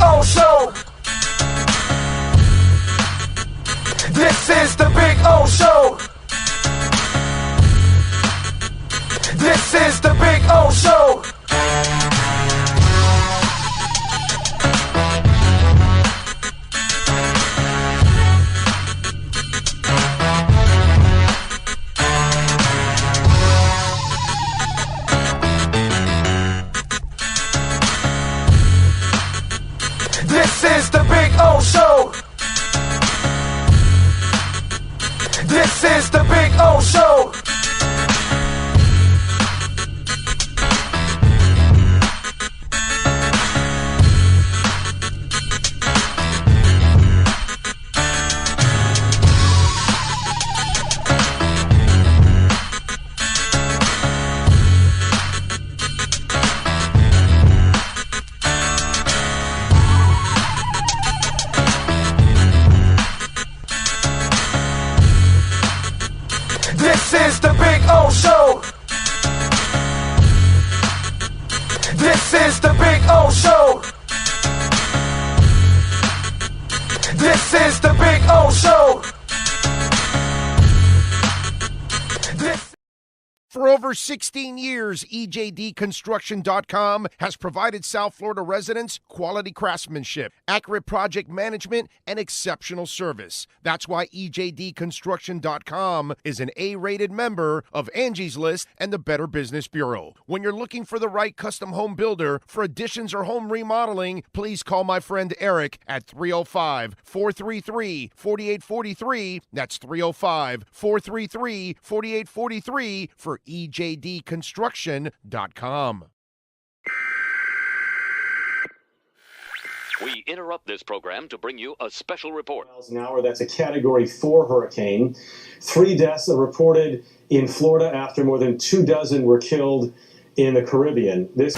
O Show. This is the Big O Show. This is the Big O Show. This is the Big O Show. This is the Big O Show. This is the Big O Show. This is the Big O Show. This is the Big O Show. For over 16 years, EJDconstruction.com has provided South Florida residents quality craftsmanship, accurate project management, and exceptional service. That's why EJDconstruction.com is an A-rated member of Angie's List and the Better Business Bureau. When you're looking for the right custom home builder for additions or home remodeling, please call my friend Eric at 305-433-4843. That's 305-433-4843 for EJDconstruction.com. We interrupt this program to bring you a special report. Miles an hour, that's a Category 4 hurricane. 3 deaths are reported in Florida after more than 24 were killed in the Caribbean. This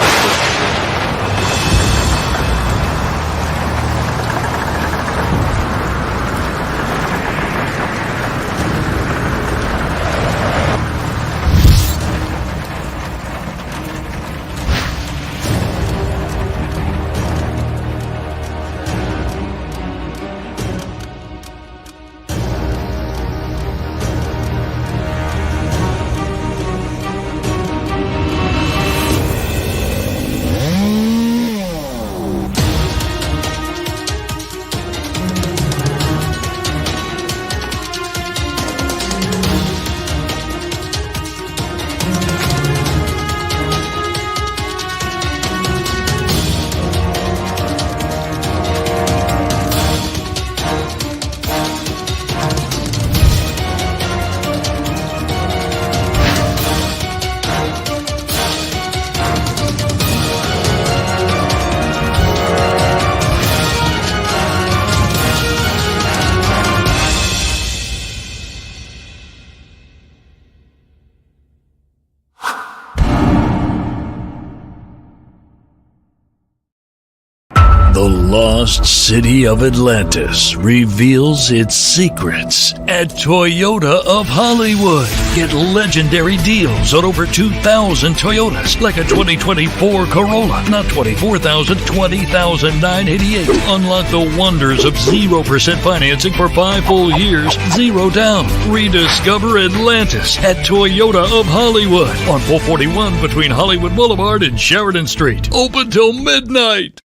The lost city of Atlantis reveals its secrets at Toyota of Hollywood. Get legendary deals on over 2,000 Toyotas, like a 2024 Corolla. Not 24,000, 20,988. Unlock the wonders of 0% financing for 5 full years, 0 down. Rediscover Atlantis at Toyota of Hollywood on 441 between Hollywood Boulevard and Sheridan Street. Open till midnight.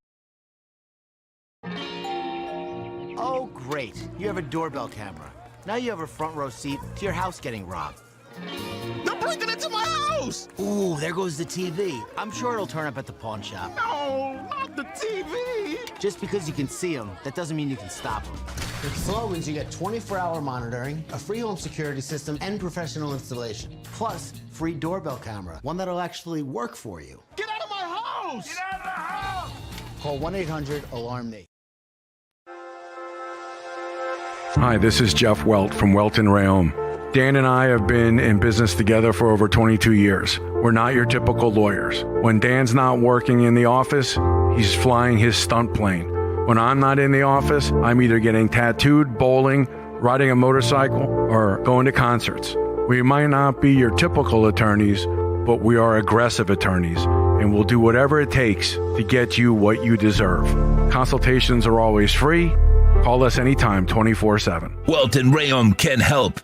Great, you have a doorbell camera. Now you have a front row seat to your house getting robbed. They're breaking into my house! Ooh, there goes the TV. I'm sure it'll turn up at the pawn shop. No, not the TV! Just because you can see them, that doesn't mean you can stop them. With Slogans, you get 24-hour monitoring, a free home security system, and professional installation. Plus, free doorbell camera, one that'll actually work for you. Get out of my house! Get out of the house! Call 1-800-ALARM-ME. Hi, this is Jeff Welt from Welton Rayom. Dan and I have been in business together for over 22 years. We're not your typical lawyers. When Dan's not working in the office, he's flying his stunt plane. When I'm not in the office, I'm either getting tattooed, bowling, riding a motorcycle, or going to concerts. We might not be your typical attorneys, but we are aggressive attorneys, and we'll do whatever it takes to get you what you deserve. Consultations are always free. Call us anytime, 24/7. Welton Rayom can help.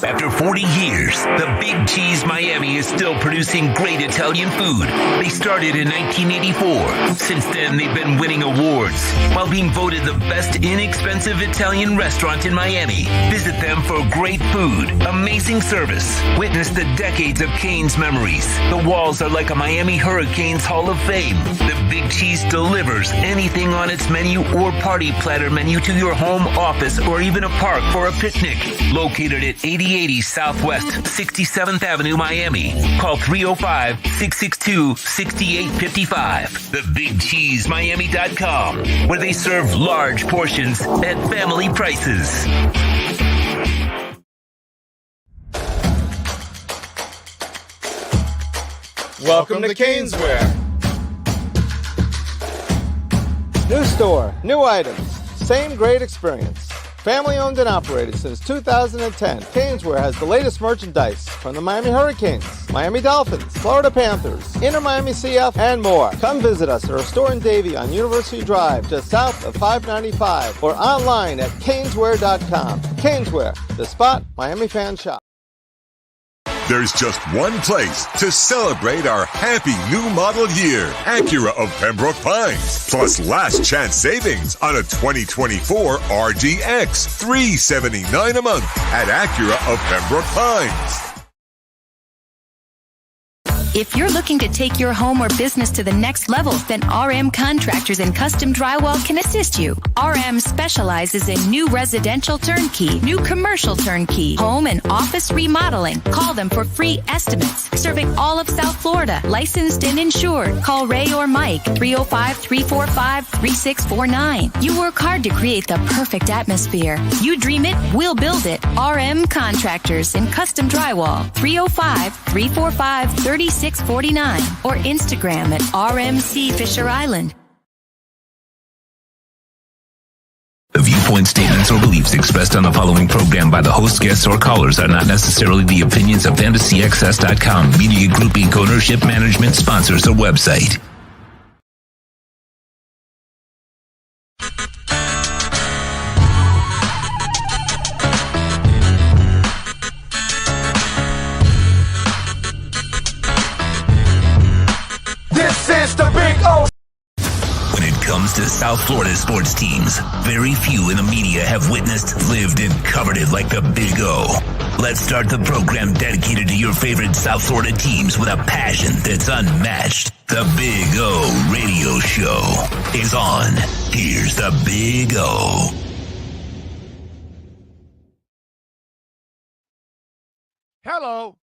After 40 years, the Big Cheese Miami is still producing great Italian food. They started in 1984. Since then, they've been winning awards while being voted the best inexpensive Italian restaurant in Miami. Visit them for great food, amazing service. Witness the decades of Cane's memories. The walls are like a Miami Hurricanes Hall of Fame. The Big Cheese delivers anything on its menu or party platter menu to your home, office, or even a park for a picnic. Located at 8080 Southwest 67th Avenue, Miami. Call 305-662-6855. TheBigCheeseMiami.com, where they serve large portions at family prices. Welcome to Caneswear. New store, new items, same great experience. Family owned and operated since 2010, Caneswear has the latest merchandise from the Miami Hurricanes, Miami Dolphins, Florida Panthers, Inter Miami CF, and more. Come visit us at our store in Davie on University Drive, just south of 595, or online at caneswear.com. Caneswear, the spot Miami fans shop. There's just one place to celebrate our happy new model year. Acura of Pembroke Pines. Plus last chance savings on a 2024 RDX. $379 a month at Acura of Pembroke Pines. If you're looking to take your home or business to the next level, then RM Contractors and Custom Drywall can assist you. RM specializes in new residential turnkey, new commercial turnkey, home and office remodeling. Call them for free estimates. Serving all of South Florida, licensed and insured. Call Ray or Mike, 305-345-3649. You work hard to create the perfect atmosphere. You dream it, we'll build it. RM Contractors and Custom Drywall, 305-345-3649. or Instagram at RMC Fisher Island. The viewpoint statements or beliefs expressed on the following program by the host, guests, or callers are not necessarily the opinions of FantasyXS.com, Media Group Inc. ownership, management, sponsors, or website. To South Florida sports teams, very few in the media have witnessed, lived, and covered it like the Big O. Let's start the program dedicated to your favorite South Florida teams with a passion that's unmatched. The Big O Radio Show is on. Here's the Big O. Hello.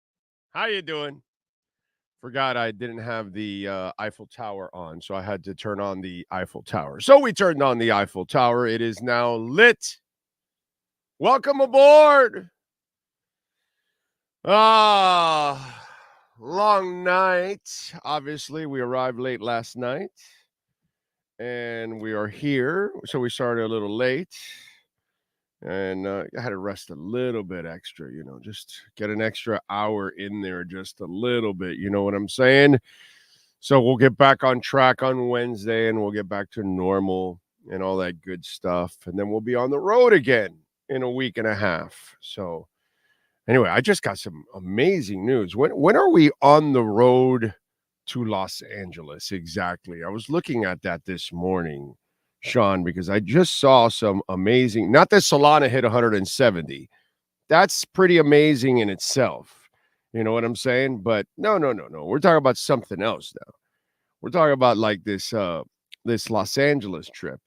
How you doing? Forgot I didn't have the Eiffel Tower on, so I had to turn on the Eiffel Tower. So we turned on the Eiffel Tower. It is now lit. Welcome aboard. Long night. Obviously, we arrived late last night, and we are here. So we started a little late. And I had to rest a little bit extra, just get an extra hour in there, just a little bit. You know what I'm saying? So we'll get back on track on Wednesday, and we'll get back to normal and all that good stuff. And then we'll be on the road again in a week and a half. So anyway, I just got some amazing news. When are we on the road to Los Angeles exactly? I was looking at that this morning, Sean, because I just saw some amazing, not that Solana hit 170. That's pretty amazing in itself. You know what I'm saying? But no. We're talking about something else now. We're talking about like this Los Angeles trip.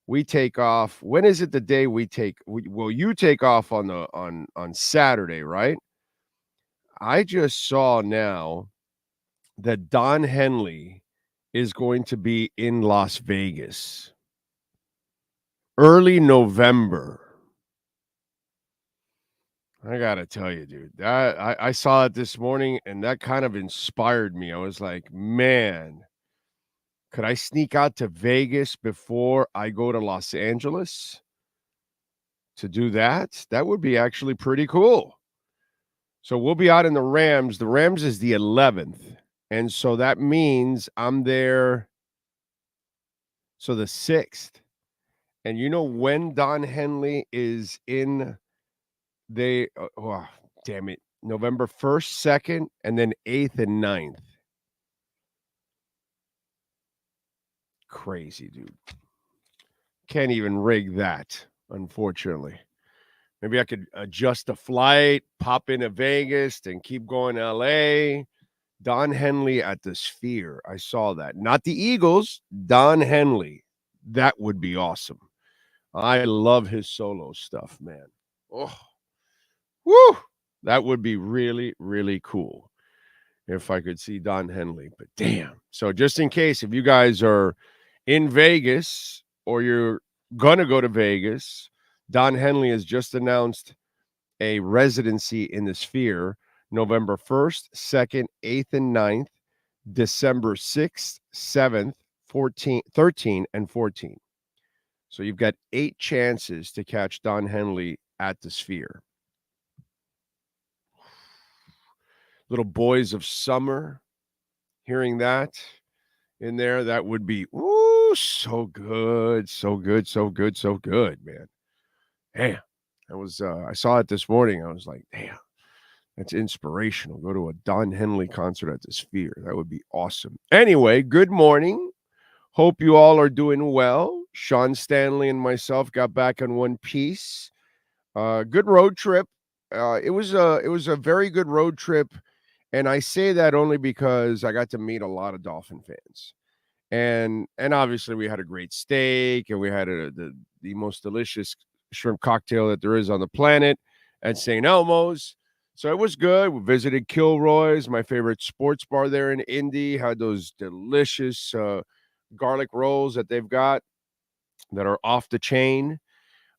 We take off. When is it the day you take off on Saturday, right? I just saw now that Don Henley is going to be in Las Vegas. Early November. I gotta tell you, dude, I saw it this morning, and that kind of inspired me. I was like, man, could I sneak out to Vegas before I go to Los Angeles to do that? That would be actually pretty cool. So we'll be out in the Rams. The Rams is the 11th. And so that means I'm there. So the 6th. And you know when Don Henley is in damn it, November 1st, 2nd, and then 8th and 9th. Crazy, dude. Can't even rig that, unfortunately. Maybe I could adjust a flight, pop into Vegas, and keep going to LA. Don Henley at the Sphere. I saw that. Not the Eagles, Don Henley. That would be awesome. I love his solo stuff, man. Oh, woo! That would be really, really cool if I could see Don Henley. But damn. So just in case, if you guys are in Vegas or you're going to go to Vegas, Don Henley has just announced a residency in the Sphere November 1st, 2nd, 8th, and 9th, December 6th, 7th, 14th, 13, and 14. So you've got 8 chances to catch Don Henley at the Sphere. Little Boys of Summer, hearing that in there, that would be, ooh, so good, so good, so good, so good, man. Damn. That was, I saw it this morning. I was like, damn, that's inspirational. Go to a Don Henley concert at the Sphere. That would be awesome. Anyway, good morning. Hope you all are doing well. Sean Stanley and myself got back in one piece. Good road trip. It was a very good road trip, and I say that only because I got to meet a lot of Dolphin fans, and obviously we had a great steak, and we had the most delicious shrimp cocktail that there is on the planet at St. Elmo's. So it was good. We visited Kilroy's, my favorite sports bar there in Indy. Had those delicious garlic rolls that they've got that are off the chain.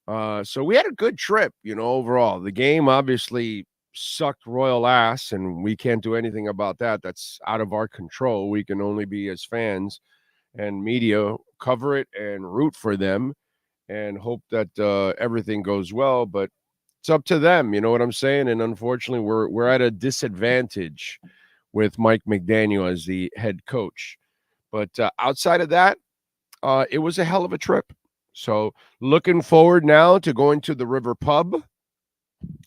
So we had a good trip, overall. The game obviously sucked royal ass, and we can't do anything about that. That's out of our control. We can only be, as fans and media, cover it and root for them and hope that everything goes well. But it's up to them, you know what I'm saying? And unfortunately, we're at a disadvantage with Mike McDaniel as the head coach. But outside of that, it was a hell of a trip. So looking forward now to going to the River Pub.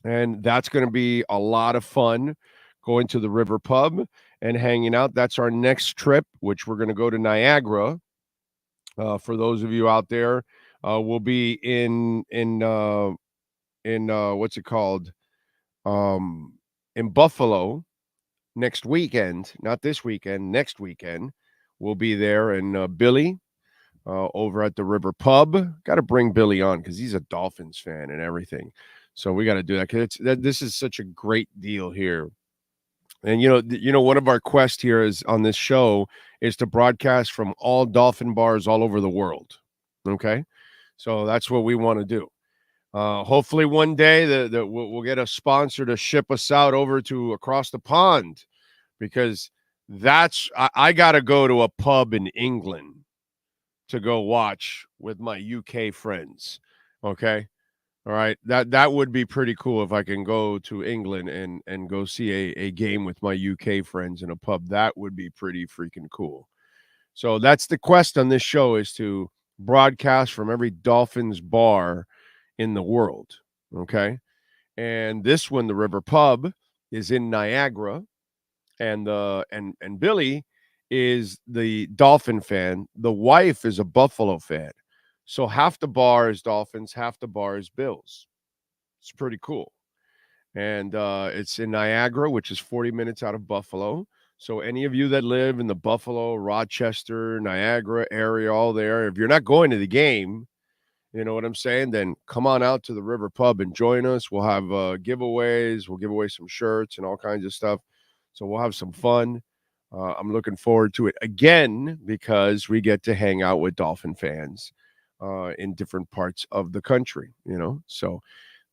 And that's going to be a lot of fun, going to the River Pub and hanging out. That's our next trip, which we're going to go to Niagara. For those of you out there, we'll be in what's it called? In Buffalo next weekend, not this weekend, next weekend. We'll be there, and Billy over at the River Pub. Got to bring Billy on because he's a Dolphins fan and everything. So we got to do that because this is such a great deal here. And one of our quests here is on this show is to broadcast from all Dolphin bars all over the world. Okay, so that's what we want to do. Hopefully one day we'll get a sponsor to ship us out over to across the pond, because I got to go to a pub in England to go watch with my UK friends. Okay. All right. That would be pretty cool if I can go to England and go see a game with my UK friends in a pub. That would be pretty freaking cool. So that's the quest on this show, is to broadcast from every Dolphins bar in the world. Okay. And this one, the River Pub, is in Niagara. And Billy is the Dolphin fan. The wife is a Buffalo fan. So half the bar is Dolphins, half the bar is Bills. It's pretty cool. And it's in Niagara, which is 40 minutes out of Buffalo. So any of you that live in the Buffalo, Rochester, Niagara area, all there, if you're not going to the game, you know what I'm saying, then come on out to the River Pub and join us. We'll have giveaways. We'll give away some shirts and all kinds of stuff. So we'll have some fun. I'm looking forward to it again because we get to hang out with Dolphin fans in different parts of the country, So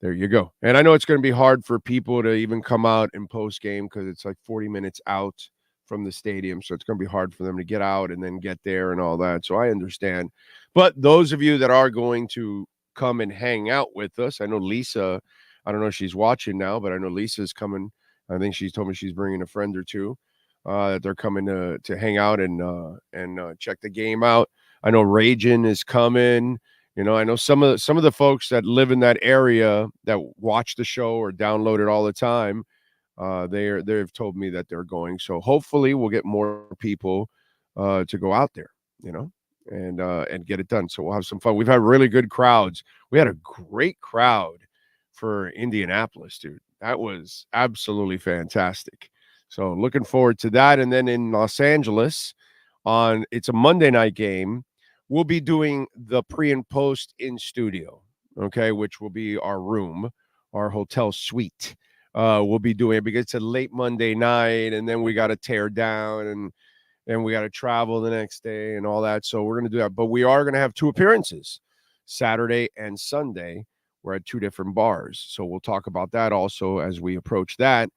there you go. And I know it's going to be hard for people to even come out in post game because it's like 40 minutes out from the stadium. So it's going to be hard for them to get out and then get there and all that. So I understand. But those of you that are going to come and hang out with us, I know Lisa, I don't know if she's watching now, but I know Lisa's coming. I think she's told me she's bringing a friend or two. that they're coming to hang out and check the game out. I know Ragin is coming. You know, I know some of the folks that live in that area that watch the show or download it all the time. They've told me that they're going. So hopefully we'll get more people to go out there, you know, and get it done. So we'll have some fun. We've had really good crowds. We had a great crowd for Indianapolis, dude. That was absolutely fantastic. So looking forward to that. And then in Los Angeles, it's a Monday night game. We'll be doing the pre and post in studio, okay, which will be our room, our hotel suite. We'll be doing it because it's a late Monday night, and then we got to tear down, and we got to travel the next day and all that. So we're going to do that. But we are going to have 2 appearances, Saturday and Sunday. We're at 2 different bars. So we'll talk about that also as we approach that.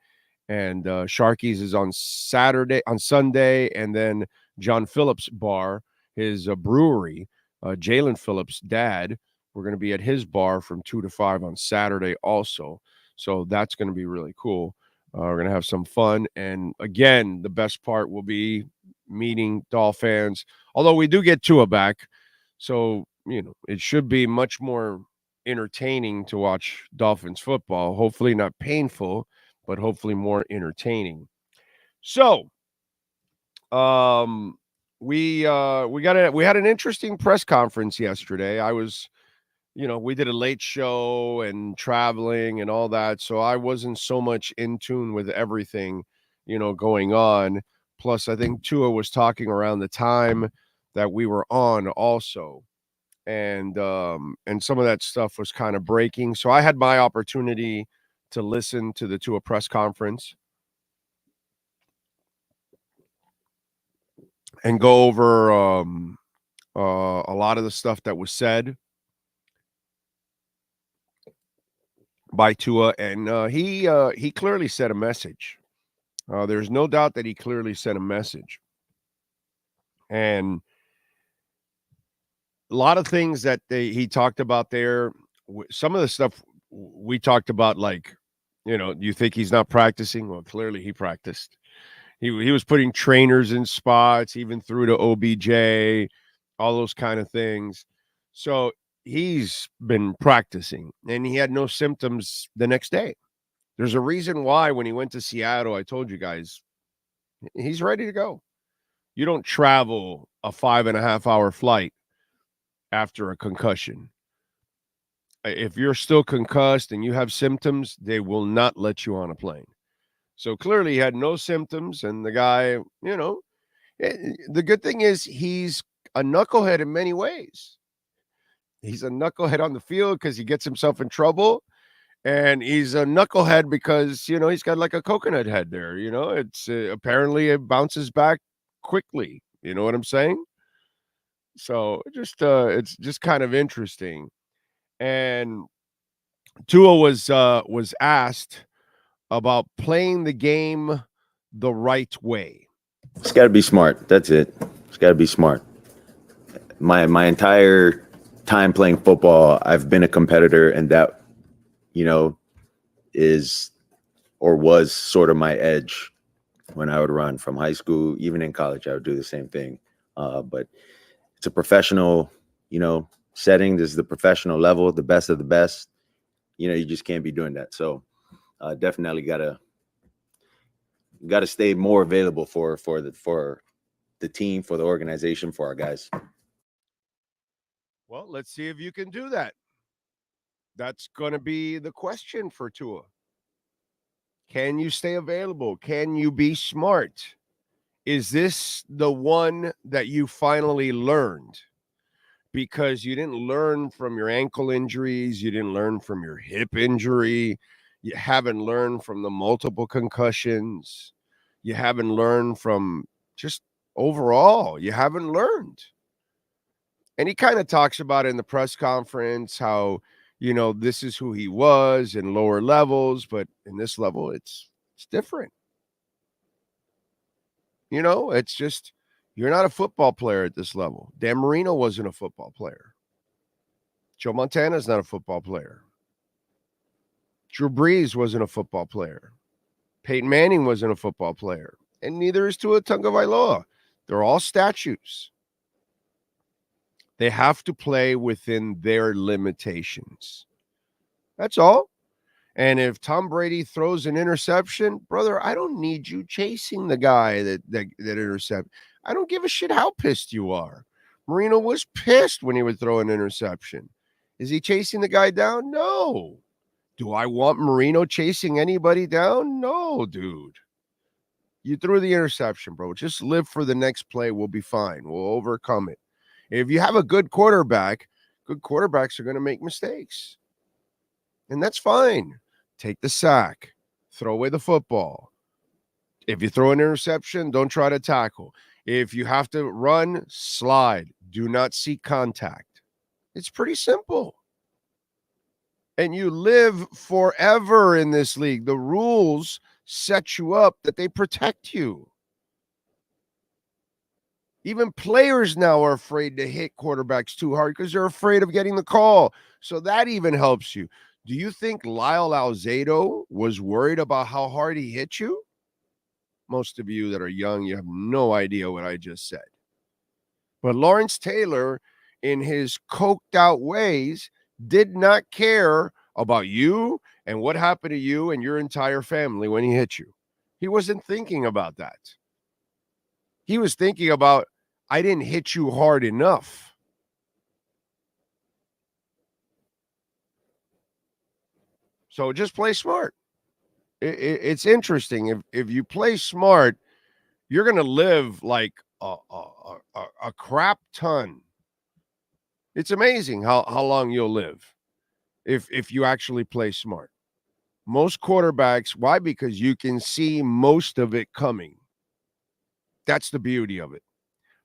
And Sharky's is on Sunday, and then John Phillips Bar, his brewery, Jalen Phillips' dad, we're going to be at his bar from 2 to 5 on Saturday also. So that's going to be really cool. We're going to have some fun. And again, the best part will be meeting Dolph fans, although we do get Tua back. So, you know, it should be much more entertaining to watch Dolphins football. Hopefully not painful, but hopefully more entertaining. So, we had an interesting press conference yesterday. I was, you know, we did a late show and traveling and all that, so I wasn't so much in tune with everything, you know, going on. Plus, I think Tua was talking around the time that we were on also, and some of that stuff was kind of breaking. So I had my opportunity to listen to the Tua press conference and go over a lot of the stuff that was said by Tua, and he clearly sent a message. There's no doubt that he clearly sent a message, and a lot of things that he talked about there. Some of the stuff we talked about, like, you know, you think he's not practicing? Well, clearly he practiced. He was putting trainers in spots, even through to OBJ, all those kind of things. So he's been practicing, and he had no symptoms the next day. There's a reason why when he went to Seattle, I told you guys, he's ready to go. You don't travel a 5.5-hour flight after a concussion. If you're still concussed and you have symptoms, they will not let you on a plane. So clearly he had no symptoms, and the guy, you know, the good thing is he's a knucklehead in many ways. He's a knucklehead on the field because he gets himself in trouble, and he's a knucklehead because, you know, he's got like a coconut head there. You know, it's apparently it bounces back quickly. You know what I'm saying? So it's just kind of interesting. And Tua was asked about playing the game the right way. It's got to be smart. That's it. It's got to be smart. My entire time playing football, I've been a competitor, and that, you know, is or was sort of my edge when I would run from high school. Even in college, I would do the same thing. But it's a professional, you know, setting. This is the professional level, the best of the best. You know, you just can't be doing that. So definitely gotta stay more available for the team, for the organization, for our guys. Well, let's see if you can do that. That's going to be the question for Tua. Can you stay available? Can you be smart? Is this the one that you finally learned? Because you didn't learn from your ankle injuries. You didn't learn from your hip injury. You haven't learned from the multiple concussions. You haven't learned from just overall. You haven't learned. And he kind of talks about it in the press conference, how, you know, this is who he was in lower levels, but in this level, it's different. You know, it's just, you're not a football player at this level. Dan Marino wasn't a football player. Joe Montana's not a football player. Drew Brees wasn't a football player. Peyton Manning wasn't a football player. and neither is Tua Tagovailoa. They're all statues. They have to play within their limitations. That's all. And if Tom Brady throws an interception, brother, I don't need you chasing the guy that intercept. I don't give a shit how pissed you are. Marino was pissed when he would throw an interception. Is he chasing the guy down? No. Do I want Marino chasing anybody down? No, dude. You threw the interception, bro. Just live for the next play. We'll be fine. We'll overcome it. If you have a good quarterback, good quarterbacks are going to make mistakes. And that's fine. Take the sack. Throw away the football. If you throw an interception, don't try to tackle. If you have to run, slide. Do not seek contact. It's pretty simple. And you live forever in this league. The rules set you up that they protect you. Even players now are afraid to hit quarterbacks too hard because they're afraid of getting the call. So that even helps you. Do you think Lyle Alzado was worried about how hard he hit you? Most of you that are young, you have no idea what I just said. But Lawrence Taylor, in his coked out ways, did not care about you and what happened to you and your entire family when he hit you. He wasn't thinking about that. He was thinking about, I didn't hit you hard enough. So just play smart. It's interesting. If you play smart, you're going to live like a crap ton. It's amazing how long you'll live if you actually play smart. Most quarterbacks, why? Because you can see most of it coming. That's the beauty of it.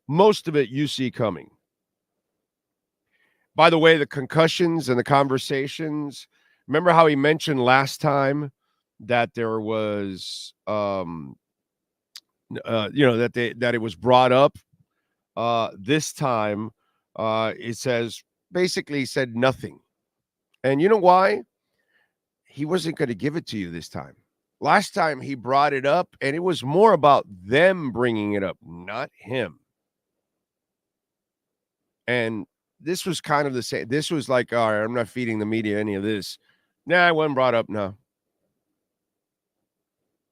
Most of it you see coming. By the way, the concussions and the conversations, remember how he mentioned last time that there was, that it was brought up. This time, it says, basically said nothing. And you know why? He wasn't going to give it to you this time. Last time he brought it up, and it was more about them bringing it up, not him. And this was kind of the same. This was like, all right, I'm not feeding the media any of this. Nah, I wasn't brought up. No.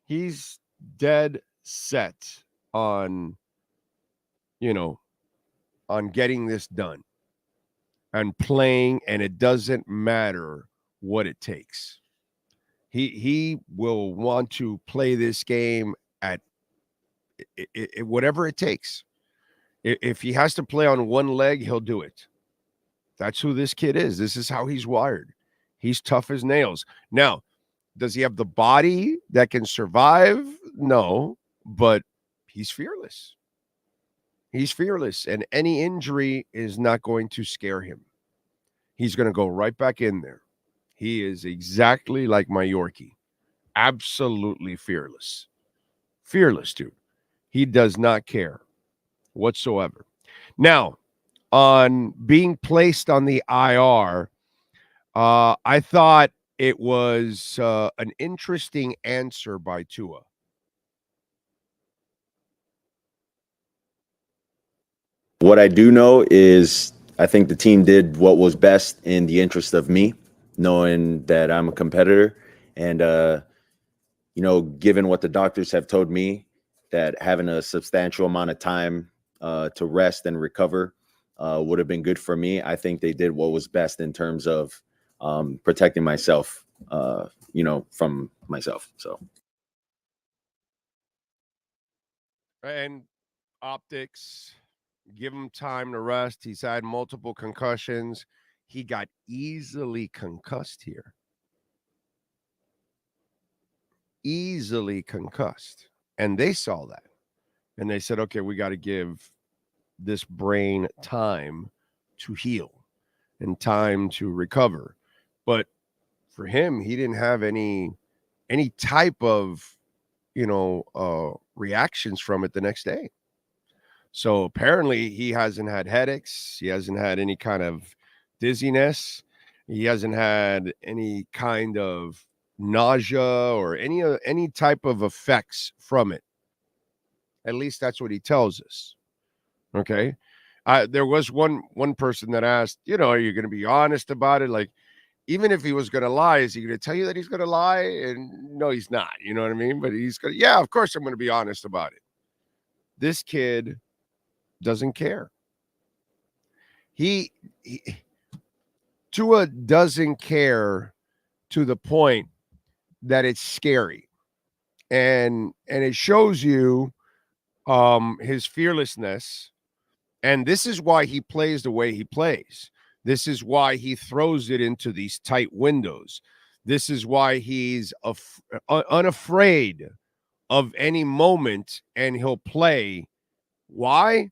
He's dead set on, on getting this done and playing, and it doesn't matter what it takes. He will want to play this game at whatever it takes. If he has to play on one leg, he'll do it. That's who this kid is. This is how he's wired. He's tough as nails. Now, does he have the body that can survive? No, but he's fearless. He's fearless, and any injury is not going to scare him. He's going to go right back in there. He is exactly like my Yorkie. Absolutely fearless. Fearless, dude. He does not care whatsoever. Now, on being placed on the IR, I thought it was an interesting answer by Tua. What I do know is I think the team did what was best in the interest of me, knowing that I'm a competitor. And, given what the doctors have told me, that having a substantial amount of time to rest and recover would have been good for me. I think they did what was best in terms of protecting myself, from myself. So. And optics, give him time to rest. He's had multiple concussions. He got easily concussed here. Easily concussed. And they saw that. And they said, okay, we got to give this brain time to heal and time to recover. But for him, he didn't have any type of, reactions from it the next day. So apparently he hasn't had headaches. He hasn't had any kind of dizziness. He hasn't had any kind of nausea or any type of effects from it. At least that's what he tells us. Okay. There was one person that asked, are you going to be honest about it? Like, even if he was going to lie, is he going to tell you that he's going to lie? And no, he's not. You know what I mean? But he's going to, yeah, of course I'm going to be honest about it. This kid doesn't care. Tua doesn't care to the point that it's scary. And it shows you his fearlessness. And this is why he plays the way he plays. This is why he throws it into these tight windows. This is why he's unafraid of any moment, and he'll play. Why?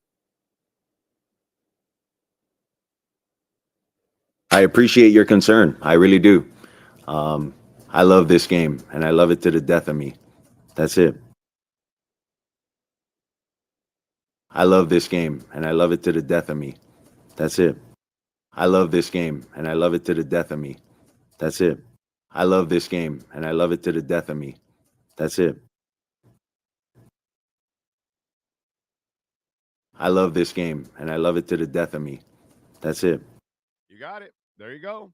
I appreciate your concern. I really do. I love this game, and I love it to the death of me. That's it. I love this game, and I love it to the death of me. That's it. I love this game, and I love it to the death of me. That's it. I love this game, and I love it to the death of me. That's it. I love this game, and I love it to the death of me. That's it. You got it. There you go.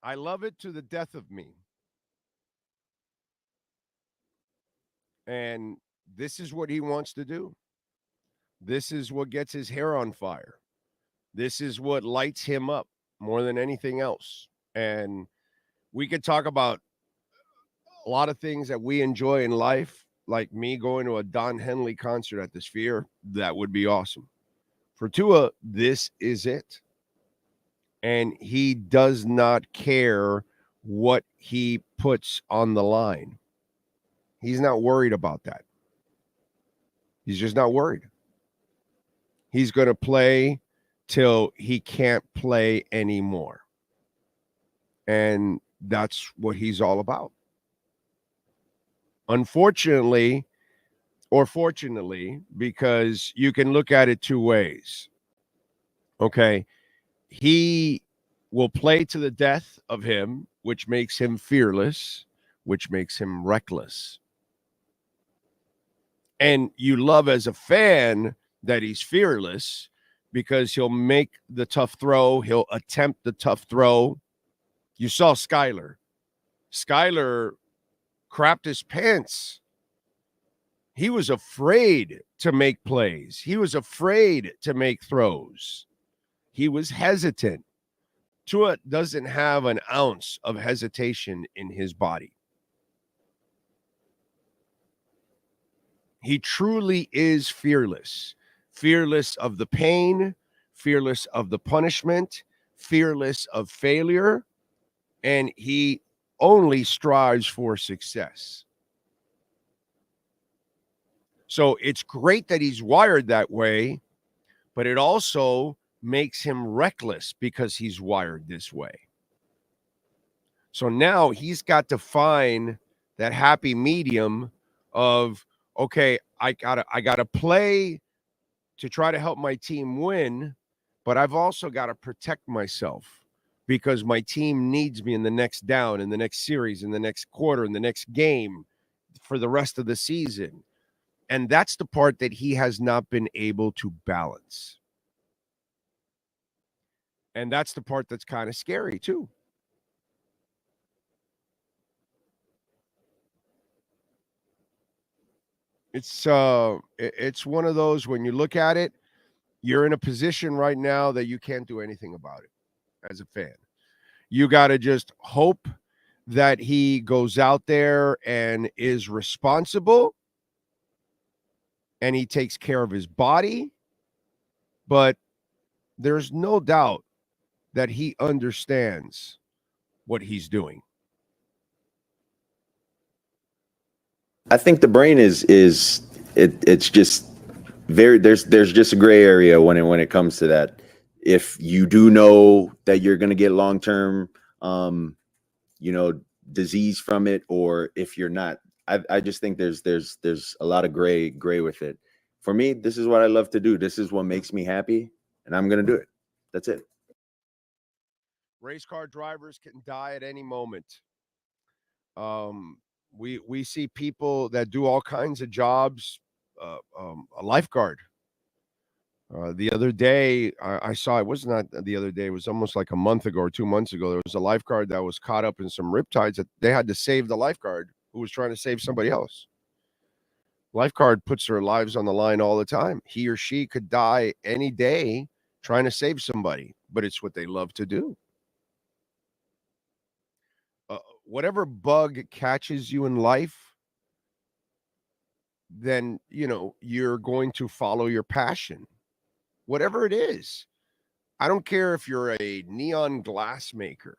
I love it to the death of me. And this is what he wants to do. This is what gets his hair on fire. This is what lights him up more than anything else. And we could talk about a lot of things that we enjoy in life, like me going to a Don Henley concert at the Sphere. That would be awesome. For Tua, this is it. And he does not care what he puts on the line. He's not worried about that. He's just not worried. He's going to play till he can't play anymore. And that's what he's all about. Unfortunately, or fortunately, because you can look at it two ways. Okay. He will play to the death of him, which makes him fearless, which makes him reckless. And you love as a fan that he's fearless because he'll make the tough throw. He'll attempt the tough throw. You saw Skyler. Skyler crapped his pants. He was afraid to make plays. He was afraid to make throws. He was hesitant. Tua doesn't have an ounce of hesitation in his body. He truly is fearless. Fearless of the pain, fearless of the punishment, fearless of failure, and he only strives for success. So it's great that he's wired that way, but it also makes him reckless because he's wired this way. So now he's got to find that happy medium of, okay, I gotta play to try to help my team win, but I've also got to protect myself because my team needs me in the next down, in the next series, in the next quarter, in the next game for the rest of the season. And that's the part that he has not been able to balance. And that's the part that's kind of scary too. It's one of those, when you look at it, you're in a position right now that you can't do anything about it as a fan. You got to just hope that he goes out there and is responsible and he takes care of his body. But there's no doubt that he understands what he's doing. I think the brain is it's just very, there's just a gray area when it comes to that. If you do know that you're going to get long-term, disease from it, or if you're not, I just think there's a lot of gray with it. For me, this is what I love to do. This is what makes me happy, and I'm going to do it. That's it. Race car drivers can die at any moment. We see people that do all kinds of jobs. A lifeguard. The other day, I saw, it was not the other day, it was almost like a month ago or 2 months ago. There was a lifeguard that was caught up in some riptides that they had to save the lifeguard who was trying to save somebody else. Lifeguard puts their lives on the line all the time. He or she could die any day trying to save somebody, but it's what they love to do. Whatever bug catches you in life, then, you're going to follow your passion. Whatever it is. I don't care if you're a neon glass maker.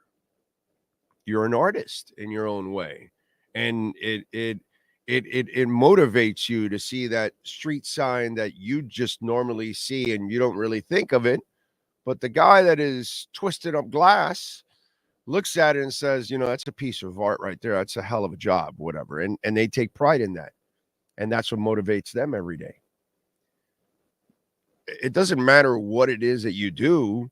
You're an artist in your own way. And it motivates you to see that street sign that you just normally see and you don't really think of it. But the guy that is twisted up glass looks at it and says, that's a piece of art right there. That's a hell of a job, whatever. And they take pride in that. And that's what motivates them every day. It doesn't matter what it is that you do,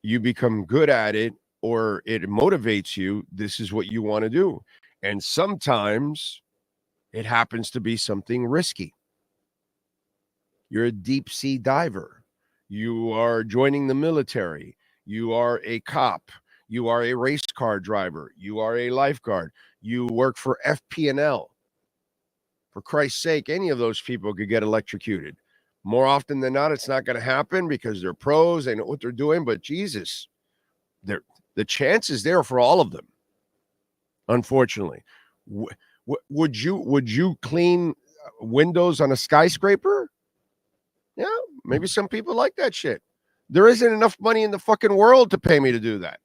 you become good at it or it motivates you. This is what you want to do. And sometimes it happens to be something risky. You're a deep sea diver. You are joining the military. You are a cop. You are a race car driver. You are a lifeguard. You work for FP&L. For Christ's sake, any of those people could get electrocuted. More often than not, it's not going to happen because they're pros. They know what they're doing. But Jesus, the chance is there for all of them. Unfortunately, would you clean windows on a skyscraper? Yeah, maybe some people like that shit. There isn't enough money in the fucking world to pay me to do that.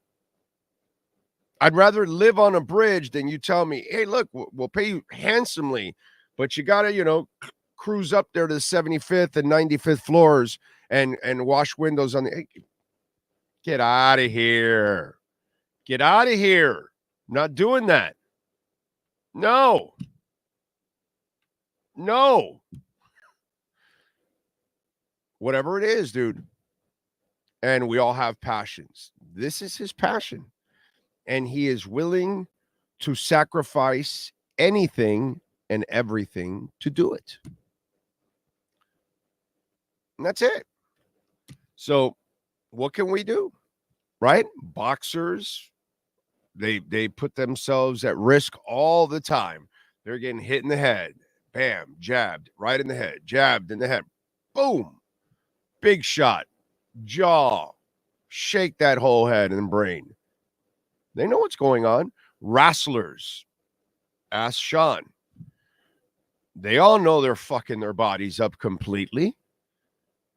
I'd rather live on a bridge than you tell me, hey, look, we'll pay you handsomely, but you got to, cruise up there to the 75th and 95th floors and wash windows on the... Get out of here. Get out of here. I'm not doing that. No. Whatever it is, dude. And we all have passions. This is his passion. And he is willing to sacrifice anything and everything to do it. And that's it. So what can we do? Right? Boxers, they put themselves at risk all the time. They're getting hit in the head. Bam, jabbed right in the head. Jabbed in the head. Boom. Big shot. Jaw. Shake that whole head and brain. They know what's going on. Wrestlers. Ask Sean. They all know they're fucking their bodies up completely.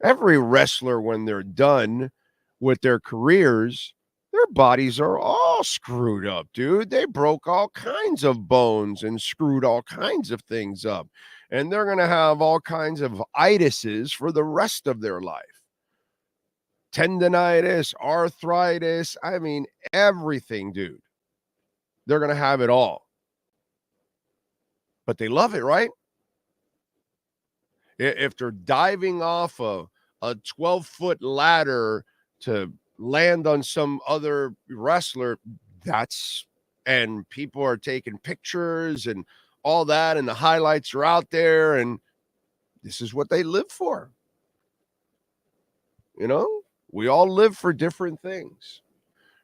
Every wrestler, when they're done with their careers, their bodies are all screwed up, dude. They broke all kinds of bones and screwed all kinds of things up. And they're going to have all kinds of itises for the rest of their life. Tendinitis, arthritis, I mean, everything, dude. They're going to have it all. But they love it, right? If they're diving off a 12-foot ladder to land on some other wrestler, and people are taking pictures and all that, and the highlights are out there, and this is what they live for. We all live for different things.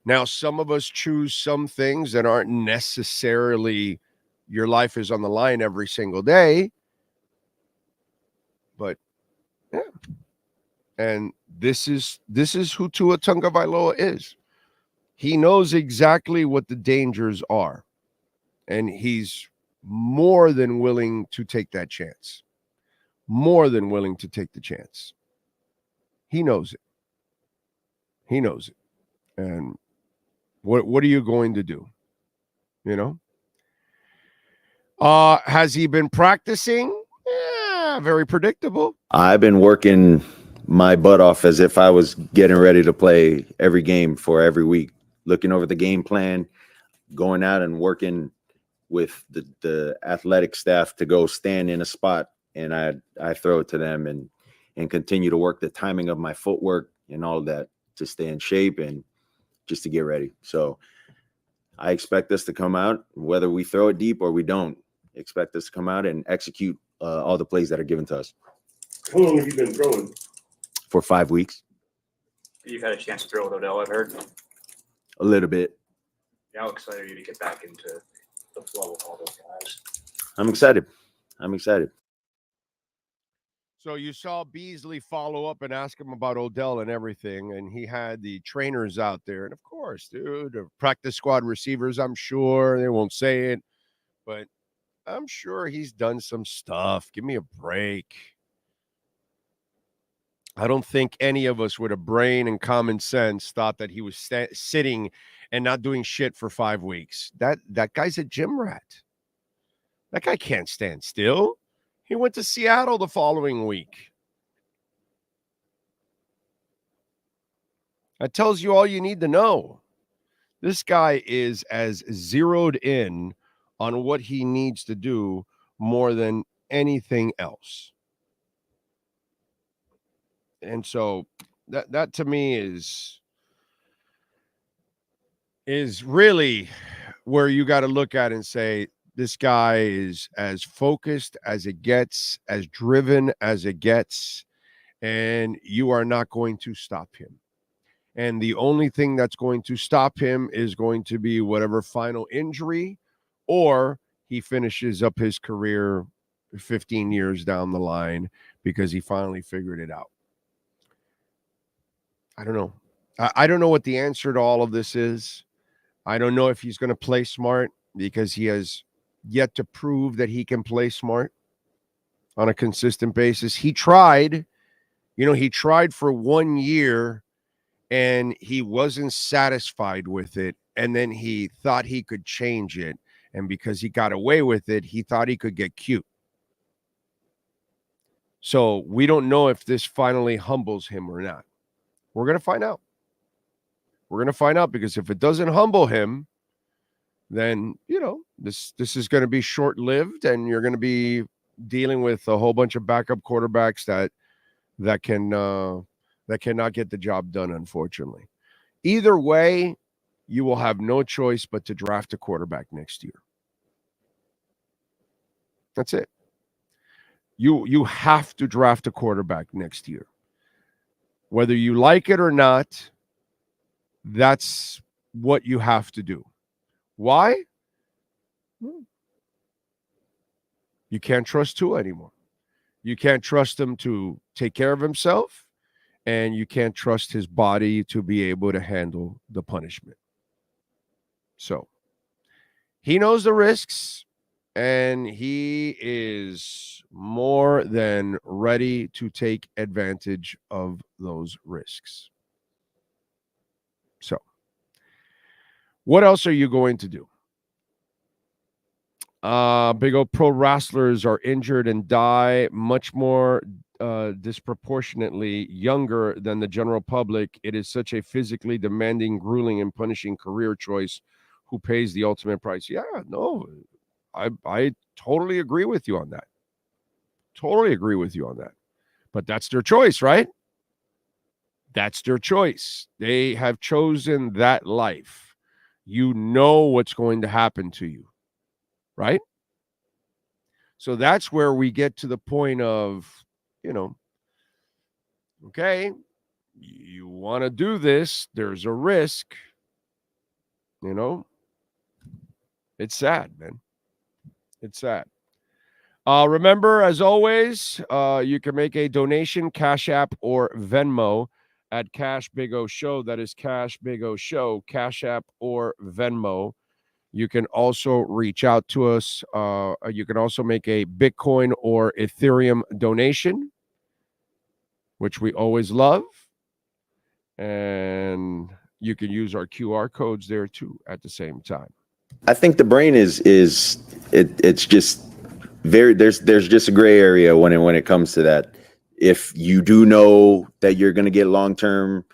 Now, some of us choose some things that aren't necessarily your life is on the line every single day. But yeah. And this is who Tua Tagovailoa is. He knows exactly what the dangers are. And he's more than willing to take that chance. More than willing to take the chance. He knows it. He knows it. And what are you going to do? Has he been practicing? Yeah, very predictable. I've been working my butt off as if I was getting ready to play every game for every week, looking over the game plan, going out and working with the athletic staff to go stand in a spot, and I throw it to them and continue to work the timing of my footwork and all of that to stay in shape and just to get ready. So I expect us to come out, whether we throw it deep or we don't. expect us to come out and execute all the plays that are given to us. How long have you been throwing? For 5 weeks. You've had a chance to throw with Odell, I've heard. A little bit. How excited are you to get back into the flow with all those guys? I'm excited. I'm excited. So you saw Beasley follow up and ask him about Odell and everything, and he had the trainers out there. And, of course, dude, the practice squad receivers, I'm sure. They won't say it, but I'm sure he's done some stuff. Give me a break. I don't think any of us with a brain and common sense thought that he was sitting and not doing shit for 5 weeks. That guy's a gym rat. That guy can't stand still. He went to Seattle the following week. That tells you all you need to know. This guy is as zeroed in on what he needs to do more than anything else. And so that to me is really where you got to look at and say, this guy is as focused as it gets, as driven as it gets, and you are not going to stop him. And the only thing that's going to stop him is going to be whatever final injury, or he finishes up his career 15 years down the line because he finally figured it out. I don't know. I don't know what the answer to all of this is. I don't know if he's going to play smart because he has yet to prove that he can play smart on a consistent basis. He tried, he tried for 1 year and he wasn't satisfied with it. And then he thought he could change it. And because he got away with it, he thought he could get cute. So we don't know if this finally humbles him or not. We're going to find out. We're going to find out, because if it doesn't humble him, then, this is going to be short-lived, and you're going to be dealing with a whole bunch of backup quarterbacks that cannot get the job done, unfortunately. Either way, you will have no choice but to draft a quarterback next year. That's it. You have to draft a quarterback next year. Whether you like it or not, that's what you have to do. Why? You can't trust Tua anymore. You can't trust him to take care of himself, and you can't trust his body to be able to handle the punishment. So he knows the risks, and he is more than ready to take advantage of those risks. So what else are you going to do? Big old pro wrestlers are injured and die much more disproportionately younger than the general public. It is such a physically demanding, grueling, and punishing career choice. Who pays the ultimate price? Yeah, no, I totally agree with you on that. Totally agree with you on that. But that's their choice, right? That's their choice. They have chosen that life. You know what's going to happen to you, right? So that's where we get to the point of, okay, you want to do this, there's a risk, It's sad, man. It's sad. Remember, as always, you can make a donation, Cash App or Venmo at Cash Big O Show. That is Cash Big O Show, Cash App or Venmo. You can also reach out to us. You can also make a Bitcoin or Ethereum donation, which we always love. And you can use our QR codes there too at the same time. I think the brain it's just there's just a gray area when it comes to that. If you do know that you're going to get long-term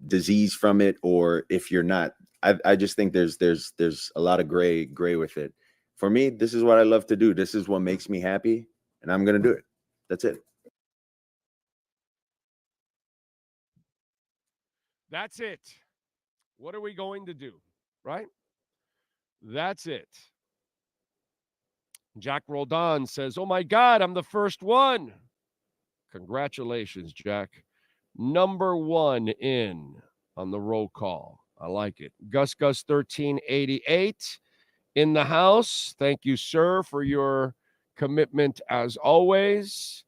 disease from it, or if you're not, I just think there's a lot of gray with it. For me, this is what I love to do. This is what makes me happy, and I'm going to do it. That's it. That's it. What are we going to do? Right? That's it. Jack Roldan says, oh my God, I'm the first one. Congratulations, Jack. Number 1 in on the roll call. I like it. Gus 1388 in the house. Thank you, sir, for your commitment as always.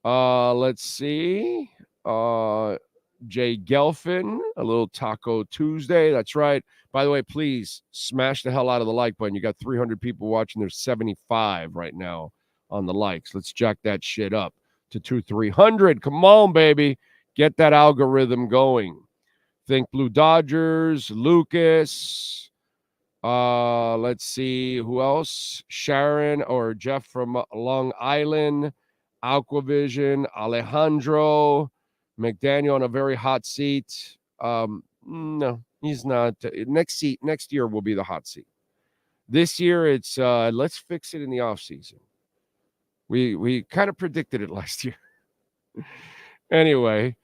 Let's see. Jay Gelfin, a little Taco Tuesday. That's right. By the way, please smash the hell out of the like button. You got 300 people watching. There's 75 right now on the likes. Let's jack that shit up to 200-300. Come on, baby. Get that algorithm going. Think Blue Dodgers, Lucas. Let's see who else. Sharon or Jeff from Long Island. Aquavision, Alejandro. McDaniel on a very hot seat. No, he's not. Next year will be the hot seat. This year, it's let's fix it in the offseason. We kind of predicted it last year. Anyway,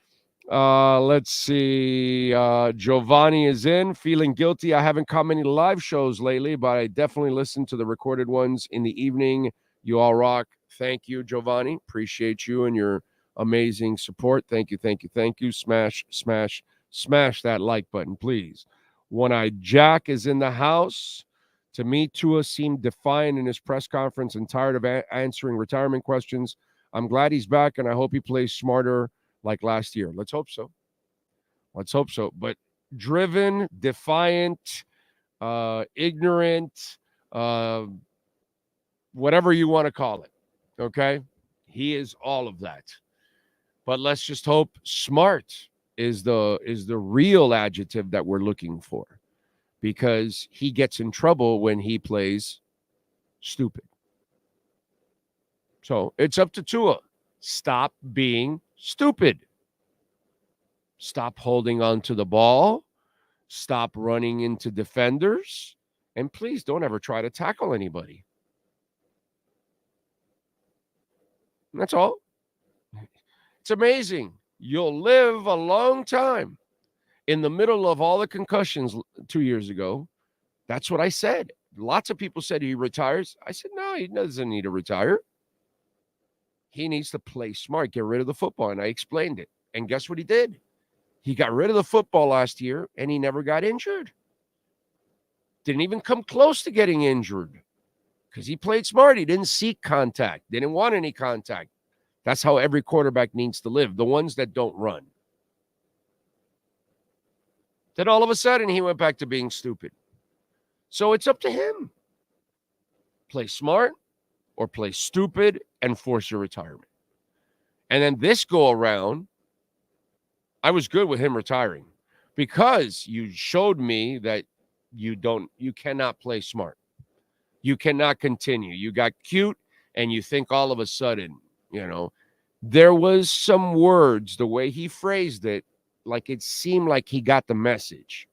let's see. Giovanni is in, feeling guilty. I haven't caught many live shows lately, but I definitely listen to the recorded ones in the evening. You all rock. Thank you, Giovanni. Appreciate you and your amazing support. Thank you. Smash that like button, please. One-Eyed Jack is in the house. To me, Tua seemed defiant in his press conference and tired of answering retirement questions. I'm glad he's back, and I hope he plays smarter like last year. Let's hope so. But driven, defiant, ignorant, whatever you want to call it, okay? He is all of that. But let's just hope smart is the real adjective that we're looking for, because he gets in trouble when he plays stupid. So it's up to Tua. Stop being stupid. Stop holding on to the ball. Stop running into defenders. And please don't ever try to tackle anybody. That's all. It's amazing. You'll live a long time. In the middle of all the concussions 2 years ago, that's what I said. Lots of people said he retires. I said, no, he doesn't need to retire. He needs to play smart, get rid of the football. And I explained it. And guess what he did? He got rid of the football last year, and he never got injured. Didn't even come close to getting injured because he played smart. He didn't seek contact, didn't want any contact. That's how every quarterback needs to live, the ones that don't run. Then all of a sudden, he went back to being stupid. So it's up to him. Play smart or play stupid and force your retirement. And then this go around, I was good with him retiring because you showed me that you cannot play smart. You cannot continue. You got cute and you think all of a sudden, there was some words, the way he phrased it, like it seemed like he got the message.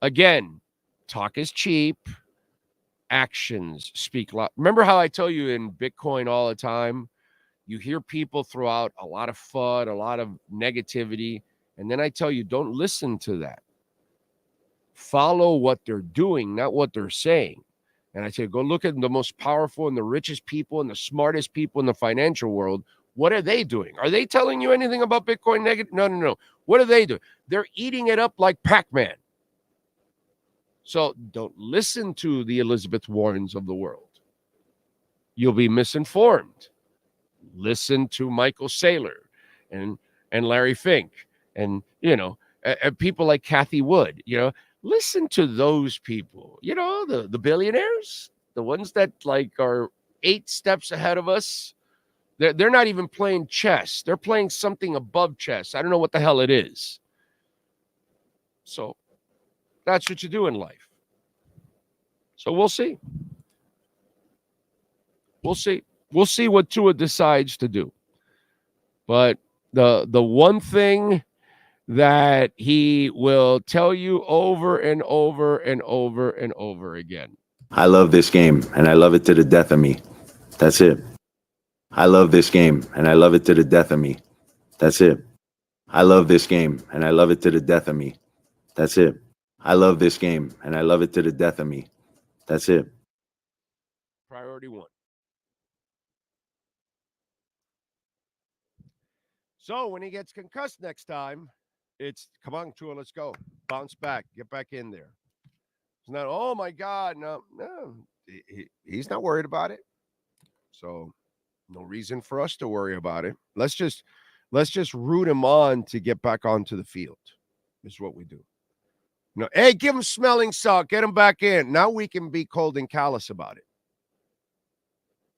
Again, talk is cheap. Actions speak loud. Remember how I tell you in Bitcoin all the time, you hear people throw out a lot of FUD, a lot of negativity, and then I tell you, don't listen to that. Follow what they're doing, not what they're saying. And I say, go look at the most powerful and the richest people and the smartest people in the financial world. What are they doing? Are they telling you anything about Bitcoin negative? No. What are they doing? They're eating it up like Pac-Man. So don't listen to the Elizabeth Warrens of the world. You'll be misinformed. Listen to Michael Saylor and Larry Fink and, people like Kathy Wood, Listen to those people, the billionaires, the ones that are 8 steps ahead of us. They're not even playing chess. They're playing something above chess. I don't know what the hell it is. So that's what you do in life. So we'll see. We'll see what Tua decides to do. But the one thing that he will tell you over and over and over and over again. I love this game, and I love it to the death of me. That's it. I love this game, and I love it to the death of me. That's it. I love this game, and I love it to the death of me. That's it. I love this game, and I love it to the death of me. That's it. Priority one. So when he gets concussed next time, it's, come on, Tua, let's go. Bounce back. Get back in there. It's not, oh, my God. No. He's not worried about it. So no reason for us to worry about it. Let's just root him on to get back onto the field is what we do. Hey, give him smelling salt. Get him back in. Now we can be cold and callous about it.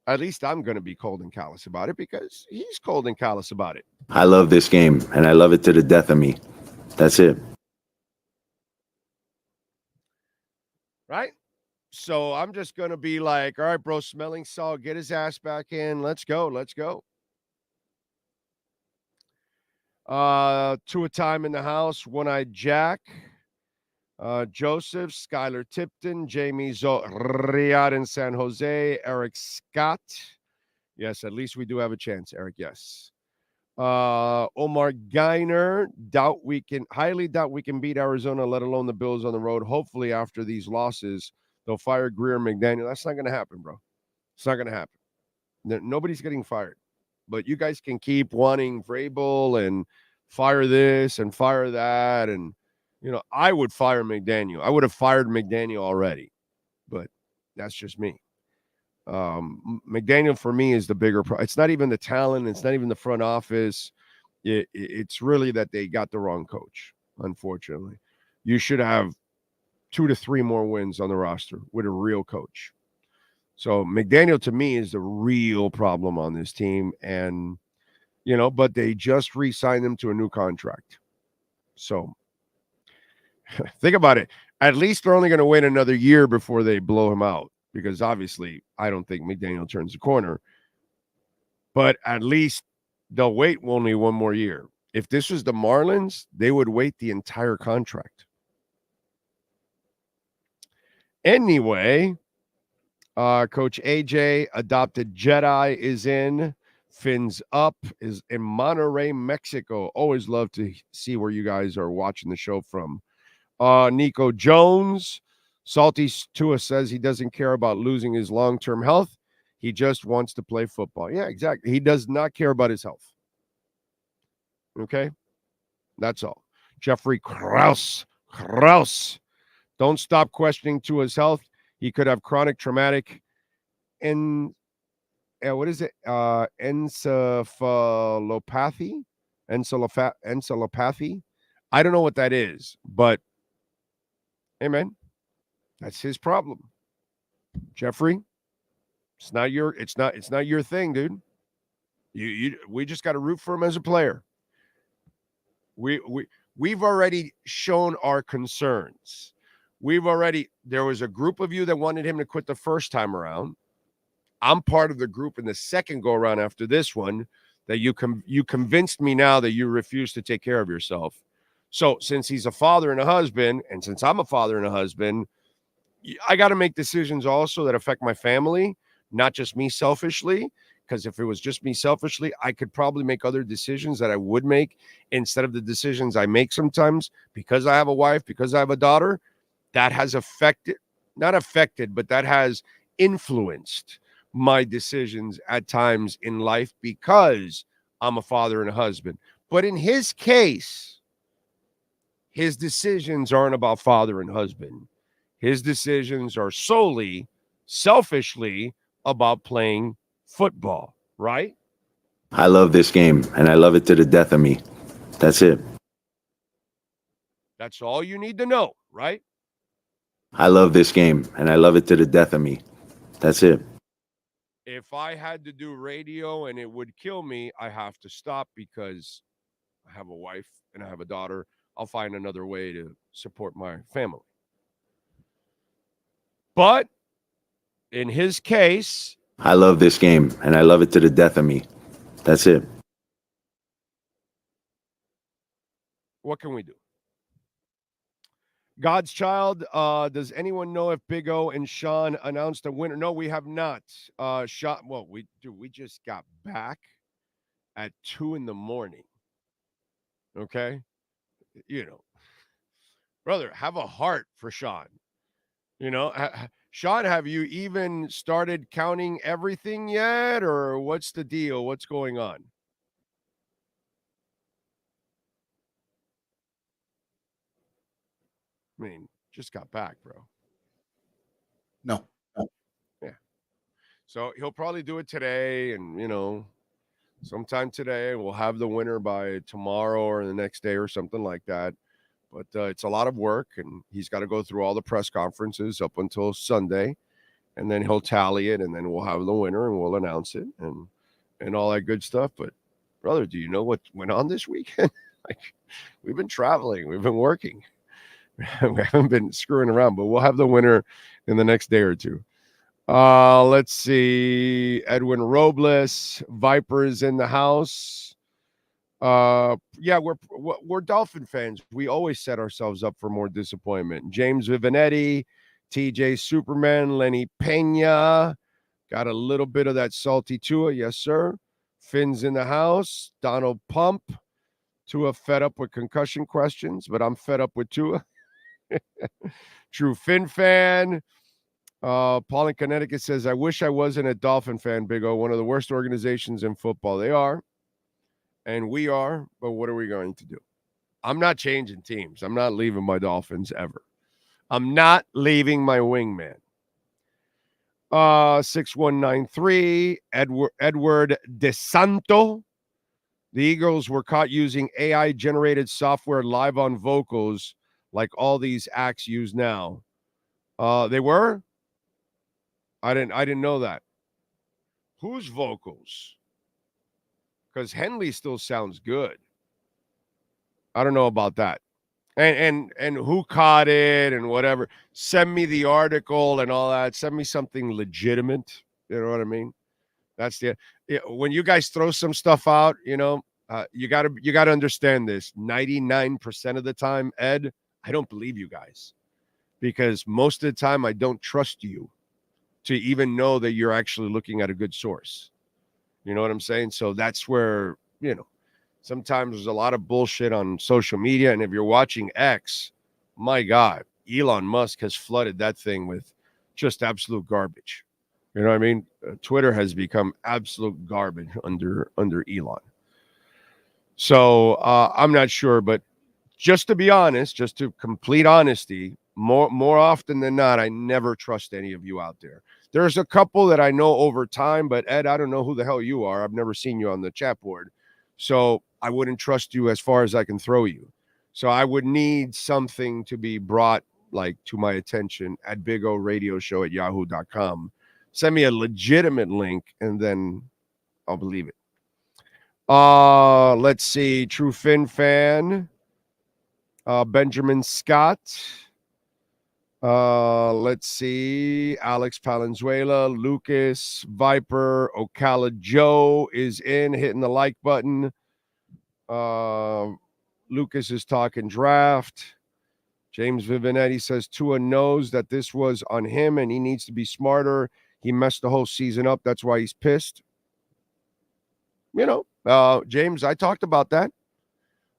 At least I'm going to be cold and callous about it because he's cold and callous about it. I love this game, and I love it to the death of me. That's it. Right? So I'm just going to be like, all right, bro, smelling salt, get his ass back in. Let's go. Tua time in the house. One-Eyed Jack. Joseph, Skylar Tipton, Jamie Riyadh in San Jose, Eric Scott. Yes, at least we do have a chance, Eric. Yes. Omar Geiner, highly doubt we can beat Arizona, let alone the Bills on the road. Hopefully, after these losses, they'll fire Greer and McDaniel. That's not going to happen, bro. It's not going to happen. Nobody's getting fired. But you guys can keep wanting Vrabel and fire this and fire that. And, I would fire McDaniel. I would have fired McDaniel already. But that's just me. McDaniel, for me, is the bigger problem. It's not even the talent. It's not even the front office. It's really that they got the wrong coach, unfortunately. You should have 2 to 3 more wins on the roster with a real coach. So McDaniel, to me, is the real problem on this team. And, but they just re-signed him to a new contract. So think about it. At least they're only going to wait another year before they blow him out. Because obviously, I don't think McDaniel turns the corner. But at least they'll wait only one more year. If this was the Marlins, they would wait the entire contract. Anyway, Coach AJ, Adopted Jedi, is in. Fins Up is in Monterrey, Mexico. Always love to see where you guys are watching the show from. Nico Jones. Salty Tua says he doesn't care about losing his long-term health. He just wants to play football. Yeah, exactly. He does not care about his health. Okay? That's all. Jeffrey Krause. Don't stop questioning Tua's health. He could have chronic traumatic encephalopathy? Encephalopathy? I don't know what that is, but hey, man. That's his problem. Jeffrey, it's not your thing, dude. We just got to root for him as a player. We've already shown our concerns. There was a group of you that wanted him to quit the first time around. I'm part of the group in the second go around after this one that you convinced me now that you refuse to take care of yourself. So since he's a father and a husband, and since I'm a father and a husband, I got to make decisions also that affect my family, not just me selfishly, because if it was just me selfishly, I could probably make other decisions that I would make instead of the decisions I make sometimes because I have a wife, because I have a daughter. That has that has influenced my decisions at times in life because I'm a father and a husband. But in his case, his decisions aren't about father and husband. His decisions are solely, selfishly about playing football, right? I love this game, and I love it to the death of me. That's it. That's all you need to know, right? I love this game, and I love it to the death of me. That's it. If I had to do radio and it would kill me, I have to stop because I have a wife and I have a daughter. I'll find another way to support my family. But in his case, I love this game, and I love it to the death of me. That's it. What can we do? God's Child, does anyone know if Big O and Sean announced a winner? No, we have not. We just got back at 2 a.m. Okay? Brother, have a heart for Sean. Sean, have you even started counting everything yet, or what's the deal? What's going on? I mean, just got back, bro. No. Yeah. So he'll probably do it today, and sometime today. We'll have the winner by tomorrow or the next day or something like that. But it's a lot of work, and he's got to go through all the press conferences up until Sunday, and then he'll tally it, and then we'll have the winner, and we'll announce it, and all that good stuff. But, brother, do you know what went on this weekend? We've been traveling. We've been working. We haven't been screwing around, but we'll have the winner in the next day or two. Let's see. Edwin Robles, Vipers in the house. Yeah, we're Dolphin fans. We always set ourselves up for more disappointment. James Vivinetti, TJ Superman, Lenny Pena. Got a little bit of that salty Tua. Yes, sir. Finn's in the house. Donald Pump. Tua fed up with concussion questions, but I'm fed up with Tua. True Finn fan. Paul in Connecticut says, I wish I wasn't a Dolphin fan, Big O. One of the worst organizations in football. They are, and we are, but what are we going to do? I'm not changing teams. I'm not leaving my Dolphins ever. I'm not leaving my wingman. 6193, Edward DeSanto. The Eagles were caught using AI-generated software live on vocals like all these acts use now. They were? I didn't know that. Whose vocals? Because Henley still sounds good. I don't know about that. And who caught it and whatever. Send me the article and all that. Send me something legitimate. You know what I mean? That's when you guys throw some stuff out, you gotta understand this. 99% of the time, Ed, I don't believe you guys, because most of the time I don't trust you to even know that you're actually looking at a good source. You know what I'm saying? So that's where, sometimes there's a lot of bullshit on social media. And if you're watching X, my God, Elon Musk has flooded that thing with just absolute garbage. You know what I mean? Twitter has become absolute garbage under Elon. So I'm not sure, but just to be honest, just to complete honesty, more often than not, I never trust any of you out there. There's a couple that I know over time, but Ed, I don't know who the hell you are. I've never seen you on the chat board. So I wouldn't trust you as far as I can throw you. So I would need something to be brought to my attention at BigORadioshow@yahoo.com. Send me a legitimate link and then I'll believe it. Let's see. True Finn fan. Benjamin Scott. Let's see. Alex Palenzuela, Lucas, Viper, Ocala Joe is in, hitting the like button. Lucas is talking draft. James Vivinetti says Tua knows that this was on him and he needs to be smarter. He messed the whole season up. That's why he's pissed. James, I talked about that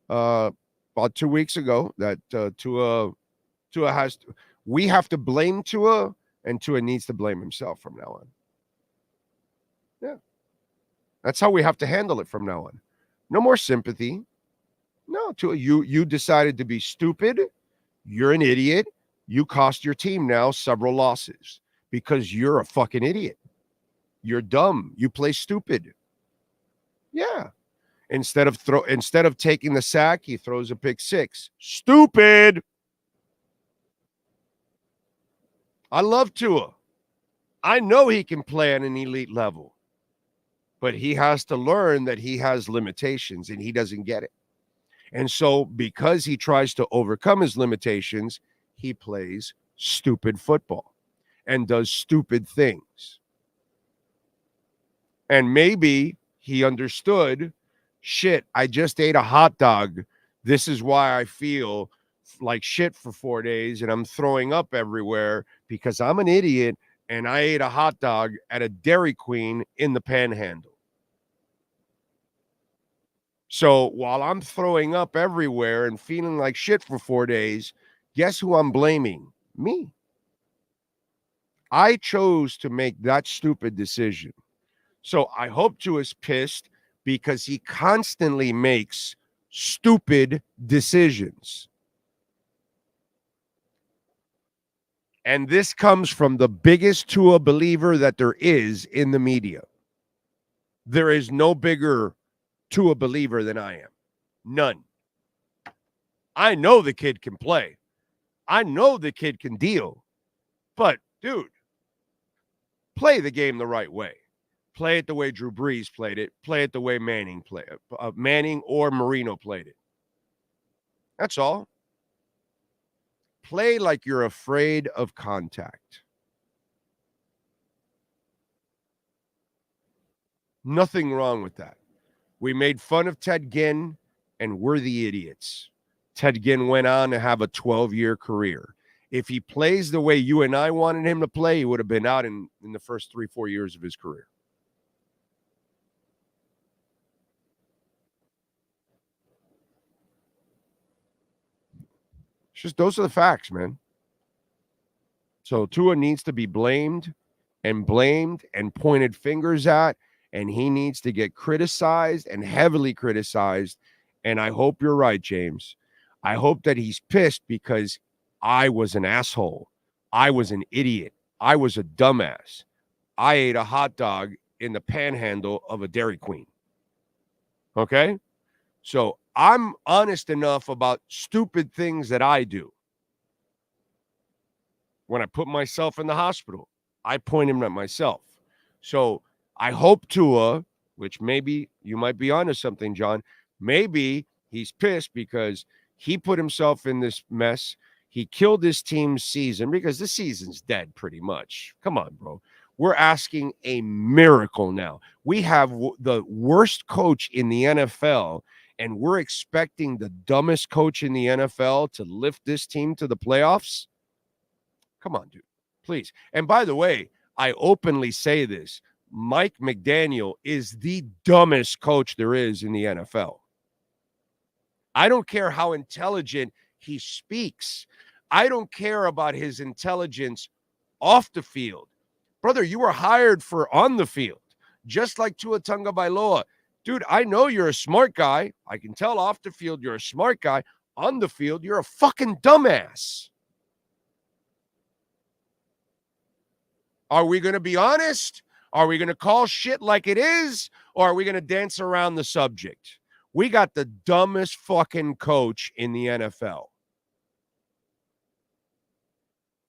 about 2 weeks ago, that Tua has to, we have to blame Tua, and Tua needs to blame himself from now on. Yeah. That's how we have to handle it from now on. No more sympathy. No, Tua, you decided to be stupid. You're an idiot. You cost your team now several losses because you're a fucking idiot. You're dumb. You play stupid. Yeah. Instead of taking the sack, he throws a pick six. Stupid. I love Tua. I know he can play at an elite level, but he has to learn that he has limitations and he doesn't get it. And so because he tries to overcome his limitations, he plays stupid football and does stupid things. And maybe he understood, shit, I just ate a hot dog. This is why I feel like shit for 4 days and I'm throwing up everywhere because I'm an idiot and I ate a hot dog at a Dairy Queen in the Panhandle. So while I'm throwing up everywhere and feeling like shit for 4 days, guess who I'm blaming? Me. I chose to make that stupid decision. So I hope Tua is pissed because he constantly makes stupid decisions. And this comes from the biggest Tua believer that there is in the media. There is no bigger Tua believer than I am. None. I know the kid can play. I know the kid can deal. But, dude, play the game the right way. Play it the way Drew Brees played it. Play it the way Manning played it. Manning or Marino played it. That's all. Play like you're afraid of contact. Nothing wrong with that. We made fun of Ted Ginn, and we're the idiots. Ted Ginn went on to have a 12-year career. If he plays the way you and I wanted him to play, he would have been out in the first 3-4 years of his career. It's just those are the facts, man. So Tua needs to be blamed and pointed fingers at, and he needs to get criticized and heavily criticized. And I hope you're right, James. I hope that he's pissed because I was an asshole. I was an idiot. I was a dumbass. I ate a hot dog in the panhandle of a Dairy Queen. Okay? So I'm honest enough about stupid things that I do. When I put myself in the hospital, I point him at myself. So I hope Tua, which maybe you might be onto something, John, maybe he's pissed because he put himself in this mess. He killed his team's season because the season's dead pretty much. Come on, bro. We're asking a miracle now. We have the worst coach in the NFL, and we're expecting the dumbest coach in the NFL to lift this team to the playoffs? Come on, dude. Please. And by the way, I openly say this. Mike McDaniel is the dumbest coach there is in the NFL. I don't care how intelligent he speaks. I don't care about his intelligence off the field. Brother, you were hired for on the field, just like Tua Tagovailoa. Dude, I know you're a smart guy. I can tell off the field you're a smart guy. On the field, you're a fucking dumbass. Are we going to be honest? Are we going to call shit like it is? Or are we going to dance around the subject? We got the dumbest fucking coach in the NFL.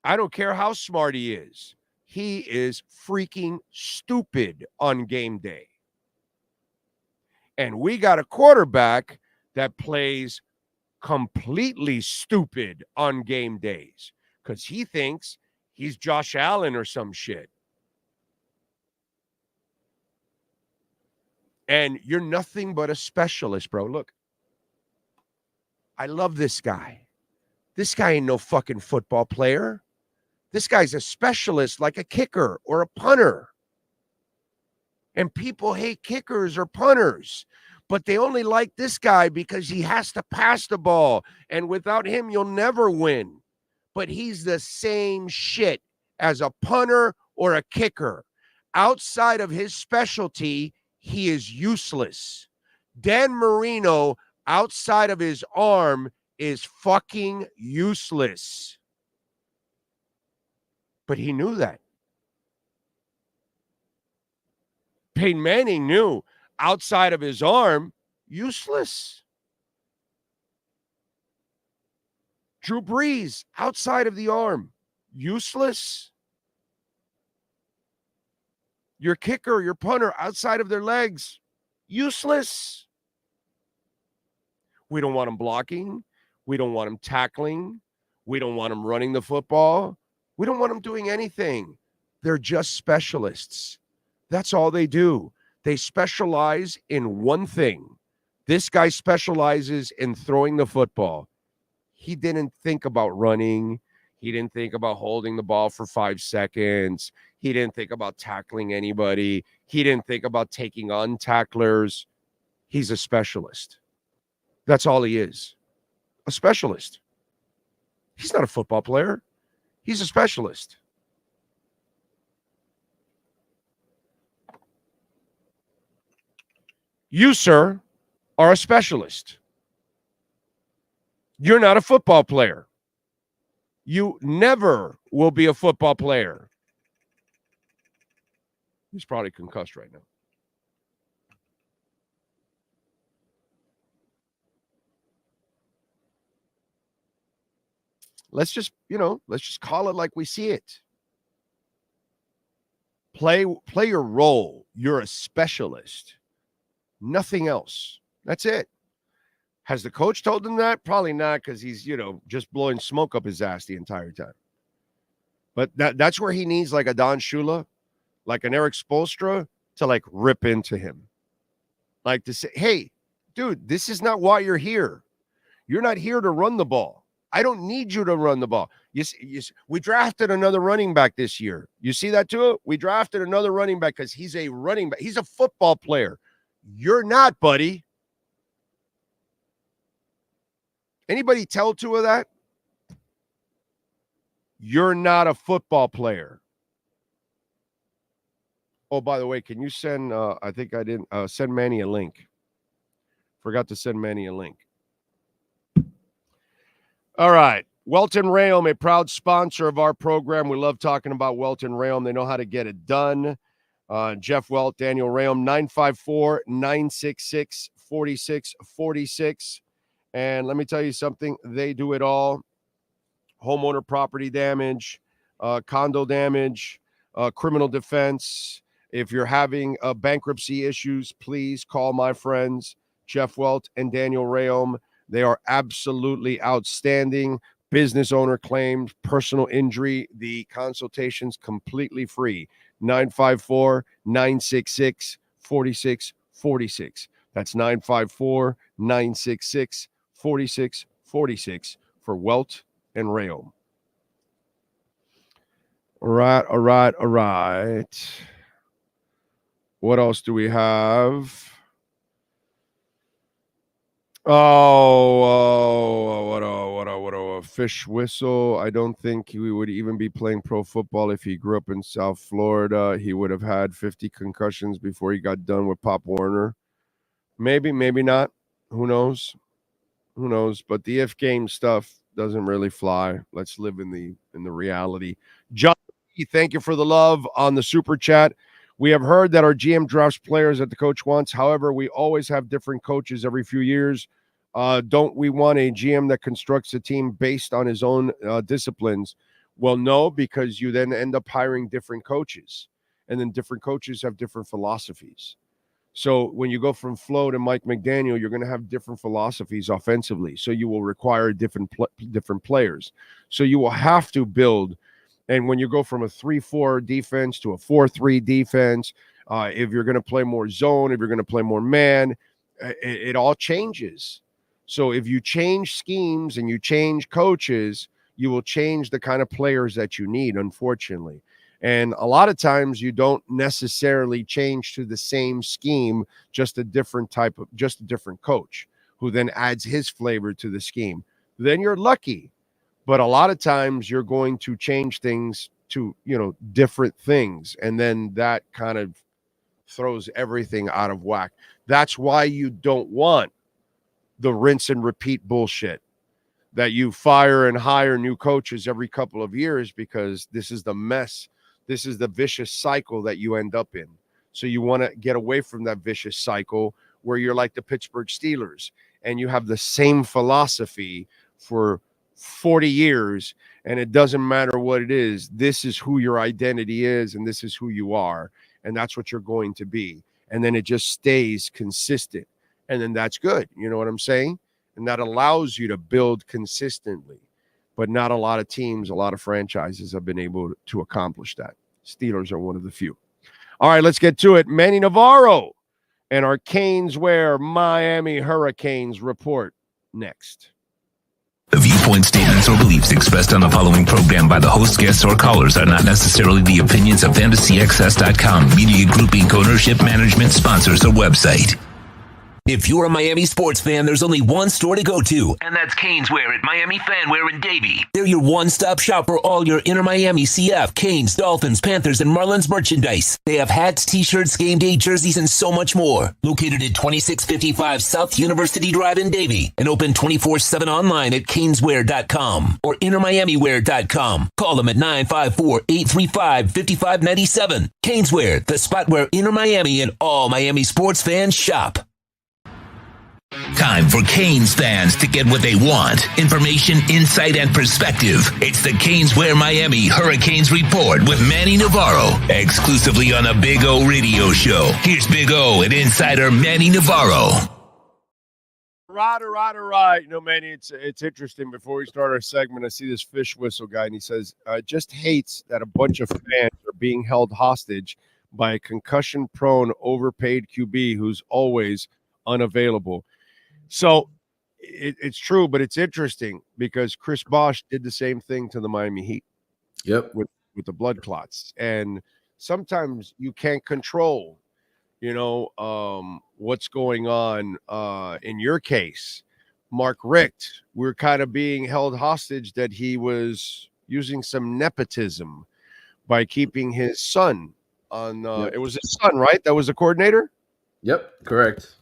I don't care how smart he is. He is freaking stupid on game day. And we got a quarterback that plays completely stupid on game days because he thinks he's Josh Allen or some shit. And you're nothing but a specialist, bro. Look, I love this guy. This guy ain't no fucking football player. This guy's a specialist like a kicker or a punter. And people hate kickers or punters, but they only like this guy because he has to pass the ball. And without him, you'll never win. But he's the same shit as a punter or a kicker. Outside of his specialty, he is useless. Dan Marino, outside of his arm, is fucking useless. But he knew that. Peyton Manning knew outside of his arm, useless. Drew Brees, outside of the arm, useless. Your kicker, your punter, outside of their legs, useless. We don't want them blocking. We don't want them tackling. We don't want them running the football. We don't want them doing anything. They're just specialists. That's all they do. They specialize in one thing. This guy specializes in throwing the football. He didn't think about running. He didn't think about holding the ball for 5 seconds. He didn't think about tackling anybody. He didn't think about taking on tacklers. He's a specialist. That's all he is. A specialist. He's not a football player. He's a specialist. You, sir, are a specialist. You're not a football player. You never will be a football player. He's probably concussed right now. Let's just call it like we see it. Play your role. You're a specialist. Nothing else. That's it. Has the coach told him that? Probably not, because he's, just blowing smoke up his ass the entire time. But that's where he needs like a Don Shula, like an Eric Spoelstra, to like rip into him. Like to say, hey, dude, this is not why you're here. You're not here to run the ball. I don't need you to run the ball. We drafted another running back this year. You see that too? We drafted another running back because he's a running back. He's a football player. You're not, buddy. Anybody tell Tua that? You're not a football player. Oh, by the way, can you send, I think I didn't, send Manny a link. Forgot to send Manny a link. All right. Welton Rayom, a proud sponsor of our program. We love talking about Welton Rayom. They know how to get it done. Jeff Welt, Daniel Rayom, 954-966-4646. And let me tell you something. They do it all. Homeowner property damage, condo damage, criminal defense. If you're having bankruptcy issues, please call my friends, Jeff Welt and Daniel Rayom. They are absolutely outstanding. Business owner claims, personal injury. The consultation's completely free. 954-966-4646. That's 954-966-4646 for Welt and Rayom. All right. What else do we have? What a fish whistle. I don't think he would even be playing pro football if he grew up in South Florida. He would have had 50 concussions before he got done with Pop Warner. Maybe not. Who knows? But the if game stuff doesn't really fly. Let's live in the reality. John, thank you for the love on the super chat. We have heard that our GM drafts players that the coach wants. However, we always have different coaches every few years. Don't we want a GM that constructs a team based on his own disciplines? Well, no, because you then end up hiring different coaches, and then different coaches have different philosophies. So when you go from Flo to Mike McDaniel, you're going to have different philosophies offensively. So you will require different players. So you will have to build. And when you go from a 3-4 defense to a 4-3 defense, if you're going to play more zone, if you're going to play more man, it all changes. So if you change schemes and you change coaches, you will change the kind of players that you need, unfortunately. And a lot of times you don't necessarily change to the same scheme, just a different coach who then adds his flavor to the scheme. Then you're lucky. But a lot of times you're going to change things to, different things. And then that kind of throws everything out of whack. That's why you don't want the rinse and repeat bullshit that you fire and hire new coaches every couple of years, because this is the mess. This is the vicious cycle that you end up in. So you want to get away from that vicious cycle where you're like the Pittsburgh Steelers and you have the same philosophy for 40 years, and it doesn't matter what it is. This is who your identity is, and this is who you are, and that's what you're going to be. And then it just stays consistent, and then that's good. You know what I'm saying? And that allows you to build consistently. But not a lot of teams, a lot of franchises have been able to accomplish that. Steelers are one of the few. All right, let's get to it. Manny Navarro and our Canes Wear Miami Hurricanes report next. The viewpoint, statements, or beliefs expressed on the following program by the host, guests, or callers are not necessarily the opinions of FantasyXS.com, Media Group Inc., ownership, management, sponsors, or website. If you're a Miami sports fan, there's only one store to go to, and that's Canes Wear at Miami Fanwear in Davie. They're your one-stop shop for all your Inter Miami CF, Canes, Dolphins, Panthers, and Marlins merchandise. They have hats, t-shirts, game day jerseys, and so much more. Located at 2655 South University Drive in Davie, and open 24/7 online at caneswear.com or intermiamiwear.com. Call them at 954-835-5597. Canes Wear, the spot where Inter Miami and all Miami sports fans shop. Time for Canes fans to get what they want. Information, insight, and perspective. It's the Canes Wear Miami Hurricanes Report with Manny Navarro. Exclusively on the Big O Radio Show. Here's Big O and insider Manny Navarro. Right. You know, Manny, it's interesting. Before we start our segment, I see this fish whistle guy, and he says, just hates that a bunch of fans are being held hostage by a concussion-prone, overpaid QB who's always unavailable. So it's true, but it's interesting because Chris Bosh did the same thing to the Miami Heat. Yep. With the blood clots. And sometimes you can't control, what's going on in your case. Mark Richt, we're kind of being held hostage that he was using some nepotism by keeping his son on. It was his son, right? That was the coordinator? Yep, correct.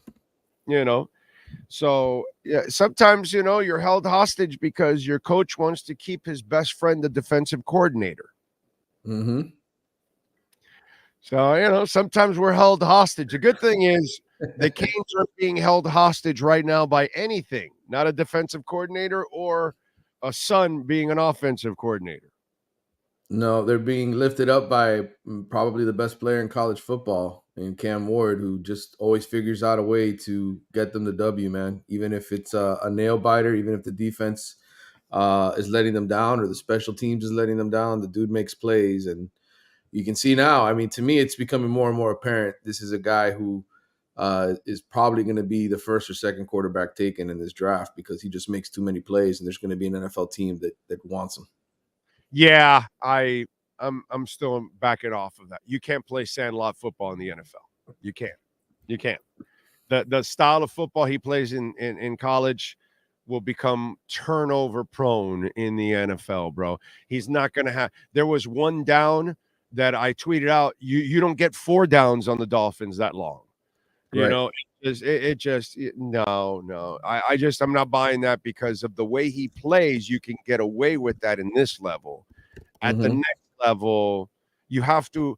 So, yeah, sometimes, you're held hostage because your coach wants to keep his best friend the defensive coordinator. Mm-hmm. So, sometimes we're held hostage. The good thing is the Canes are being held hostage right now by anything, not a defensive coordinator or a son being an offensive coordinator. No, they're being lifted up by probably the best player in college football, in Cam Ward, who just always figures out a way to get them the W, man. Even if it's a nail biter, even if the defense is letting them down or the special teams is letting them down, the dude makes plays. And you can see now, I mean, to me, it's becoming more and more apparent. This is a guy who is probably going to be the first or second quarterback taken in this draft because he just makes too many plays, and there's going to be an NFL team that wants him. Yeah, I'm still backing off of that. You can't play sandlot football in the NFL. You can't. The style of football he plays in college will become turnover prone in the NFL, bro. He's not going to have. There was one down that I tweeted out. You don't get 4 downs on the Dolphins that long. Right. No. I'm not buying that because of the way he plays. You can get away with that in this level. At the next level, you have to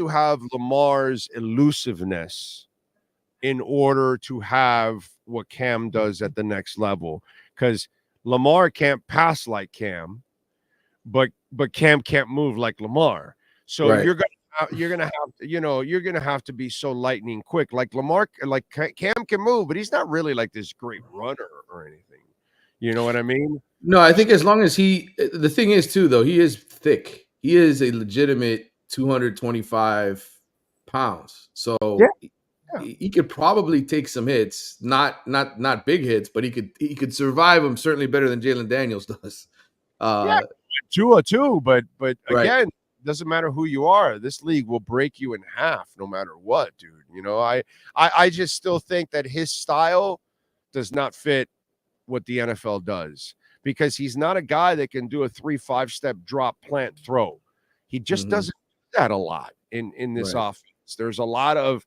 have Lamar's elusiveness in order to have what Cam does at the next level. Because Lamar can't pass like Cam, but Cam can't move like Lamar. So right. you're gonna have to be so lightning quick. Like Lamar, like Cam can move, but he's not really like this great runner or anything. You know what I mean? No, I think as long as the thing is too, though, he is thick. He is a legitimate 225 pounds. So he could probably take some hits, not big hits, but he could survive them certainly better than Jalen Daniels does. Tua too, but right. again, doesn't matter who you are. This league will break you in half no matter what, dude. I just still think that his style does not fit what the NFL does because he's not a guy that can do a 3-5 step drop plant throw. He just doesn't do that a lot in this offense. There's a lot of,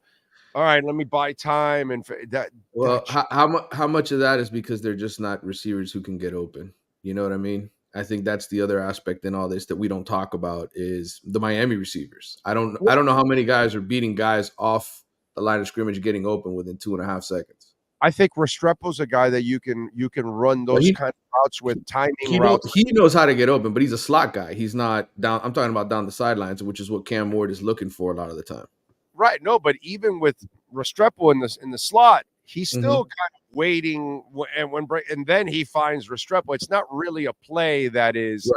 all right, let me buy time and that. Well, how much of that is because they're just not receivers who can get open? You know what I mean? I think that's the other aspect in all this that we don't talk about is the Miami receivers. I don't know how many guys are beating guys off the line of scrimmage getting open within 2.5 seconds. I think Restrepo's a guy that you can run those kind of routes with timing routes. He knows how to get open, but he's a slot guy. He's not down. I'm talking about down the sidelines, which is what Cam Ward is looking for a lot of the time. Right. No, but even with Restrepo in the slot, he's still kind of waiting, and then he finds Restrepo. It's not really a play that is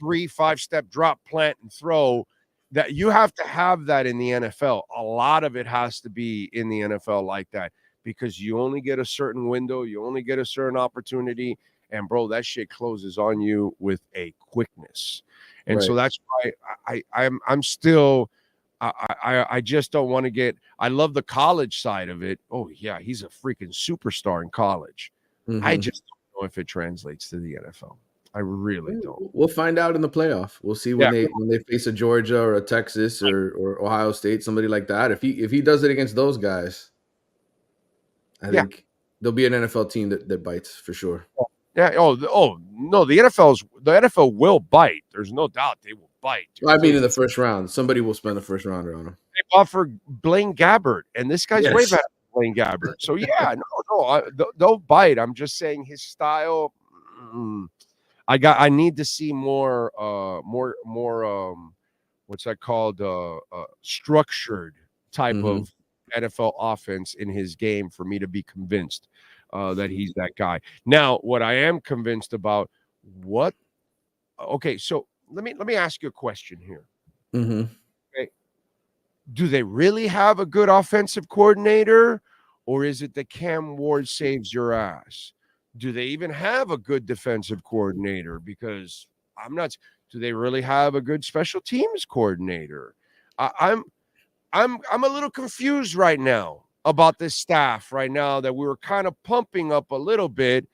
3-5 step drop, plant, and throw. That you have to have that in the NFL. A lot of it has to be in the NFL like that because you only get a certain window, you only get a certain opportunity, and bro, that shit closes on you with a quickness. And so that's why I'm still I just don't want to get. I love the college side of it. Oh yeah, he's a freaking superstar in college. I just don't know if it translates to the NFL. I really don't. We'll find out in the playoff. We'll see when they face a Georgia or a Texas or Ohio State, somebody like that. If he does it against those guys, I think there'll be an NFL team that bites for sure. Yeah. Oh no, the NFL will bite. There's no doubt they will bite. Well, I mean, in the first round, somebody will spend a first rounder on him. They offered Blaine Gabbert, and this guy's way better than Blaine Gabbert. So yeah, they'll bite. I'm just saying his style. I need to see more what's that called? Structured type of NFL offense in his game for me to be convinced that he's that guy. Now, what I am convinced about, okay, so let me ask you a question here. Okay. Do they really have a good offensive coordinator, or is it that Cam Ward saves your ass? Do they even have a good defensive coordinator? Because do they really have a good special teams coordinator? I'm a little confused right now about this staff right now that we were kind of pumping up a little bit.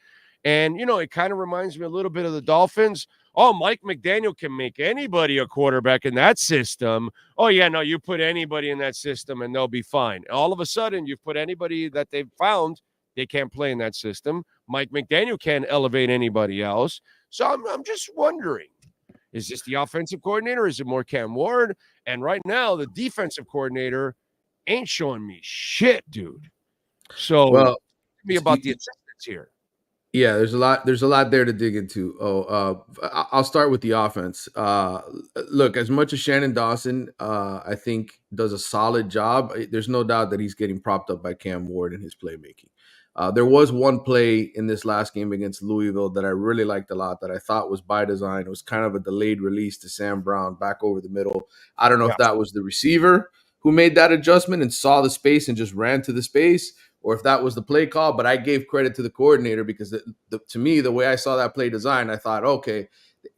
And, it kind of reminds me a little bit of the Dolphins. Oh, Mike McDaniel can make anybody a quarterback in that system. Oh, yeah, no, you put anybody in that system and they'll be fine. All of a sudden, you've put anybody that they've found, they can't play in that system. Mike McDaniel can't elevate anybody else. So I'm just wondering, is this the offensive coordinator? Is it more Cam Ward? And right now, the defensive coordinator ain't showing me shit, dude. So tell me about the assistants here. Yeah, there's a lot there to dig into. I'll start with the offense. Look, as much as Shannon Dawson, I think does a solid job, there's no doubt that he's getting propped up by Cam Ward and his playmaking. There was one play in this last game against Louisville that I really liked a lot that I thought was by design. It was kind of a delayed release to Sam Brown back over the middle. I don't know if that was the receiver who made that adjustment and saw the space and just ran to the space, or if that was the play call, but I gave credit to the coordinator because to me, the way I saw that play design, I thought, okay,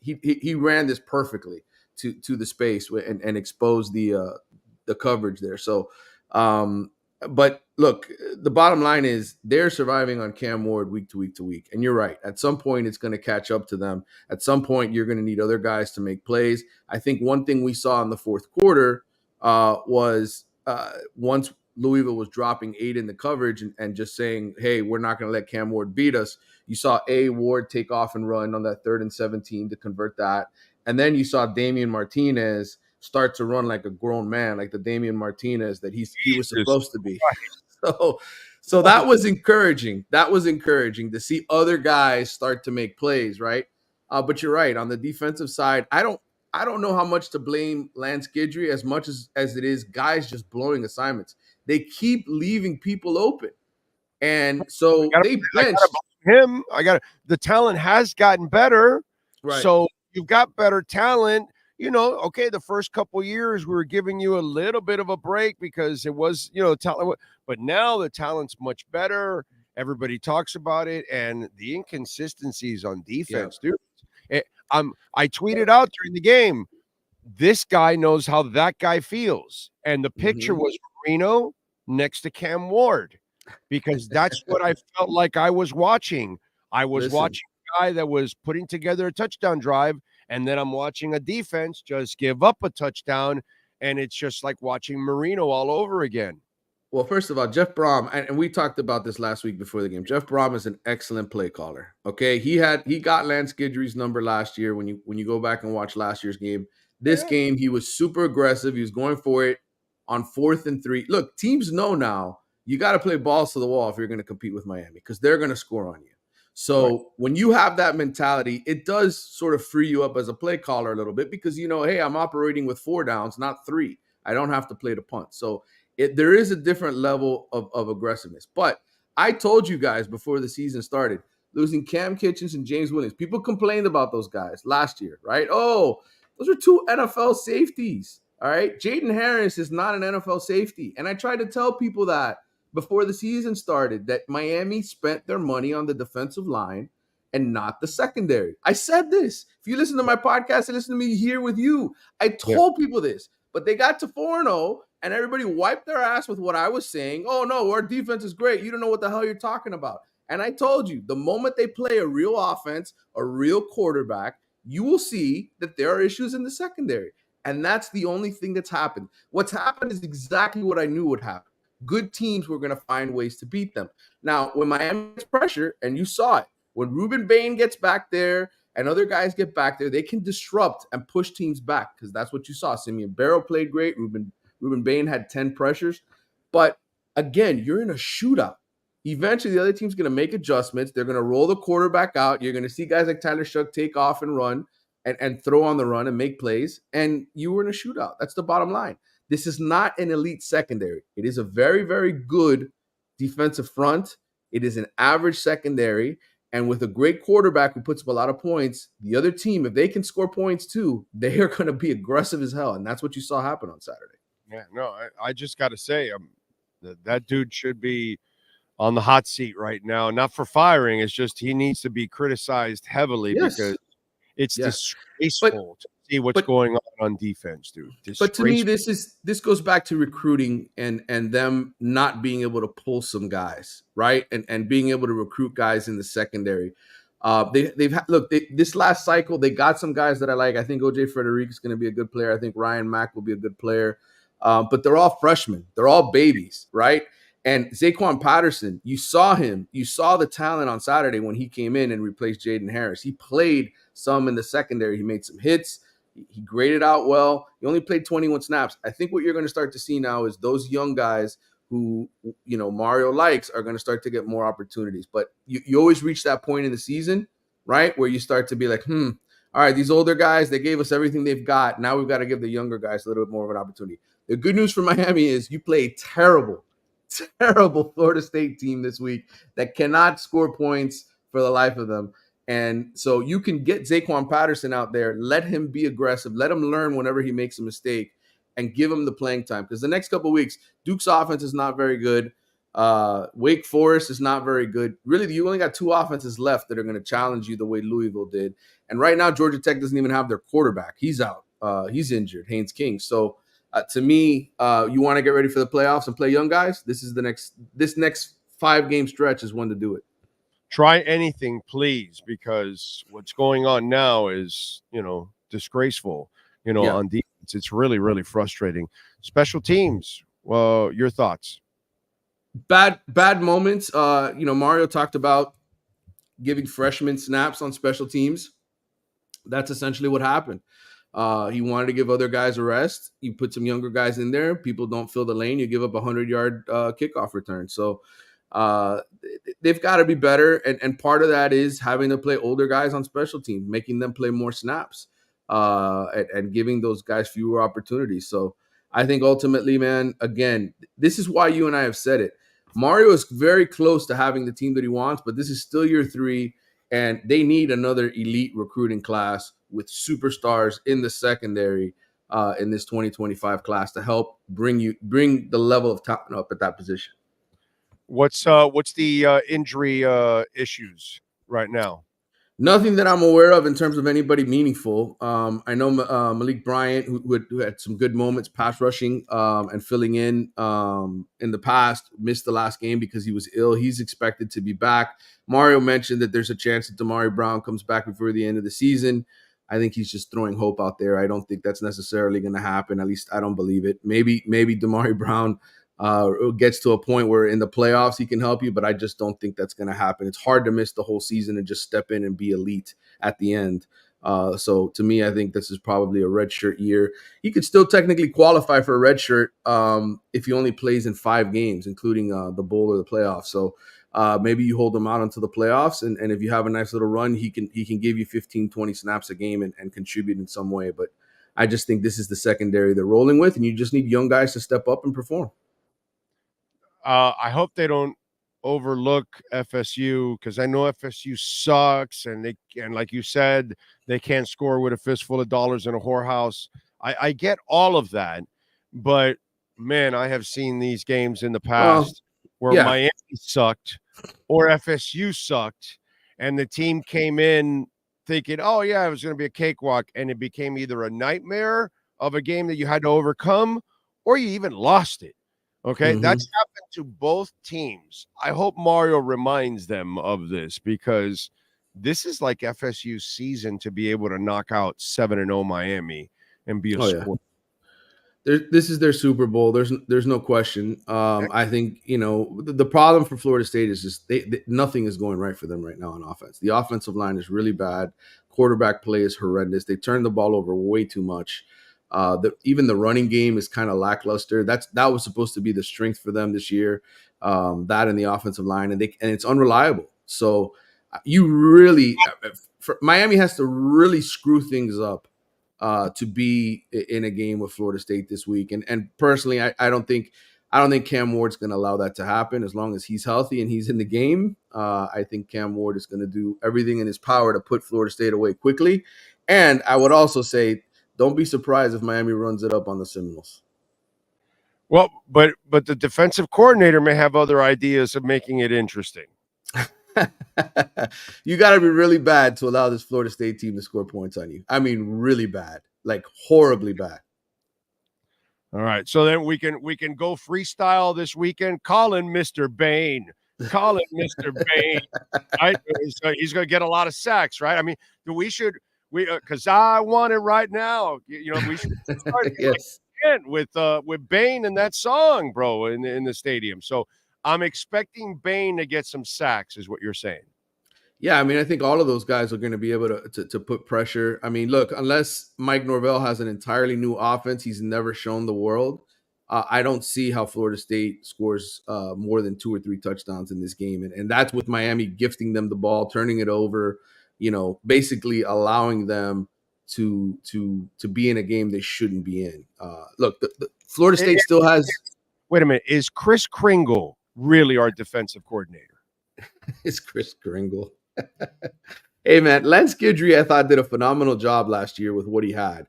he ran this perfectly to the space and exposed the coverage there. So, but look, the bottom line is they're surviving on Cam Ward week to week to week. And you're right. At some point, it's going to catch up to them. At some point, you're going to need other guys to make plays. I think one thing we saw in the fourth quarter was once Louisville was dropping 8 in the coverage and just saying, hey, we're not going to let Cam Ward beat us. You saw Ward take off and run on that 3rd and 17 to convert that. And then you saw Damian Martinez start to run like a grown man, like the Damian Martinez that he was supposed to be. So that was encouraging. That was encouraging to see other guys start to make plays, right? But you're right. On the defensive side, I don't know how much to blame Lance Guidry as much as it is guys just blowing assignments. They keep leaving people open. And so they benched him. The talent has gotten better. Right. So you've got better talent. Okay, the first couple years we were giving you a little bit of a break because it was, talent. But now the talent's much better. Everybody talks about it. And the inconsistencies on defense, dude. I tweeted out during the game, this guy knows how that guy feels. And the picture was Marino next to Cam Ward, because that's what I felt like I was watching. I was watching a guy that was putting together a touchdown drive, and then I'm watching a defense just give up a touchdown, and it's just like watching Marino all over again. Well, first of all, Jeff Brom, and we talked about this last week before the game. Jeff Brom is an excellent play caller. Okay, he got Lance Guidry's number last year. When you go back and watch last year's game, this game he was super aggressive. He was going for it on 4th and 3. Look, teams know now you got to play balls to the wall if you're going to compete with Miami because they're going to score on you. So when you have that mentality, it does sort of free you up as a play caller a little bit because hey, I'm operating with 4 downs, not 3. I don't have to play the punt. So there is a different level of aggressiveness. But I told you guys before the season started, losing Cam Kitchens and James Williams, people complained about those guys last year, right? Oh, those are 2 NFL safeties, all right? Jaden Harris is not an NFL safety. And I tried to tell people that before the season started, that Miami spent their money on the defensive line and not the secondary. I said this. If you listen to my podcast and listen to me here with you, I told people this. But they got to 4-0, and everybody wiped their ass with what I was saying. Oh, no, our defense is great. You don't know what the hell you're talking about. And I told you, the moment they play a real offense, a real quarterback, you will see that there are issues in the secondary. And that's the only thing that's happened. What's happened is exactly what I knew would happen. Good teams were going to find ways to beat them. Now, when Miami gets pressure, and you saw it, when Ruben Bane gets back there and other guys get back there, they can disrupt and push teams back, because that's what you saw. Simeon Barrow played great. Ruben Bane had 10 pressures. But again, you're in a shootout. Eventually, the other team's going to make adjustments. They're going to roll the quarterback out. You're going to see guys like Tyler Shough take off and run and throw on the run and make plays. And you were in a shootout. That's the bottom line. This is not an elite secondary. It is a very, very good defensive front. It is an average secondary. And with a great quarterback who puts up a lot of points, the other team, if they can score points too, they are going to be aggressive as hell. And that's what you saw happen on Saturday. Yeah, no, I just got to say, that dude should be on the hot seat right now. Not for firing. It's just he needs to be criticized heavily because it's disgraceful to see what's going on defense, dude. But to me, this goes back to recruiting and them not being able to pull some guys, right? And being able to recruit guys in the secondary. This last cycle, they got some guys that I like. I think OJ Frederick is going to be a good player. I think Ryan Mack will be a good player. But they're all freshmen. They're all babies, right? And Zaquan Patterson, you saw him. You saw the talent on Saturday when he came in and replaced Jaden Harris. He played some in the secondary. He made some hits. He graded out well. He only played 21 snaps. I think what you're going to start to see now is those young guys who, Mario likes are going to start to get more opportunities. But you always reach that point in the season, right, where you start to be like, all right, these older guys, they gave us everything they've got. Now we've got to give the younger guys a little bit more of an opportunity. The good news for Miami is you play a terrible Florida State team this week that cannot score points for the life of them. And so you can get Zaquan Patterson out there, let him be aggressive, let him learn whenever he makes a mistake, and give him the playing time. Because the next couple of weeks, Duke's offense is not very good. Wake Forest is not very good. Really, you only got two offenses left that are going to challenge you the way Louisville did. And right now, Georgia Tech doesn't even have their quarterback. He's out. He's injured, Haynes King. So to me, you want to get ready for the playoffs and play young guys. This next 5-game stretch is one to do it. Try anything, please, because what's going on now is, disgraceful, on defense. It's really, really frustrating. Special teams. Well, your thoughts? Bad moments. Mario talked about giving freshmen snaps on special teams. That's essentially what happened. He wanted to give other guys a rest. You put some younger guys in there. People don't fill the lane. You give up a 100-yard kickoff return. So they've got to be better. And part of that is having to play older guys on special teams, making them play more snaps and giving those guys fewer opportunities. So I think ultimately, man, again, this is why you and I have said it. Mario is very close to having the team that he wants, but this is still year 3, and they need another elite recruiting class with superstars in the secondary in this 2025 class to help bring the level of talent up at that position. What's the injury issues right now? Nothing that I'm aware of in terms of anybody meaningful. I know Malik Bryant, who had some good moments pass rushing and filling in the past, missed the last game because he was ill. He's expected to be back. Mario mentioned that there's a chance that Damari Brown comes back before the end of the season. I think he's just throwing hope out there. I don't think that's necessarily going to happen. At least I don't believe it. Maybe Damari Brown gets to a point where in the playoffs he can help you, but I just don't think that's going to happen. It's hard to miss the whole season and just step in and be elite at the end. So to me, I think this is probably a redshirt year. He could still technically qualify for a redshirt if he only plays in 5 games, including the bowl or the playoffs. So maybe you hold him out until the playoffs, and if you have a nice little run, he can give you 15, 20 snaps a game and contribute in some way. But I just think this is the secondary they're rolling with, and you just need young guys to step up and perform. I hope they don't overlook FSU, because I know FSU sucks, and like you said, they can't score with a fistful of dollars in a whorehouse. I get all of that, but man, I have seen these games in the past where Miami sucked or FSU sucked, and the team came in thinking, oh yeah, it was going to be a cakewalk, and it became either a nightmare of a game that you had to overcome, or you even lost it. Okay, that's happened to both teams. I hope Mario reminds them of this, because this is like FSU's season to be able to knock out 7-0 Miami and be a sport. This is their Super Bowl. There's no question. I think, the problem for Florida State is just nothing is going right for them right now on offense. The offensive line is really bad. Quarterback play is horrendous. They turn the ball over way too much. Even the running game is kind of lackluster. That was supposed to be the strength for them this year. That and the offensive line, and it's unreliable. So Miami has to really screw things up to be in a game with Florida State this week. And personally, I don't think Cam Ward's going to allow that to happen as long as he's healthy and he's in the game. I think Cam Ward is going to do everything in his power to put Florida State away quickly. And I would also say, don't be surprised if Miami runs it up on the Seminoles. Well, but the defensive coordinator may have other ideas of making it interesting. You got to be really bad to allow this Florida State team to score points on you. I mean, really bad, like horribly bad. All right, so then we can go freestyle this weekend. Calling Mr. Bane. Calling Mr. Bane. Right? So he's going to get a lot of sacks, right? I mean, because I want it right now. We should start yes. with Bane and that song, bro, in the stadium. So I'm expecting Bane to get some sacks, is what you're saying. Yeah, I mean, I think all of those guys are going to be able to put pressure. I mean, look, unless Mike Norvell has an entirely new offense he's never shown the world, I don't see how Florida State scores more than 2 or 3 touchdowns in this game. And that's with Miami gifting them the ball, turning it over, basically allowing them to be in a game they shouldn't be in. Look, the Florida State still has. Wait a minute. Is Chris Kringle really our defensive coordinator? It's Chris Kringle. Hey, man, Lance Guidry, I thought, did a phenomenal job last year with what he had.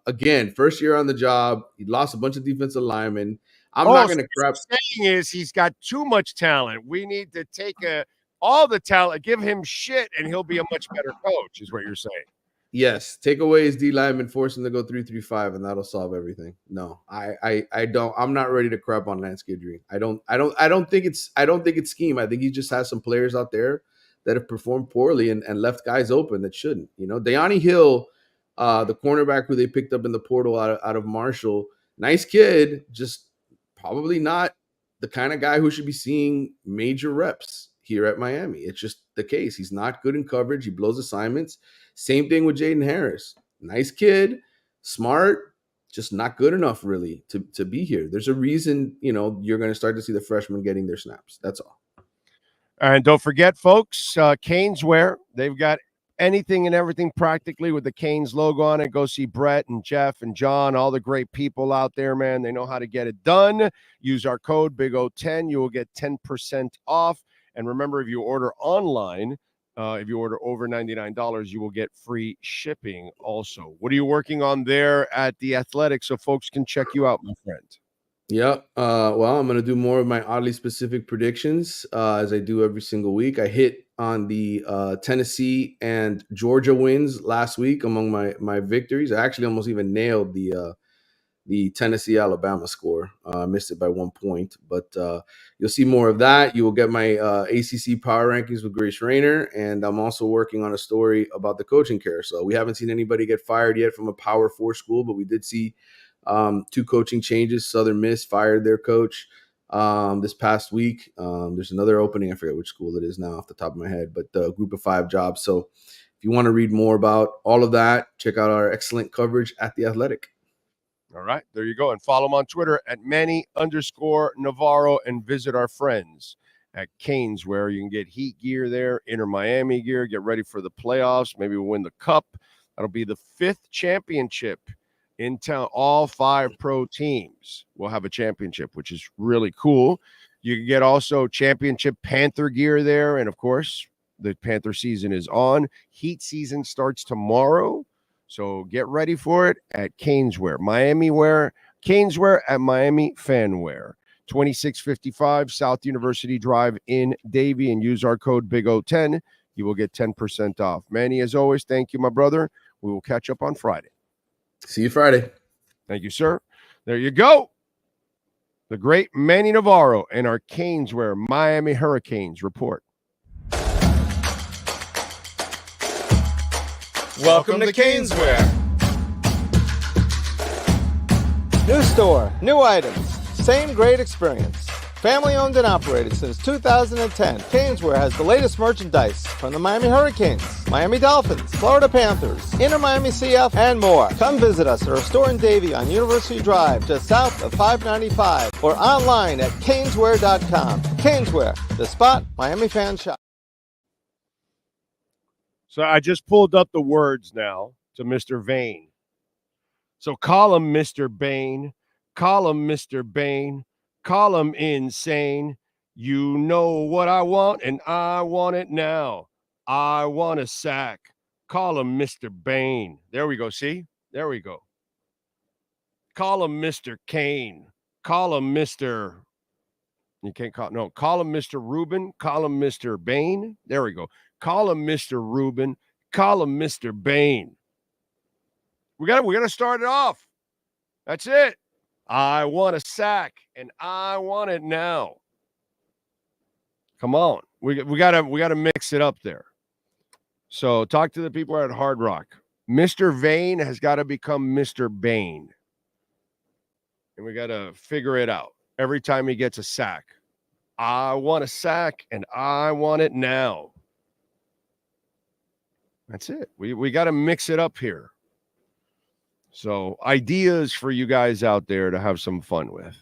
Again, first year on the job, he lost a bunch of defensive linemen. I'm not going to crap. What I'm saying is he's got too much talent. We need to take all the talent, give him shit, and he'll be a much better coach, is what you're saying. Yes, take away his D lineman, force him to go 3-3-5, and that'll solve everything. No, I don't. I'm not ready to crap on Lance Guidry. I don't think it's scheme. I think he just has some players out there that have performed poorly and left guys open that shouldn't. De'Ani Hill, the cornerback who they picked up in the portal out of Marshall, nice kid, just probably not the kind of guy who should be seeing major reps here at Miami. It's just the case. He's not good in coverage. He blows assignments. Same thing with Jaden Harris. Nice kid, smart, just not good enough really to be here. There's a reason, you're going to start to see the freshmen getting their snaps. That's all. And don't forget, folks, Canes Wear. They've got anything and everything practically with the Canes logo on it. Go see Brett and Jeff and John, all the great people out there, man. They know how to get it done. Use our code BIG010. You will get 10% off. And remember, if you order online, if you order over $99, you will get free shipping also. What are you working on there at The Athletic so folks can check you out, my friend? Yep. Well, I'm going to do more of my oddly specific predictions as I do every single week. I hit on the Tennessee and Georgia wins last week among my victories. I actually almost even nailed the Tennessee-Alabama score. I missed it by 1 point, but you'll see more of that. You will get my ACC power rankings with Grace Rayner, and I'm also working on a story about the coaching carousel. We haven't seen anybody get fired yet from a Power 4 school, but we did see 2 coaching changes. Southern Miss fired their coach this past week. There's another opening. I forget which school it is now off the top of my head, but the group of 5 jobs. So if you want to read more about all of that, check out our excellent coverage at The Athletic. All right, there you go. And follow him on Twitter at Manny_Navarro and visit our friends at Canes, where you can get Heat gear there, Inter Miami gear, get ready for the playoffs. Maybe we'll win the cup. That'll be the 5th championship in town. All 5 pro teams will have a championship, which is really cool. You can get also championship Panther gear there. And of course, the Panther season is on. Heat season starts tomorrow. So get ready for it at Caneswear. Miami Wear, Caneswear at Miami Fanwear. 2655 South University Drive in Davie, and use our code BIG010. You will get 10% off. Manny, as always, thank you, my brother. We will catch up on Friday. See you Friday. Thank you, sir. There you go. The great Manny Navarro and our Caneswear Miami Hurricanes report. Welcome to Caneswear. New store, new items, same great experience. Family owned and operated since 2010, Caneswear has the latest merchandise from the Miami Hurricanes, Miami Dolphins, Florida Panthers, Inter Miami CF, and more. Come visit us at our store in Davie on University Drive, just south of 595, or online at caneswear.com. Caneswear, the spot Miami fans shop. So I just pulled up the words now to Mr. Bane. So call him Mr. Bane, call him Mr. Bane, call him insane. You know what I want, and I want it now. I want a sack. Call him Mr. Bane. There we go. See? There we go. Call him Mr. Kane. Call him Mr. You can't call him Mr. Rubin. Call him Mr. Bane. There we go. Call him Mr. Rubin. Call him Mr. Bane. We gotta start it off. That's it. I want a sack, and I want it now. Come on. We gotta mix it up there. So talk to the people at Hard Rock. Mr. Vane has got to become Mr. Bane. And we got to figure it out every time he gets a sack. I want a sack, and I want it now. That's it. We got to mix it up here. So ideas for you guys out there to have some fun with.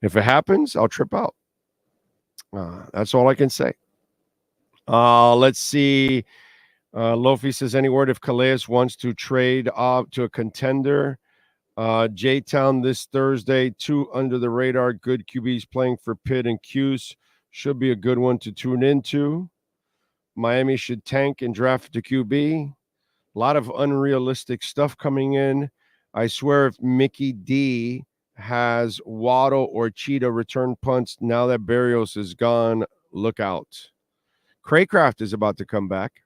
If it happens, I'll trip out. That's all I can say. Let's see. Lofi says, any word if Calais wants to trade off to a contender? J-Town this Thursday, 2 under the radar. Good QBs playing for Pitt and Cuse. Should be a good one to tune into. Miami should tank and draft the QB. A lot of unrealistic stuff coming in. I swear if Mickey D has Waddle or Cheetah return punts, now that Berrios is gone, look out. Craycraft is about to come back.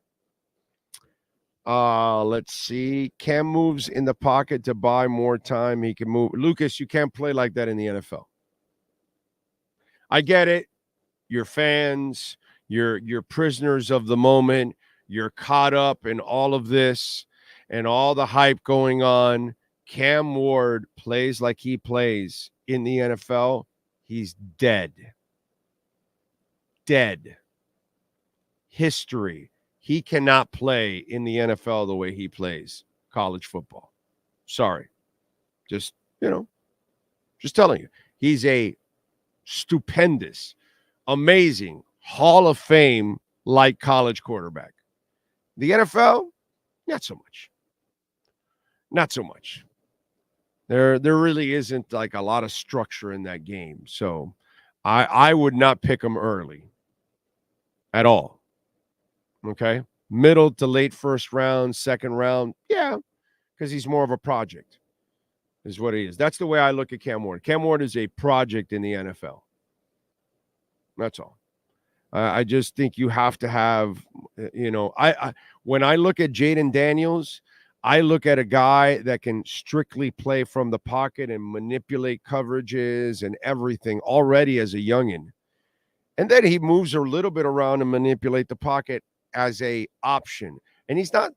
Let's see. Cam moves in the pocket to buy more time. He can move. Lucas, you can't play like that in the NFL. I get it. You're fans. You're prisoners of the moment. You're caught up in all of this and all the hype going on. Cam Ward plays like he plays in the NFL. He's dead. Dead. History. He cannot play in the NFL the way he plays college football. Sorry. Just telling you. He's a stupendous, amazing, Hall of Fame like college quarterback. The NFL, not so much. Not so much. There really isn't like a lot of structure in that game. So I would not pick him early at all. Okay. Middle to late first round, second round. Yeah. Because he's more of a project is what he is. That's the way I look at Cam Ward. Cam Ward is a project in the NFL. That's all. I just think you have to have, when I look at Jaden Daniels, I look at a guy that can strictly play from the pocket and manipulate coverages and everything already as a youngin. And then he moves a little bit around and manipulate the pocket as a option. And he's not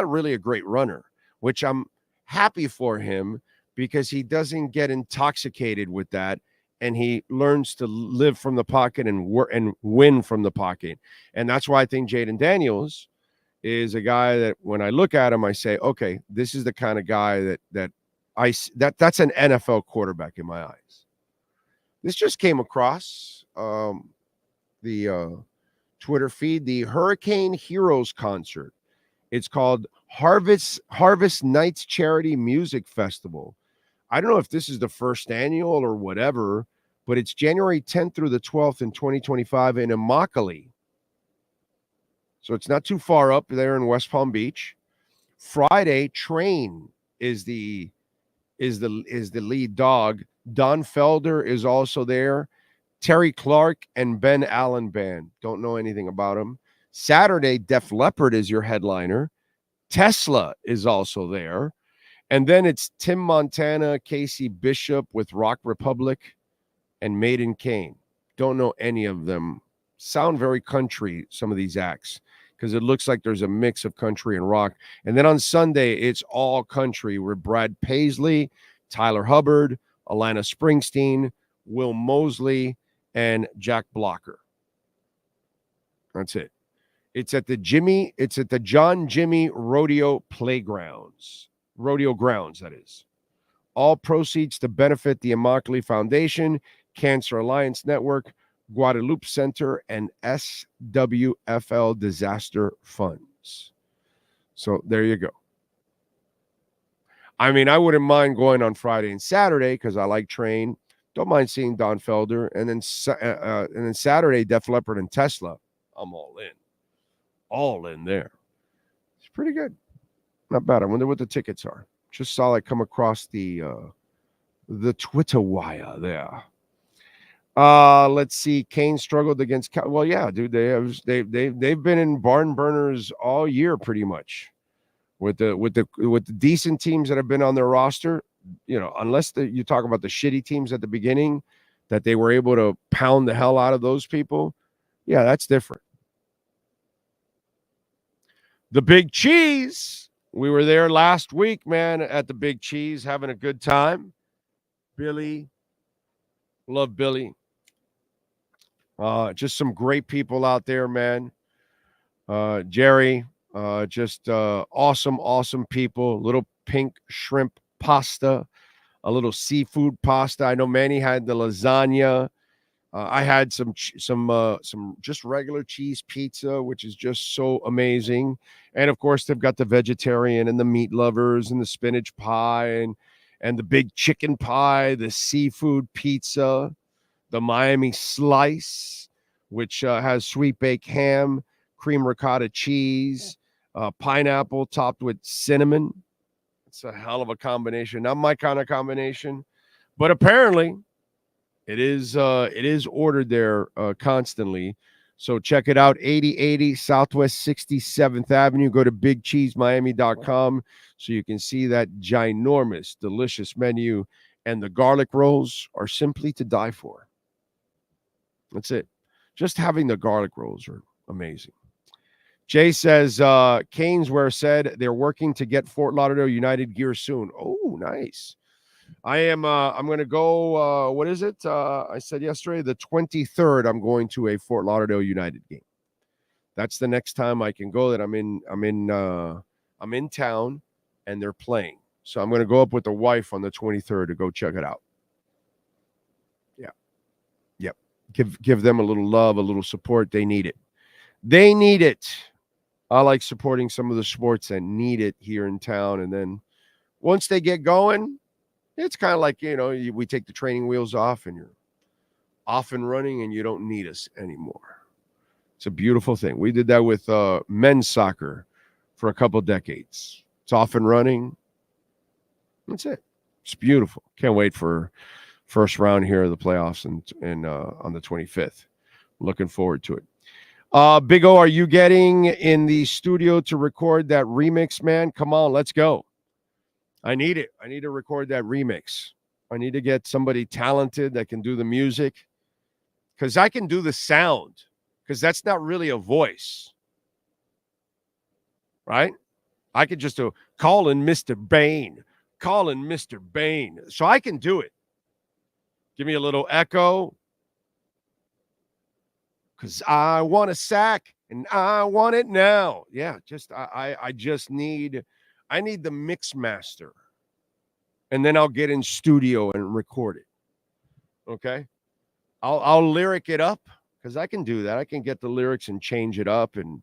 really a great runner, which I'm happy for him because he doesn't get intoxicated with that. And he learns to live from the pocket and work and win from the pocket. And that's why I think Jaden Daniels is a guy that when I look at him, I say, okay, this is the kind of guy that's an NFL quarterback in my eyes. This just came across the Twitter feed, the Hurricane Heroes concert. It's called Harvest Nights Charity Music Festival. I don't know if this is the first annual or whatever, but it's January 10th through the 12th in 2025 in Immokalee. So it's not too far up there in West Palm Beach. Friday, Train is the lead dog. Don Felder is also there. Terry Clark and Ben Allen Band. Don't know anything about him. Saturday, Def Leppard is your headliner. Tesla is also there. And then it's Tim Montana, Casey Bishop with Rock Republic, and Maiden Kane. Don't know any of them. Sound very country, some of these acts, because it looks like there's a mix of country and rock. And then on Sunday, it's all country with Brad Paisley, Tyler Hubbard, Alana Springsteen, Will Mosley, and Jack Blocker. That's it. It's at the John Jimmy Rodeo Grounds, that is. All proceeds to benefit the Immokalee Foundation, Cancer Alliance Network, Guadalupe Center, and SWFL Disaster Funds. So there you go. I mean, I wouldn't mind going on Friday and Saturday because I like Train. Don't mind seeing Don Felder. And then Saturday, Def Leppard and Tesla. I'm all in. All in there. It's pretty good. Not bad. I wonder what the tickets are. Just saw it come across the Twitter wire there. Let's see. Kane struggled against. Well, yeah, dude. They've been in barn burners all year, pretty much. With the decent teams that have been on their roster, you know, unless you talk about the shitty teams at the beginning, that they were able to pound the hell out of those people. Yeah, that's different. The Big Cheese. We were there last week, man, at the Big Cheese, having a good time. Billy, love Billy. Just some great people out there, man. Jerry, just awesome people. Little pink shrimp pasta, a little seafood pasta. I know Manny had the lasagna. I had some just regular cheese pizza, which is just so amazing. And of course, they've got the vegetarian and the meat lovers and the spinach pie and the big chicken pie, the seafood pizza, the Miami slice, which has sweet baked ham, cream ricotta cheese, pineapple topped with cinnamon. It's a hell of a combination. Not my kind of combination, but apparently it is ordered there constantly. So check it out, 8080 Southwest 67th Avenue. Go to bigcheesemiami.com so you can see that ginormous, delicious menu. And the garlic rolls are simply to die for. That's it. Just having the garlic rolls are amazing. Jay says, Caneswear said they're working to get Fort Lauderdale United gear soon. Oh, nice. I'm going to go, what is it? I said yesterday, the 23rd, I'm going to a Fort Lauderdale United game. That's the next time I can go that I'm in town and they're playing. So I'm going to go up with the wife on the 23rd to go check it out. Yeah. Yep. Give them a little love, a little support. They need it. They need it. I like supporting some of the sports that need it here in town. And then once they get going, it's kind of like, you know, we take the training wheels off and you're off and running and you don't need us anymore. It's a beautiful thing. We did that with men's soccer for a couple decades. It's off and running. That's it. It's beautiful. Can't wait for first round here of the playoffs and on the 25th. Looking forward to it. Big O, are you getting in the studio to record that remix, man? Come on, let's go. I need it. I need to record that remix. I need to get somebody talented that can do the music because I can do the sound because that's not really a voice, right? I could just call in Mr. Bane, call in Mr. Bane. So I can do it. Give me a little echo because I want a sack and I want it now. Yeah, just I just need I need the mix master, and then I'll get in studio and record it. Okay, I'll lyric it up because I can do that. I can get the lyrics and change it up and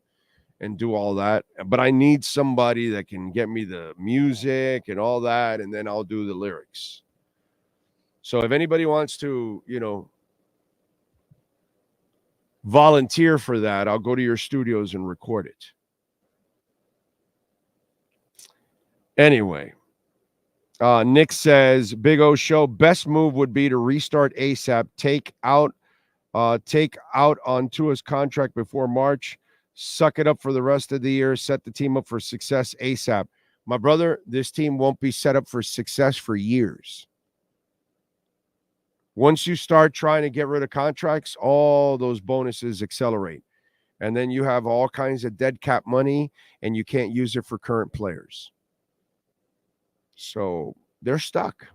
do all that. But I need somebody that can get me the music and all that, and then I'll do the lyrics. So if anybody wants to, you know, volunteer for that, I'll go to your studios and record it. Anyway, Nick says, Big O show, best move would be to restart ASAP, take out on Tua's contract before March. suck it up for the rest of the year, set the team up for success ASAP. My brother, this team won't be set up for success for years. Once you start trying to get rid of contracts, all those bonuses accelerate. And then you have all kinds of dead cap money, and you can't use it for current players. So they're stuck.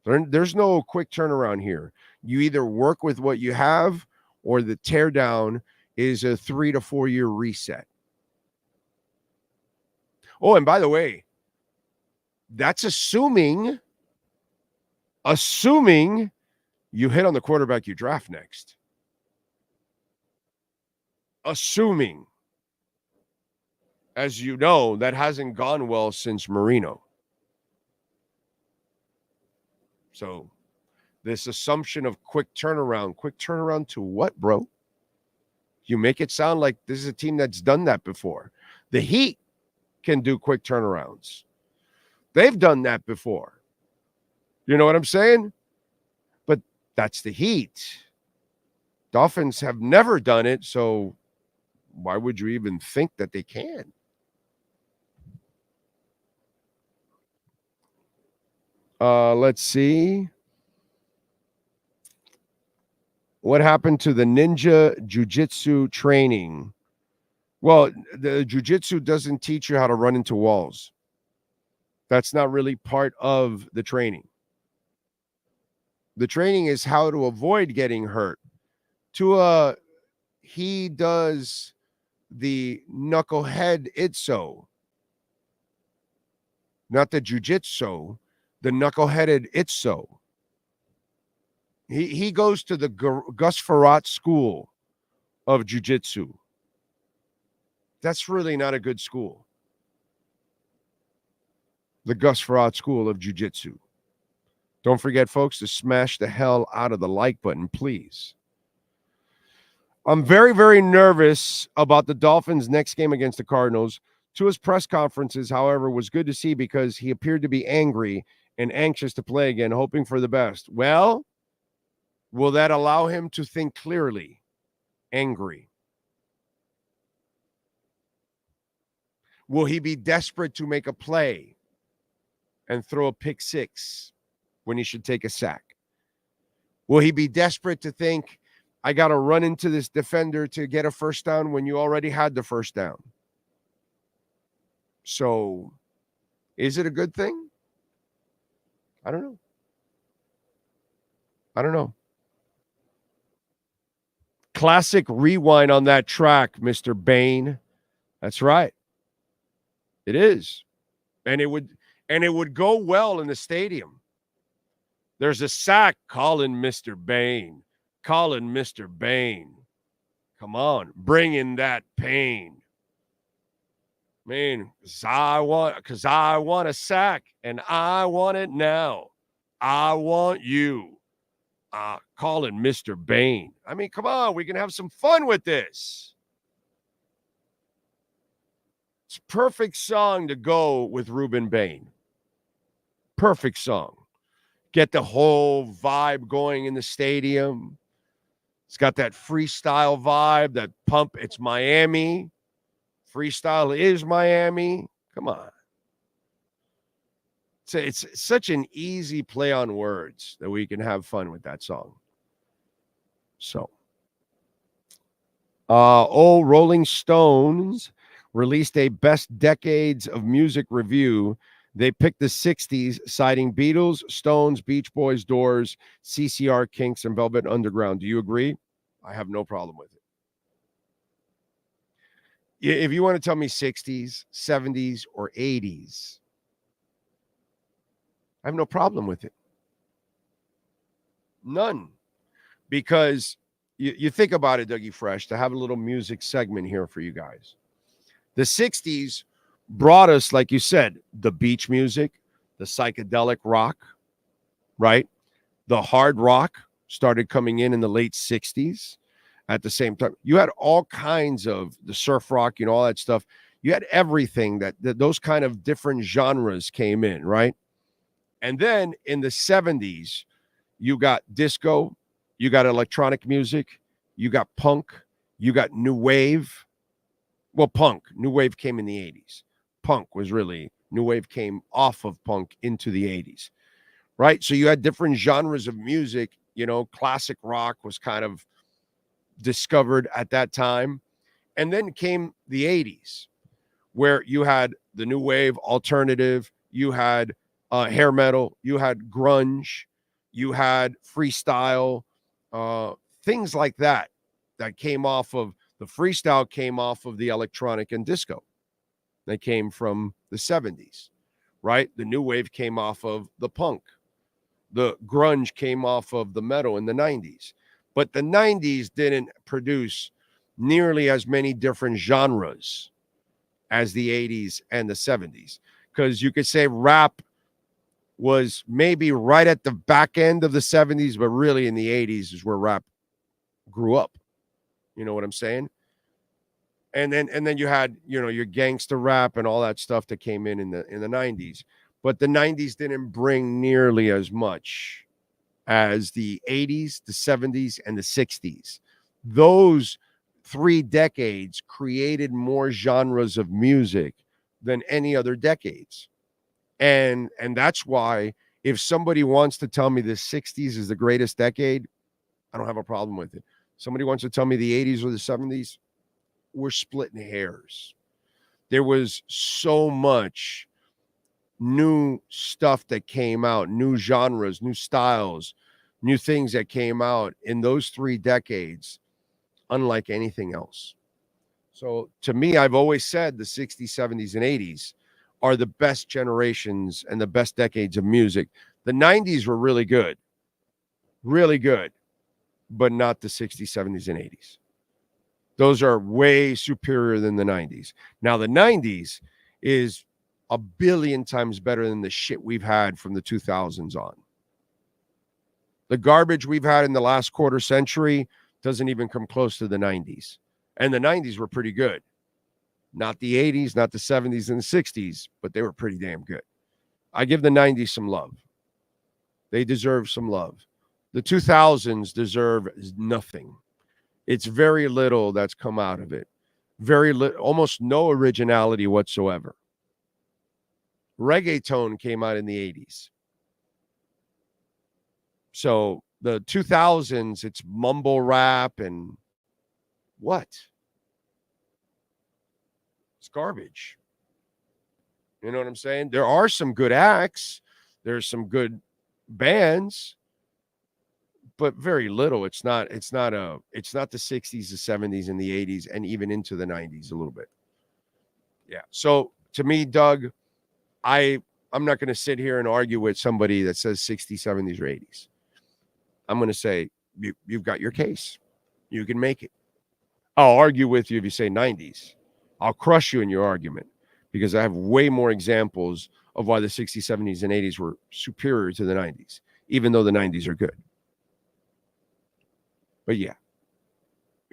There's no quick turnaround here. You either work with what you have, or the teardown is a 3 to 4 year reset. Oh, and by the way, that's assuming you hit on the quarterback you draft next. Assuming. As you know, that hasn't gone well since Marino. So this assumption of quick turnaround to what, bro? You make it sound like this is a team that's done that before. The Heat can do quick turnarounds. They've done that before. You know what I'm saying? But that's the Heat. Dolphins have never done it, so why would you even think that they can? Let's see. What happened to the ninja jiu-jitsu training? Well, the jiu-jitsu doesn't teach you how to run into walls. That's not really part of the training. The training is how to avoid getting hurt. Tua, he does the knucklehead itso. Not the jiu-jitsu, the knuckleheaded itso. He goes to the Gus Farrat school of jiu-jitsu. That's really not a good school. The Gus Farrat school of jiu-jitsu. Don't forget, folks, to smash the hell out of the like button, please. I'm very, very nervous about the Dolphins' next game against the Cardinals. Tua's press conferences, however, was good to see because he appeared to be angry and anxious to play again, hoping for the best. Well, will that allow him to think clearly? Angry. Will he be desperate to make a play and throw a pick six when he should take a sack? Will he be desperate to think, I got to run into this defender to get a first down when you already had the first down? So, is it a good thing? I don't know. Classic rewind on that track, Mr. Bane. That's right. It is. And it would go well in the stadium. There's a sack calling Mr. Bane. Calling Mr. Bane. Come on, bring in that pain. Man, because I want a sack, and I want it now. I want you. Calling Mr. Bane. I mean, come on, we can have some fun with this. It's a perfect song to go with Ruben Bane. Perfect song. Get the whole vibe going in the stadium. It's got that freestyle vibe, that pump. It's Miami. Freestyle is Miami. Come on. It's such an easy play on words that we can have fun with that song. So, Rolling Stones released a best decades of music review. They picked the 60s, citing Beatles, Stones, Beach Boys, Doors, CCR, Kinks, and Velvet Underground. Do you agree? I have no problem with it. If you want to tell me 60s, 70s, or 80s, I have no problem with it. None. Because you think about it, Dougie Fresh, to have a little music segment here for you guys. The 60s brought us, like you said, the beach music, the psychedelic rock, right? The hard rock started coming in the late 60s. At the same time, you had all kinds of the surf rock, all that stuff. You had everything that those kind of different genres came in, right? And then in the 70s, you got disco, you got electronic music, you got punk, you got new wave, Well, punk. New wave came in the 80s. Punk was really, new wave came off of punk into the 80s, right? So you had different genres of music. You know, classic rock was kind of discovered at that time. And then came the 80s, where you had the new wave, alternative, you had hair metal, you had grunge, you had freestyle, things like that came off of the freestyle, came off of the electronic and disco. They came from the 70s, right? The new wave came off of the punk. The grunge came off of the metal in the 90s. But the 90s didn't produce nearly as many different genres as the 80s and the 70s. Because you could say rap was maybe right at the back end of the 70s, but really in the 80s is where rap grew up. You know what I'm saying? And then you had, you know, your gangster rap and all that stuff that came in the 90s. But the 90s didn't bring nearly as much as the 80s, the 70s, and the 60s. Those 3 decades created more genres of music than any other decades. And that's why if somebody wants to tell me the 60s is the greatest decade, I don't have a problem with it. Somebody wants to tell me the 80s or the 70s, we're splitting hairs. There was so much new stuff that came out, new genres, new styles, new things that came out in those 3 decades, unlike anything else. So to me, I've always said the 60s, 70s, and 80s are the best generations and the best decades of music. The 90s were really good, but not the 60s, 70s, and 80s. Those are way superior than the 90s. Now, the 90s is a billion times better than the shit we've had from the 2000s on. The garbage we've had in the last quarter century doesn't even come close to the 90s. And the 90s were pretty good. Not the 80s, not the 70s and the 60s, but they were pretty damn good. I give the 90s some love. They deserve some love. The 2000s deserve nothing. It's very little that's come out of it. Very little, almost no originality whatsoever. Reggaeton came out in the 80s. So the 2000s, it's mumble rap and what? It's garbage. You know what I'm saying? There are some good acts. There's some good bands, but very little. It's not the 60s, the 70s, and the 80s, and even into the 90s a little bit. Yeah. So to me, Doug, I'm not going to sit here and argue with somebody that says 60s, 70s, or 80s. I'm going to say, you've got your case. You can make it. I'll argue with you if you say 90s. I'll crush you in your argument because I have way more examples of why the 60s, 70s, and 80s were superior to the 90s, even though the 90s are good. But yeah,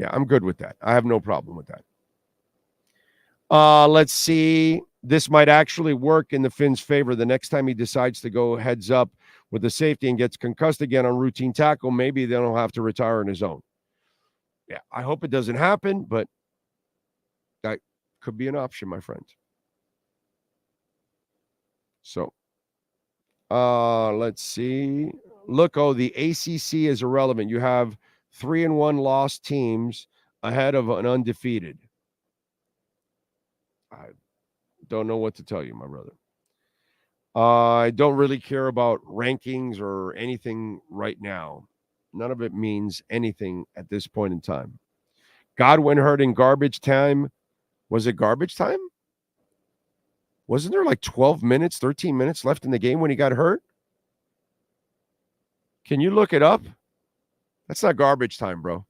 I'm good with that. I have no problem with that. Let's see. This might actually work in the Finn's favor. The next time he decides to go heads up with the safety and gets concussed again on routine tackle, maybe they don't have to retire on his own. Yeah, I hope it doesn't happen, but that could be an option, my friend. So, let's see. Look, the ACC is irrelevant. You have 3-1 lost teams ahead of an undefeated. I don't know what to tell you, my brother. I don't really care about rankings or anything right now. None of it means anything at this point in time. Godwin hurt in garbage time. Was it garbage time? Wasn't there like 12 minutes, 13 minutes left in the game when he got hurt? Can you look it up? That's not garbage time, bro.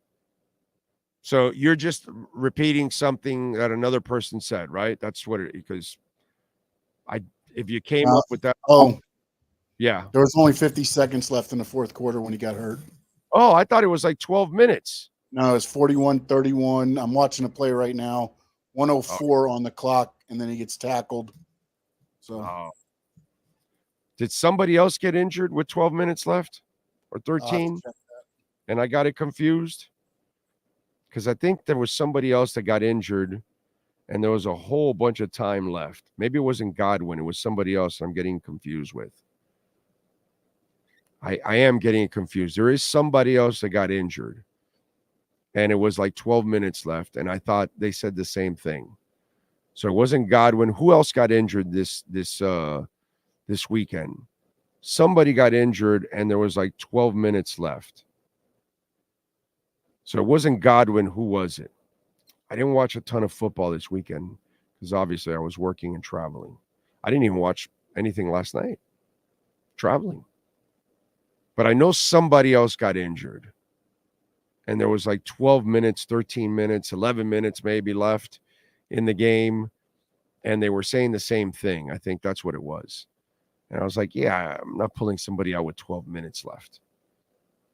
So you're just repeating something that another person said, right? That's what it, because if you came up with that. Oh, yeah. There was only 50 seconds left in the fourth quarter when he got hurt. Oh, I thought it was like 12 minutes. No, it's 41-31. I'm watching the play right now. 104 on the clock, and then he gets tackled. So, did somebody else get injured with 12 minutes left or 13? And I got it confused because I think there was somebody else that got injured and there was a whole bunch of time left. Maybe it wasn't Godwin. It was somebody else I'm getting confused with. I am getting confused. There is somebody else that got injured, and it was like 12 minutes left, and I thought they said the same thing. So it wasn't Godwin. Who else got injured this weekend? Somebody got injured, and there was like 12 minutes left. So it wasn't Godwin. Who was it? I didn't watch a ton of football this weekend because obviously I was working and traveling. I didn't even watch anything last night. Traveling. But I know somebody else got injured. And there was like 12 minutes, 13 minutes, 11 minutes maybe left in the game. And they were saying the same thing. I think that's what it was. And I was like, yeah, I'm not pulling somebody out with 12 minutes left.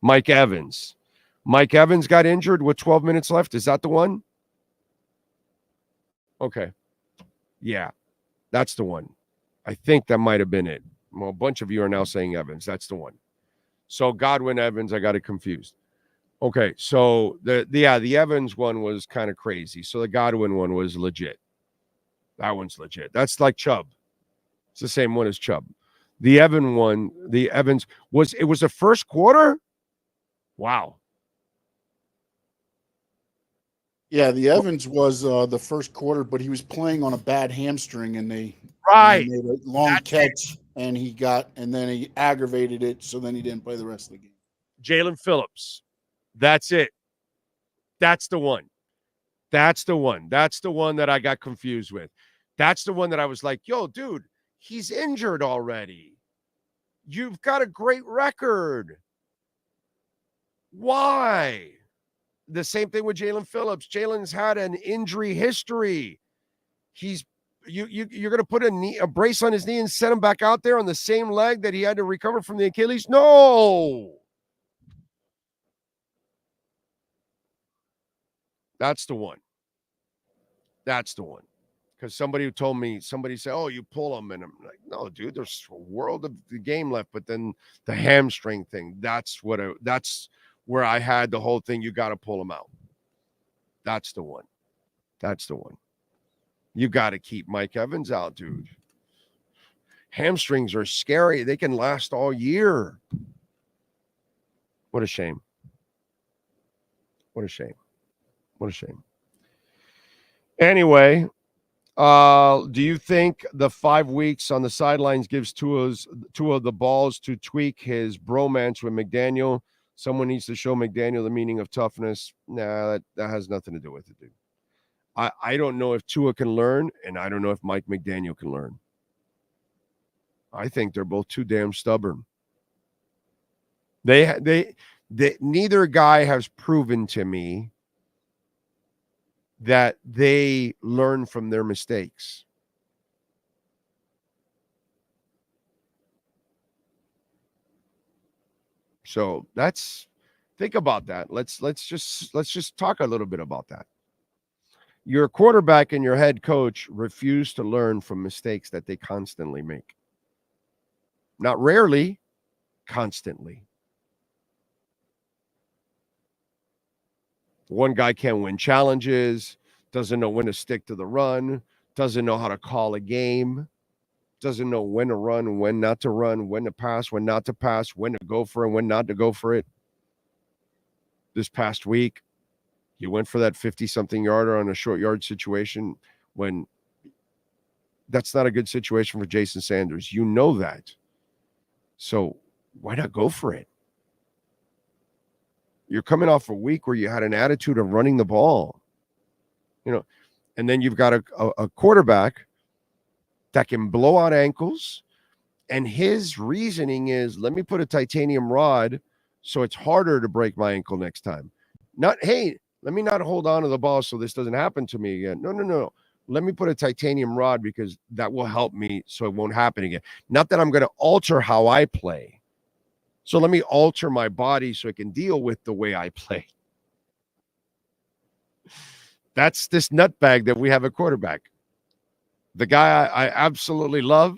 Mike Evans. Mike Evans got injured with 12 minutes left. Is that the one? Okay. Yeah, that's the one. I think that might have been it. Well, a bunch of you are now saying Evans. That's the one. So Godwin, Evans, I got it confused. Okay, so the Evans one was kind of crazy. So the Godwin one was legit. That one's legit. That's like Chubb. It's the same one as Chubb. The Evans was the first quarter? Wow. Yeah, the Evans was the first quarter, but he was playing on a bad hamstring, and they made a long catch, and then he aggravated it, so then he didn't play the rest of the game. Jalen Phillips. That's it. That's the one. That's the one. That's the one that I got confused with. That's the one that I was like, yo, dude, he's injured already. You've got a great record. Why? The same thing with Jalen Phillips. Jalen's had an injury history. You're going to put a brace on his knee and set him back out there on the same leg that he had to recover from the Achilles? No. That's the one. That's the one. Because somebody said, oh, you pull him. And I'm like, no, dude, there's a world of the game left. But then the hamstring thing, that's where I had the whole thing. You got to pull him out. That's the one. That's the one. You got to keep Mike Evans out, dude. Hamstrings are scary. They can last all year. What a shame. What a shame. What a shame. Anyway, do you think the 5 weeks on the sidelines gives Tua the balls to tweak his bromance with McDaniel? Someone needs to show McDaniel the meaning of toughness. Nah, that has nothing to do with it, dude. I don't know if Tua can learn, and I don't know if Mike McDaniel can learn. I think they're both too damn stubborn. They neither guy has proven to me that they learn from their mistakes. So think about that. Let's just talk a little bit about that. Your quarterback and your head coach refuse to learn from mistakes that they constantly make. Not rarely, constantly. One guy can't win challenges, doesn't know when to stick to the run, doesn't know how to call a game, doesn't know when to run, when not to run, when to pass, when not to pass, when to go for it, when not to go for it. This past week, he went for that 50-something yarder on a short yard situation when that's not a good situation for Jason Sanders. You know that. So why not go for it? You're coming off a week where you had an attitude of running the ball, and then you've got a quarterback that can blow out ankles, and his reasoning is, let me put a titanium rod so it's harder to break my ankle next time. Not, hey, let me not hold on to the ball so this doesn't happen to me again. No. Let me put a titanium rod because that will help me so it won't happen again. Not that I'm going to alter how I play. So let me alter my body so it can deal with the way I play. That's this nutbag that we have at quarterback. The guy I absolutely love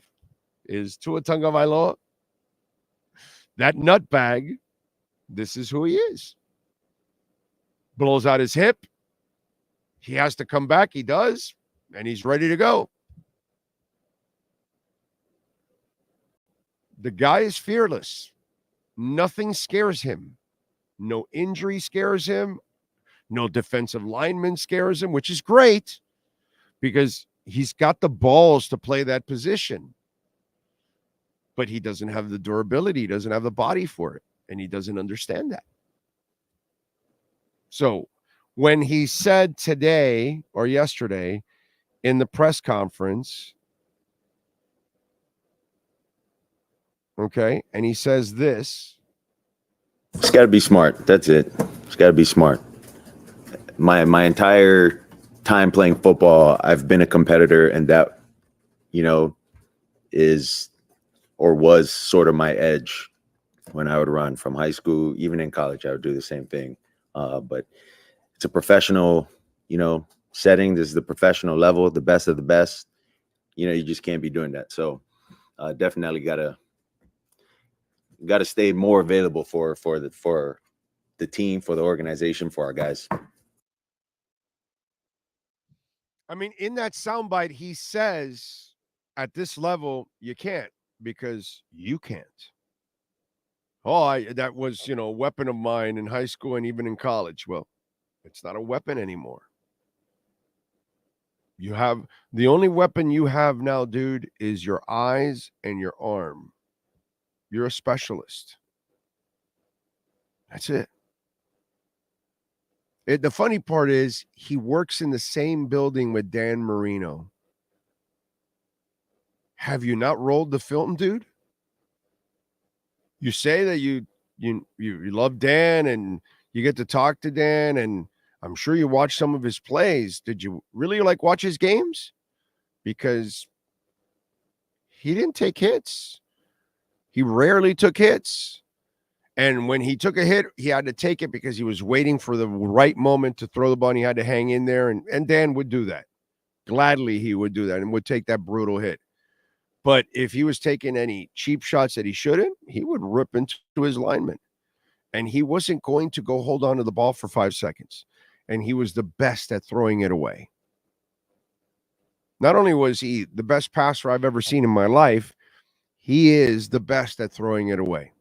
is Tua Tagovailoa. That nutbag, this is who he is. Blows out his hip. He has to come back. He does. and he's ready to go. The guy is fearless. Nothing scares him. No injury scares him. No defensive lineman scares him, which is great because he's got the balls to play that position. But he doesn't have the durability. He doesn't have the body for it. And he doesn't understand that. So when he said today or yesterday in the press conference, okay, and he says this. It's got to be smart. That's it. It's got to be smart. My entire time playing football, I've been a competitor, and that, is or was sort of my edge when I would run from high school. Even in college, I would do the same thing. But it's a professional, setting. This is the professional level, the best of the best. You just can't be doing that. So definitely gotta stay more available for the team, for the organization, for our guys. I mean, in that soundbite, he says, at this level, you can't because you can't. That was, a weapon of mine in high school and even in college. Well, it's not a weapon anymore. The only weapon you have now, dude, is your eyes and your arm. You're a specialist. That's it. The funny part is he works in the same building with Dan Marino. Have you not rolled the film, dude? You say that you love Dan and you get to talk to Dan, and I'm sure you watched some of his plays. Did you really watch his games? Because he didn't take hits. He rarely took hits. And when he took a hit, he had to take it because he was waiting for the right moment to throw the ball. And he had to hang in there. And Dan would do that. Gladly, he would do that and would take that brutal hit. But if he was taking any cheap shots that he shouldn't, he would rip into his lineman. And he wasn't going to go hold on to the ball for 5 seconds. And he was the best at throwing it away. Not only was he the best passer I've ever seen in my life, he is the best at throwing it away.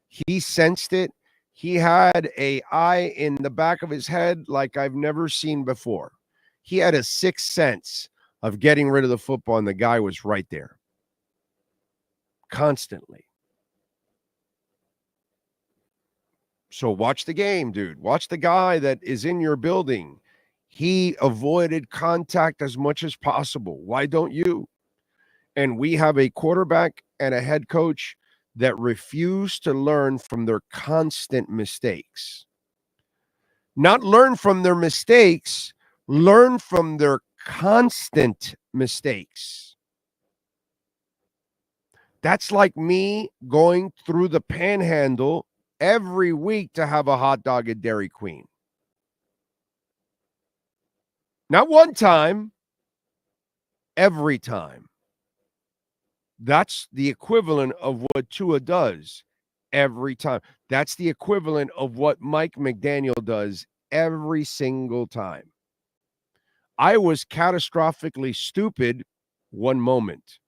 He sensed it. He had an eye in the back of his head like I've never seen before. He had a sixth sense of getting rid of the football, and the guy was right there. Constantly. So watch the game, dude. Watch the guy that is in your building. He avoided contact as much as possible. Why don't you? And we have a quarterback and a head coach that refuse to learn from their constant mistakes. Not learn from their mistakes, learn from their constant mistakes. That's like me going through the Panhandle every week to have a hot dog at Dairy Queen. Not one time, every time. That's the equivalent of what Tua does every time. That's the equivalent of what Mike McDaniel does every single time. I was catastrophically stupid one moment.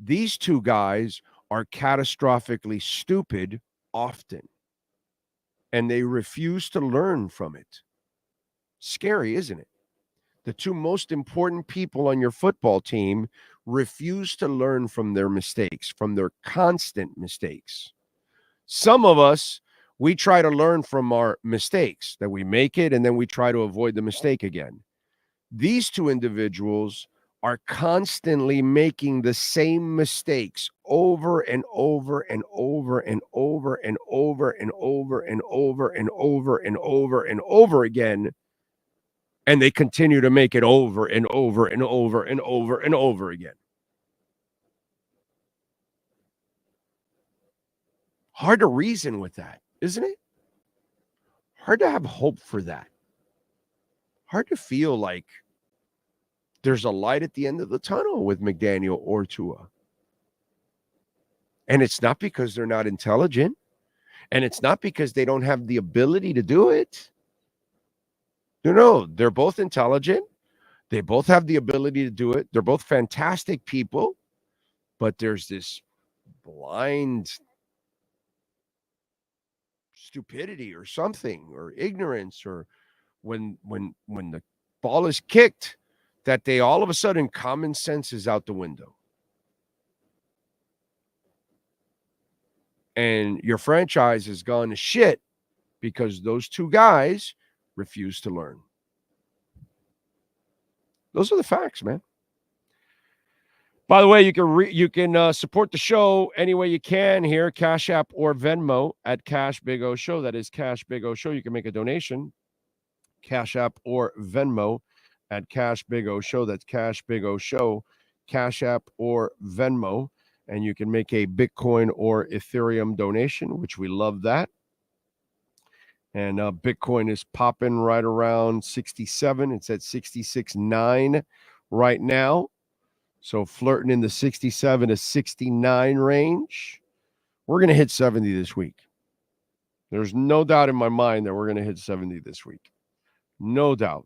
These two guys are catastrophically stupid often, and they refuse to learn from it. Scary, isn't it? The two most important people on your football team refuse to learn from their mistakes, from their constant mistakes. Some of us, we try to learn from our mistakes, that we make it, and then we try to avoid the mistake again. These two individuals are constantly making the same mistakes over and over and over and over and over and over and over and over and over and over again. And they continue to make it over and over and over and over and over again. Hard to reason with that, isn't it? Hard to have hope for that. Hard to feel like there's a light at the end of the tunnel with McDaniel or Tua. And it's not because they're not intelligent. And it's not because they don't have the ability to do it. No, they're both intelligent. They both have the ability to do it. They're both fantastic people, but there's this blind stupidity or something, or ignorance, or when the ball is kicked, that they all of a sudden common sense is out the window. And your franchise has gone to shit because those two guys refuse to learn. Those are the facts, man. By the way, you can support the show any way you can here, Cash App or Venmo at Cash Big O Show. That is Cash Big O Show. You can make a donation, Cash App or Venmo at Cash Big O Show. That's Cash Big O Show, Cash App or Venmo. And you can make a Bitcoin or Ethereum donation, which we love that. And Bitcoin is popping right around 67. It's at 66.9 right now. So flirting in the 67 to 69 range. We're going to hit 70 this week. There's no doubt in my mind that we're going to hit 70 this week. No doubt.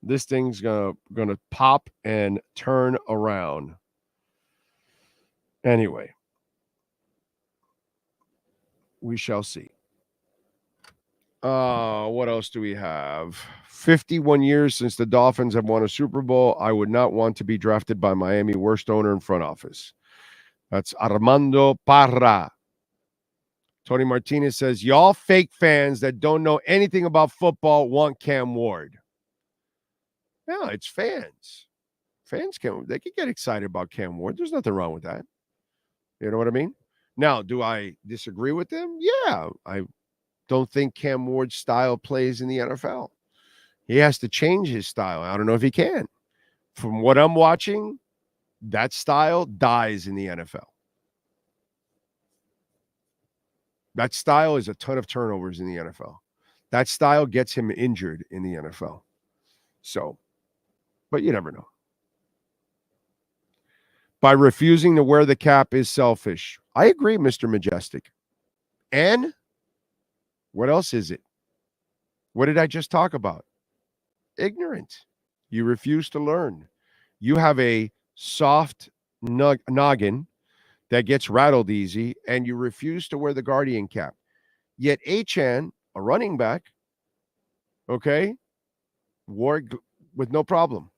This thing's going to pop and turn around. Anyway, we shall see. What else do we have? 51 years since the Dolphins have won a Super Bowl. I would not want to be drafted by Miami. Worst owner in front office. That's Armando Parra. Tony Martinez says, y'all fake fans that don't know anything about football want Cam Ward. No, it's fans. Fans can get excited about Cam Ward. There's nothing wrong with that. You know what I mean? Now, do I disagree with them? Yeah. I don't think Cam Ward's style plays in the NFL. He has to change his style. I don't know if he can. From what I'm watching, that style dies in the NFL. That style is a ton of turnovers in the NFL. That style gets him injured in the NFL. So, but you never know. By refusing to wear the cap is selfish. I agree, Mr. Majestic. And what else is it? What did I just talk about? Ignorant. You refuse to learn. You have a soft noggin that gets rattled easy, and you refuse to wear the Guardian cap. Yet Achane, a running back, okay, wore it with no problem.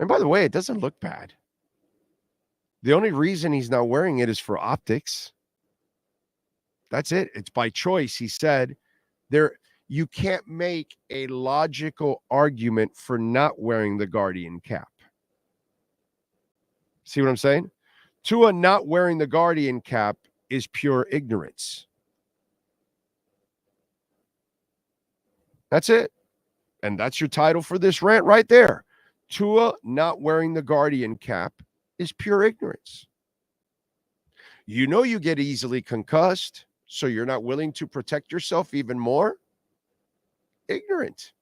And by the way, it doesn't look bad. The only reason he's not wearing it is for optics. That's it. It's by choice. He said you can't make a logical argument for not wearing the Guardian cap. See what I'm saying? Tua not wearing the Guardian cap is pure ignorance. That's it. And that's your title for this rant right there. Tua not wearing the Guardian cap is pure ignorance. You know you get easily concussed, so you're not willing to protect yourself even more? Ignorant.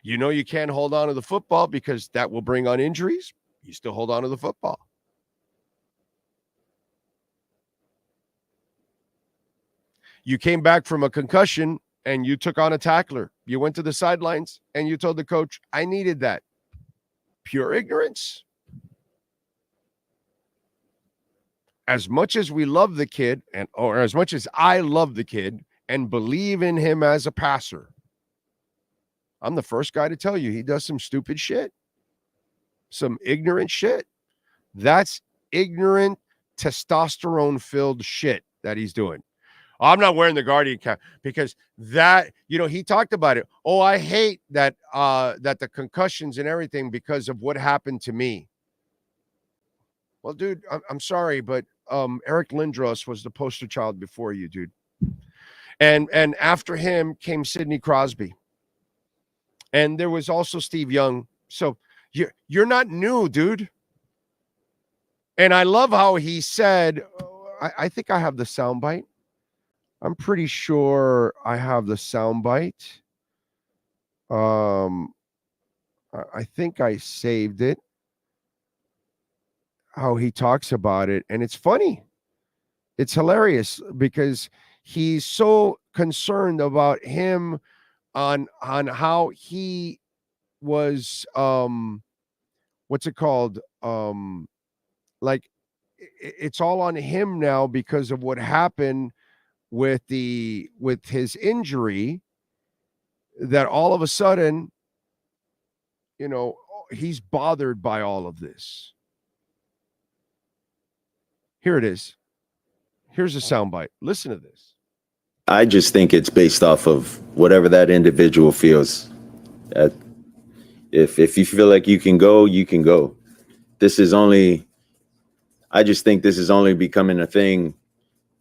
You know you can't hold on to the football because that will bring on injuries. You still hold on to the football. You came back from a concussion and you took on a tackler. You went to the sidelines and you told the coach, I needed that. Pure ignorance. As much as we love the kid, or as much as I love the kid and believe in him as a passer, I'm the first guy to tell you he does some stupid shit. Some ignorant shit. That's ignorant, testosterone-filled shit that he's doing. I'm not wearing the Guardian cap because that, he talked about it. Oh, I hate that that the concussions and everything because of what happened to me. Well, dude, I'm sorry, but Eric Lindros was the poster child before you, dude. And after him came Sidney Crosby. And there was also Steve Young. So you're not new, dude. And I love how he said, I think I have the soundbite. I'm pretty sure I have the soundbite. I think I saved it. How he talks about it. And it's funny. It's hilarious because he's so concerned about him on how he was what's it called? Like it's all on him now because of what happened with his injury, that all of a sudden, he's bothered by all of this. Here it is. Here's a soundbite. Listen to this. I just think it's based off of whatever that individual feels. If you feel like you can go, you can go. I just think this is only becoming a thing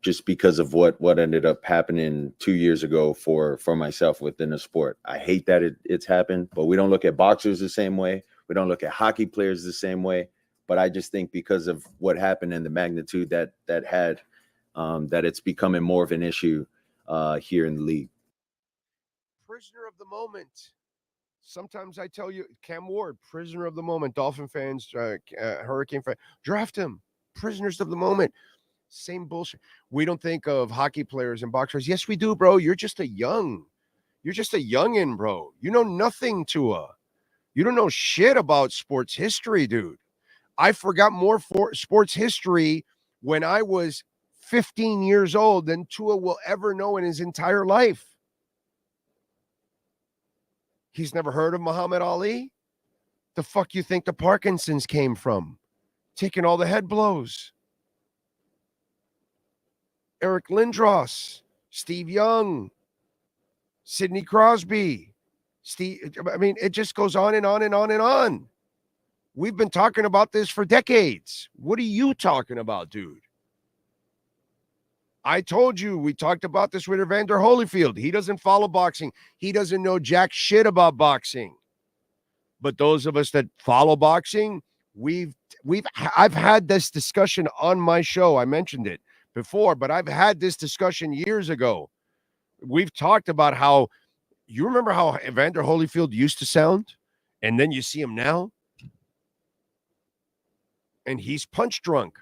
just because of what ended up happening 2 years ago for myself within the sport. I hate that it's happened, but we don't look at boxers the same way. We don't look at hockey players the same way. But I just think because of what happened and the magnitude that had, that it's becoming more of an issue here in the league. Prisoner of the moment. Sometimes I tell you, Cam Ward, prisoner of the moment. Dolphin fans, Hurricane fans, draft him. Prisoners of the moment. Same bullshit. We don't think of hockey players and boxers. Yes, we do, bro. You're just a youngin', bro. You know nothing, Tua. You don't know shit about sports history, dude. I forgot more sports history when I was 15 years old than Tua will ever know in his entire life. He's never heard of Muhammad Ali? The fuck you think the Parkinson's came from? Taking all the head blows. Eric Lindros, Steve Young, Sidney Crosby, it just goes on and on and on and on. We've been talking about this for decades. What are you talking about, dude? I told you, we talked about this with Evander Holyfield. He doesn't follow boxing. He doesn't know jack shit about boxing. But those of us that follow boxing, I've had this discussion on my show. I mentioned it before, but I've had this discussion years ago. We've talked about how, you remember how Evander Holyfield used to sound? And then you see him now? And he's punch drunk.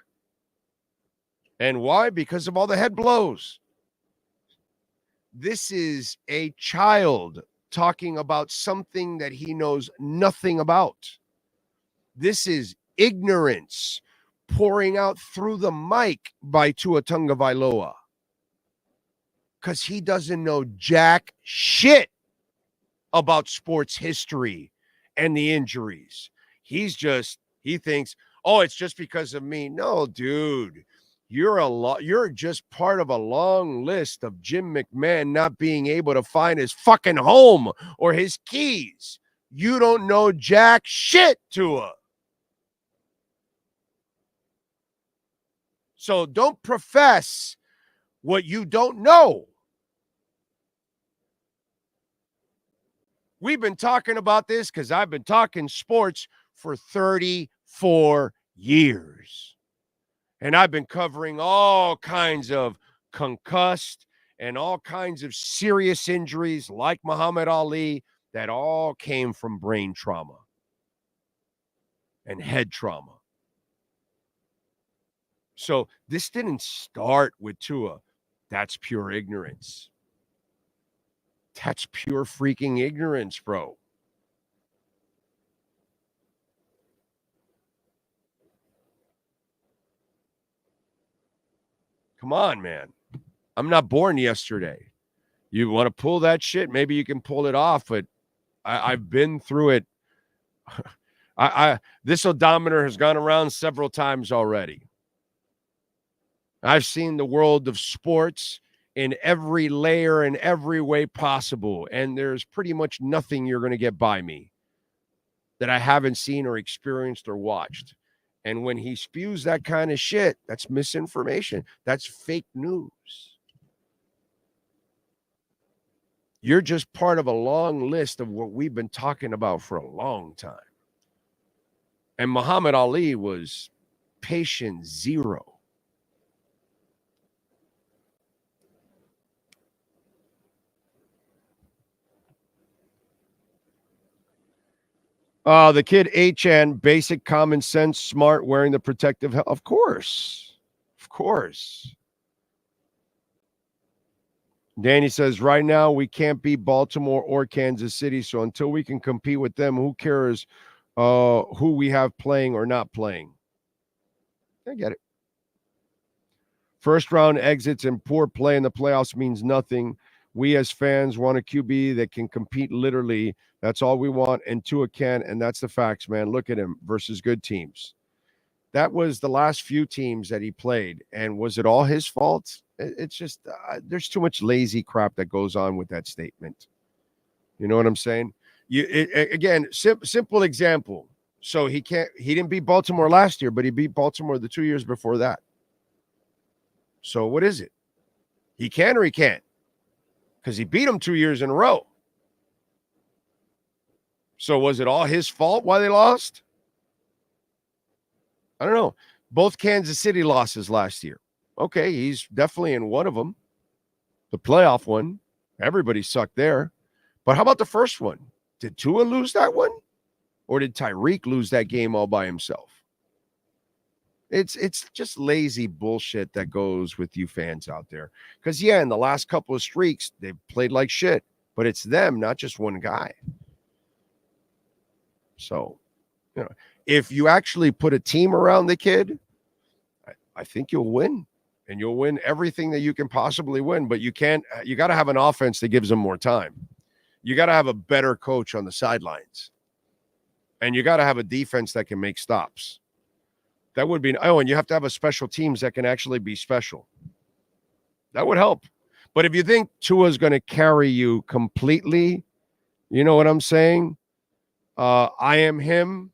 And why? Because of all the head blows. This is a child talking about something that he knows nothing about. This is ignorance pouring out through the mic by Tua Tagovailoa. Because he doesn't know jack shit about sports history and the injuries. He thinks, oh, it's just because of me. No, dude. You're just part of a long list of Jim McMahon not being able to find his fucking home or his keys. You don't know jack shit, Tua. So don't profess what you don't know. We've been talking about this because I've been talking sports for 34 years. And I've been covering all kinds of concussed and all kinds of serious injuries like Muhammad Ali that all came from brain trauma and head trauma. So this didn't start with Tua. That's pure ignorance. That's pure freaking ignorance, bro. Come on, man. I'm not born yesterday. You want to pull that shit? Maybe you can pull it off, but I've been through it. This odometer has gone around several times already. I've seen the world of sports in every layer and every way possible, and there's pretty much nothing you're going to get by me that I haven't seen or experienced or watched. And when he spews that kind of shit, that's misinformation. That's fake news. You're just part of a long list of what we've been talking about for a long time. And Muhammad Ali was patient zero. The kid H.N., basic common sense, smart, wearing the protective helmet. Of course. Danny says, right now we can't beat Baltimore or Kansas City, so until we can compete with them, who cares who we have playing or not playing? I get it. First round exits and poor play in the playoffs means nothing. We as fans want a QB that can compete literally. That's all we want, and Tua can, and that's the facts, man. Look at him versus good teams. That was the last few teams that he played, and was it all his fault? It's just there's too much lazy crap that goes on with that statement. You know what I'm saying? Simple example. So he didn't beat Baltimore last year, but he beat Baltimore the 2 years before that. So what is it? He can or he can't? Because he beat them 2 years in a row. So was it all his fault why they lost? I don't know. Both Kansas City losses last year. Okay, he's definitely in one of them. The playoff one. Everybody sucked there. But how about the first one? Did Tua lose that one? Or did Tyreek lose that game all by himself? It's just lazy bullshit that goes with you fans out there. Because, yeah, in the last couple of streaks, they've played like shit. But it's them, not just one guy. So, you know, if you actually put a team around the kid, I think you'll win. And you'll win everything that you can possibly win. But you got to have an offense that gives them more time. You got to have a better coach on the sidelines. And you got to have a defense that can make stops. That would be, and you have to have a special teams that can actually be special. That would help. But if you think Tua's going to carry you completely, you know what I'm saying? I am him.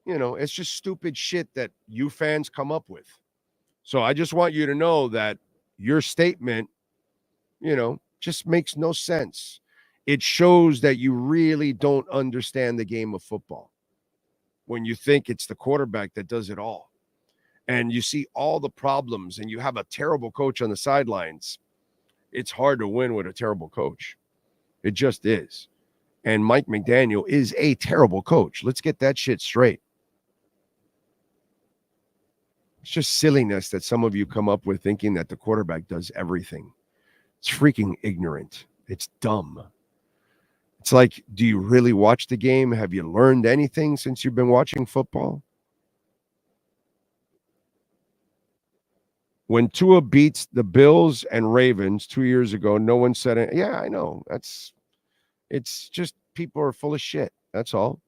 You know, it's just stupid shit that you fans come up with. So I just want you to know that your statement, you know, just makes no sense. It shows that you really don't understand the game of football when you think it's the quarterback that does it all. And you see all the problems and you have a terrible coach on the sidelines. It's hard to win with a terrible coach. It just is. And Mike McDaniel is a terrible coach. Let's get that shit straight. It's just silliness that some of you come up with thinking that the quarterback does everything. It's freaking ignorant. It's dumb. It's like, do you really watch the game? Have you learned anything since you've been watching football? When Tua beats the Bills and Ravens 2 years ago, no one said it. Yeah, I know. It's just people are full of shit. That's all.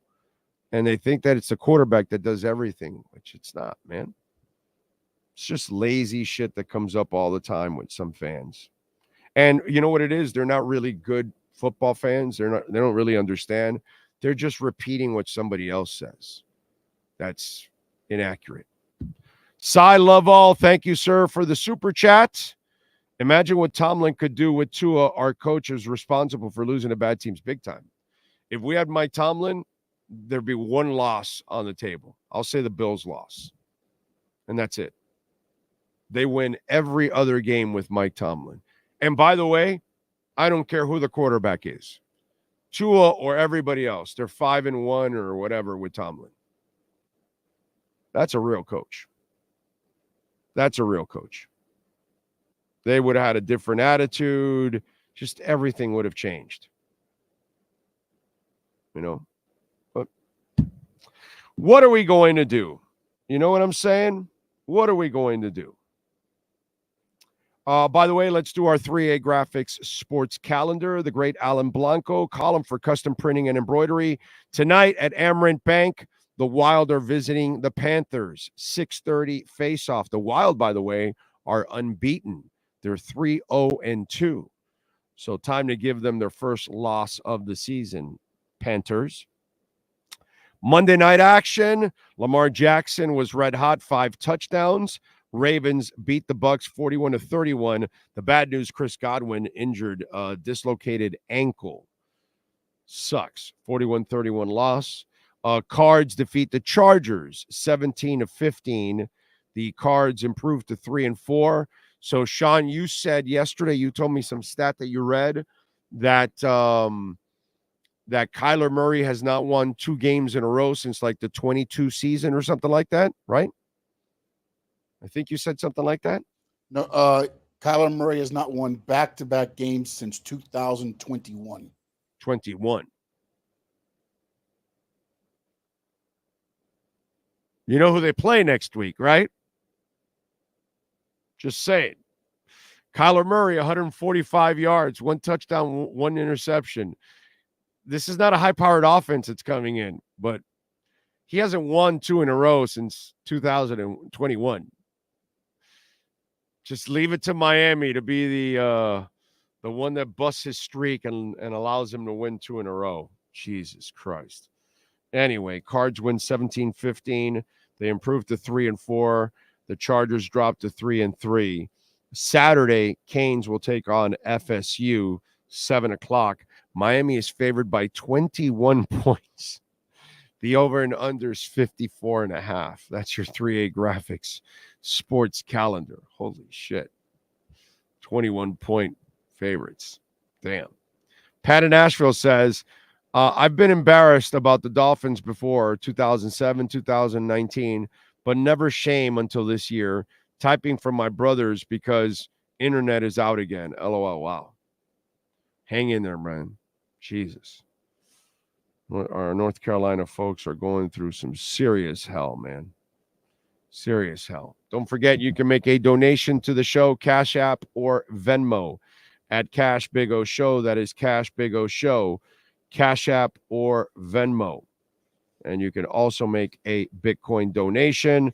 And they think that it's the quarterback that does everything, which it's not, man. It's just lazy shit that comes up all the time with some fans. And you know what it is? They're not really good football fans. They don't really understand. They're just repeating what somebody else says. That's inaccurate. Cy Lovall, thank you, sir, for the super chat. Imagine what Tomlin could do with Tua. Our coach is responsible for losing to bad teams big time. If we had Mike Tomlin, there'd be one loss on the table. I'll say the Bills loss. And that's it. They win every other game with Mike Tomlin. And by the way, I don't care who the quarterback is, Tua or everybody else. They're 5-1 or whatever with Tomlin. That's a real coach. That's a real coach. They would have had a different attitude. Just everything would have changed. You know, but what are we going to do? You know what I'm saying? What are we going to do? By the way, let's do our 3A Graphics sports calendar. The great Alan Blanco, column for custom printing and embroidery. Tonight at Amarant Bank, the Wild are visiting the Panthers. 6:30 face-off. The Wild, by the way, are unbeaten. They're 3-0-2. So time to give them their first loss of the season. Panthers. Monday night action. Lamar Jackson was red hot, 5 touchdowns. Ravens beat the Bucks 41-31. The bad news, Chris Godwin injured, dislocated ankle. Sucks. 41-31 loss. Cards defeat the Chargers 17-15. The Cards improved to 3-4. So, Sean, you said yesterday, you told me some stat that you read that that Kyler Murray has not won 2 games in a row since like the 22 season or something like that, right? I think you said something like that. No, Kyler Murray has not won back-to-back games since 2021. 21. You know who they play next week, right? Just saying. Kyler Murray, 145 yards, 1 touchdown, 1 interception. This is not a high-powered offense that's coming in, but he hasn't won 2 in a row since 2021. Just leave it to Miami to be the one that busts his streak and allows him to win 2 in a row. Jesus Christ. Anyway, Cards win 17-15. They improved to 3-4. The Chargers dropped to 3-3. Saturday, Canes will take on FSU, 7:00. Miami is favored by 21 points. The over and under is 54.5. That's your 3A graphics sports calendar. Holy shit. 21-point favorites. Damn. Pat in Nashville says, I've been embarrassed about the Dolphins before 2007, 2019, but never shame until this year. Typing from my brothers because internet is out again. LOL. Wow. Hang in there, man. Jesus. Our North Carolina folks are going through some serious hell, man. Serious hell. Don't forget, you can make a donation to the show, Cash App or Venmo at Cash Big O Show. That is Cash Big O Show, Cash App or Venmo. And you can also make a Bitcoin donation.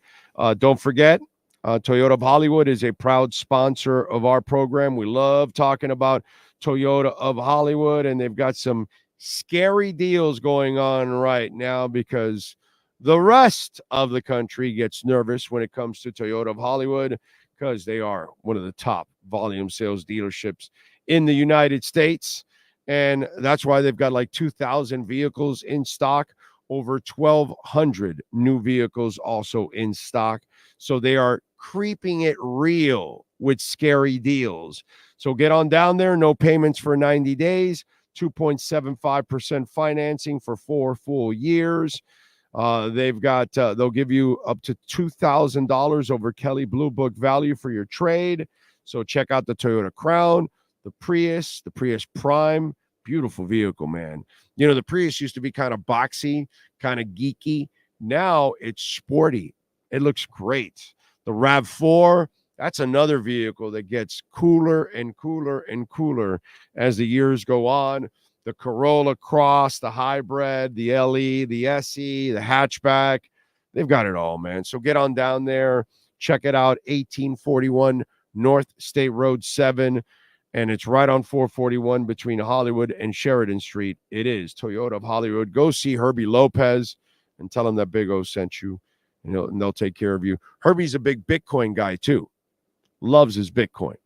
Don't forget, Toyota of Hollywood is a proud sponsor of our program. We love talking about Toyota of Hollywood, and they've got some scary deals going on right now because the rest of the country gets nervous when it comes to Toyota of Hollywood because they are one of the top volume sales dealerships in the United States. And that's why they've got like 2,000 vehicles in stock, over 1,200 new vehicles also in stock. So they are creeping it real with scary deals. So get on down there. No payments for 90 days. 2.75% financing for 4 full years. They've got, they'll give you up to $2,000 over Kelley Blue Book value for your trade. So check out the Toyota Crown, the Prius Prime. Beautiful vehicle, man. You know, the Prius used to be kind of boxy, kind of geeky. Now it's sporty. It looks great. The RAV4, that's another vehicle that gets cooler and cooler and cooler as the years go on. The Corolla Cross, the Hybrid, the LE, the SE, the hatchback. They've got it all, man. So get on down there. Check it out, 1841 North State Road 7. And it's right on 441 between Hollywood and Sheridan Street. It is Toyota of Hollywood. Go see Herbie Lopez and tell him that Big O sent you, and they'll take care of you. Herbie's a big Bitcoin guy, too. Loves his Bitcoin.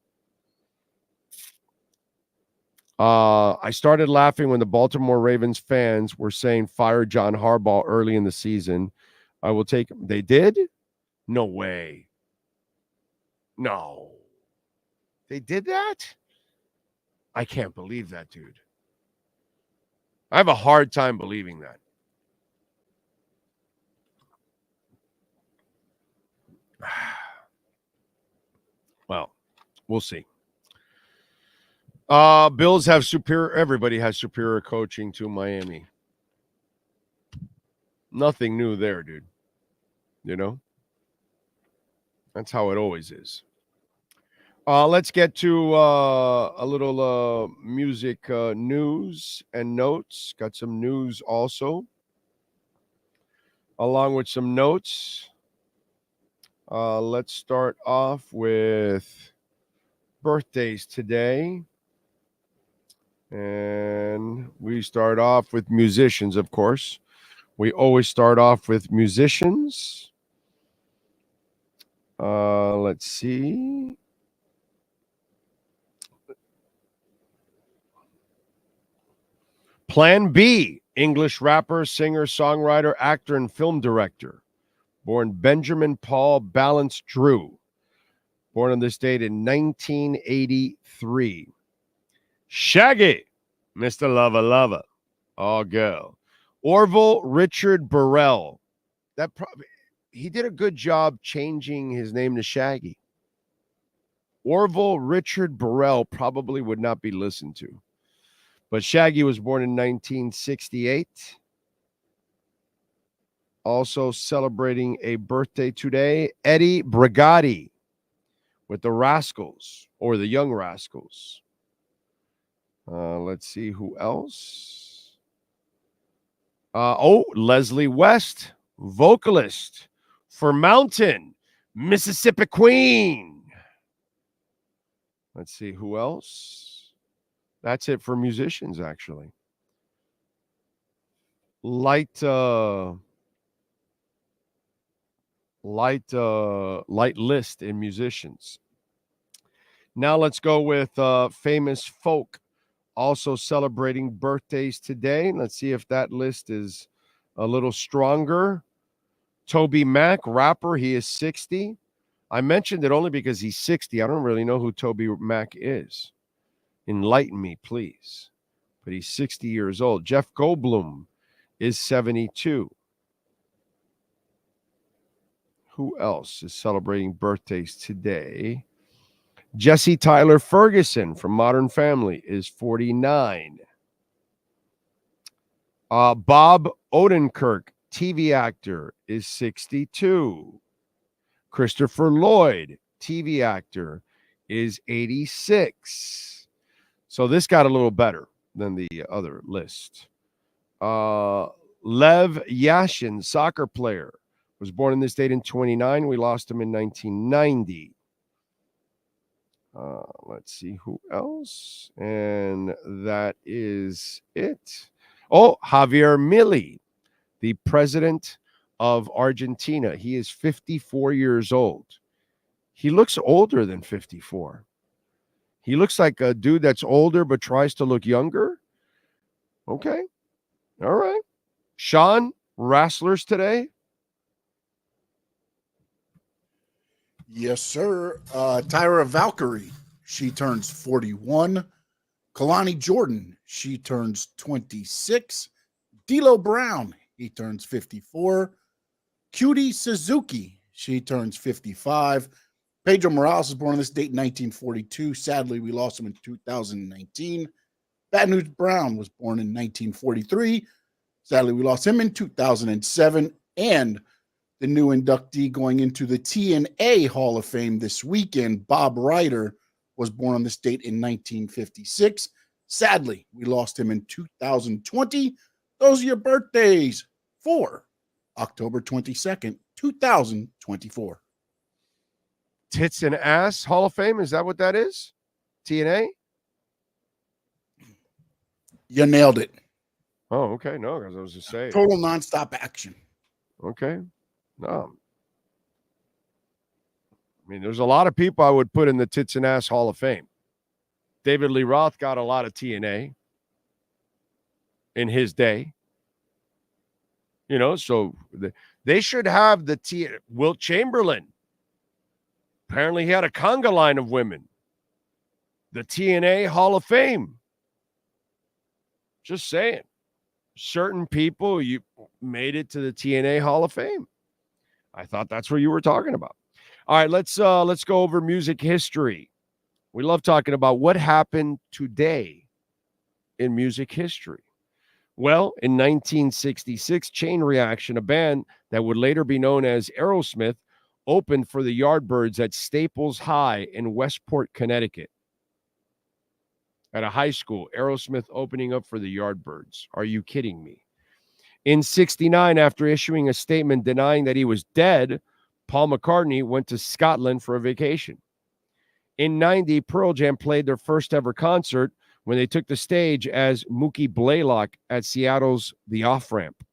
I started laughing when the Baltimore Ravens fans were saying fire John Harbaugh early in the season. I will take him. They did? No way. No. They did that? I can't believe that, dude. I have a hard time believing that. Well, we'll see. Bills have everybody has superior coaching to Miami. Nothing new there, dude. You know? That's how it always is. Let's get to a little music news and notes. Got some news also, along with some notes. Let's start off with birthdays today. And we start off with musicians, of course. We always start off with musicians. Let's see. Plan B, English rapper, singer, songwriter, actor, and film director. Born Benjamin Paul Balance Drew. Born on this date in 1983. Shaggy, Mr. Lover Lover. Oh, girl. Orville Richard Burrell. He did a good job changing his name to Shaggy. Orville Richard Burrell probably would not be listened to. But Shaggy was born in 1968. Also celebrating a birthday today, Eddie Brigatti with the Rascals, or the Young Rascals. Let's see who else. Leslie West, vocalist for Mountain, Mississippi Queen. Let's see who else. That's it for musicians, actually. Light list in musicians. Now let's go with famous folk also celebrating birthdays today. Let's see if that list is a little stronger. Toby Mac, rapper, he is 60. I mentioned it only because he's 60. I don't really know who Toby Mac is. Enlighten me, please. But he's 60 years old. Jeff Goldblum is 72. Who else is celebrating birthdays today? Jesse Tyler Ferguson from Modern Family is 49. Bob Odenkirk, TV actor, is 62. Christopher Lloyd, TV actor, is 86. So this got a little better than the other list. Lev Yashin, soccer player, was born in this date in 29. We lost him in 1990. Let's see who else. And that is it. Oh, Javier Milei, the president of Argentina. He is 54 years old. He looks older than 54. He looks like a dude that's older but tries to look younger. Okay. All right. Sean, wrestlers today? Yes, sir. Tyra Valkyrie, she turns 41. Kalani Jordan, she turns 26. D'Lo Brown, he turns 54. Cutie Suzuki, she turns 55. Pedro Morales was born on this date in 1942. Sadly, we lost him in 2019. Bad News Brown was born in 1943. Sadly, we lost him in 2007. And the new inductee going into the TNA Hall of Fame this weekend, Bob Ryder, was born on this date in 1956. Sadly, we lost him in 2020. Those are your birthdays for October 22nd, 2024. Tits and Ass Hall of Fame, is that what that is? TNA? You nailed it. Oh, okay. No, because I was just saying. Total nonstop action. Okay. No. I mean, there's a lot of people I would put in the Tits and Ass Hall of Fame. David Lee Roth got a lot of TNA in his day. You know, so they should have the Wilt Chamberlain. Apparently he had a conga line of women. The TNA Hall of Fame. Just saying. Certain people, you made it to the TNA Hall of Fame. I thought that's what you were talking about. All right, let's go over music history. We love talking about what happened today in music history. Well, in 1966, Chain Reaction, a band that would later be known as Aerosmith, opened for the Yardbirds at Staples High in Westport, Connecticut. At a high school, Aerosmith opening up for the Yardbirds. Are you kidding me? In 69, after issuing a statement denying that he was dead, Paul McCartney went to Scotland for a vacation. In 90, Pearl Jam played their first ever concert when they took the stage as Mookie Blaylock at Seattle's The Off-Ramp.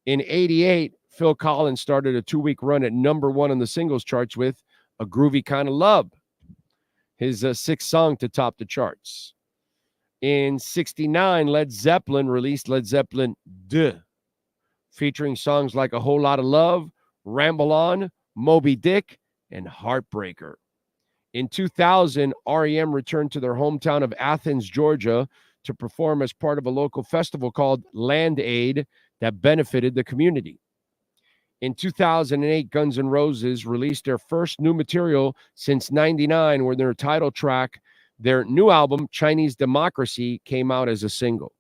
In 88, Phil Collins started a 2-week run at #1 on the singles charts with A Groovy Kind of Love, his 6th song to top the charts. In 69, Led Zeppelin released Led Zeppelin 2, featuring songs like A Whole Lot of Love, Ramble On, Moby Dick, and Heartbreaker. In 2000, REM returned to their hometown of Athens, Georgia, to perform as part of a local festival called Land Aid that benefited the community. In 2008, Guns N' Roses released their first new material since 99, where their title track, their new album, Chinese Democracy, came out as a single.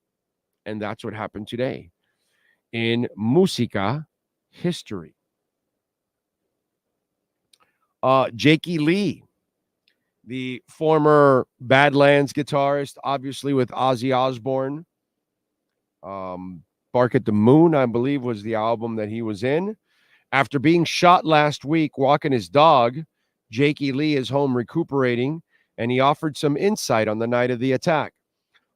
And that's what happened today in Musica history. Jakey Lee, the former Badlands guitarist, obviously with Ozzy Osbourne. Bark at the Moon, I believe, was the album that he was in. After being shot last week walking his dog, Jakey Lee is home recuperating, and he offered some insight on the night of the attack.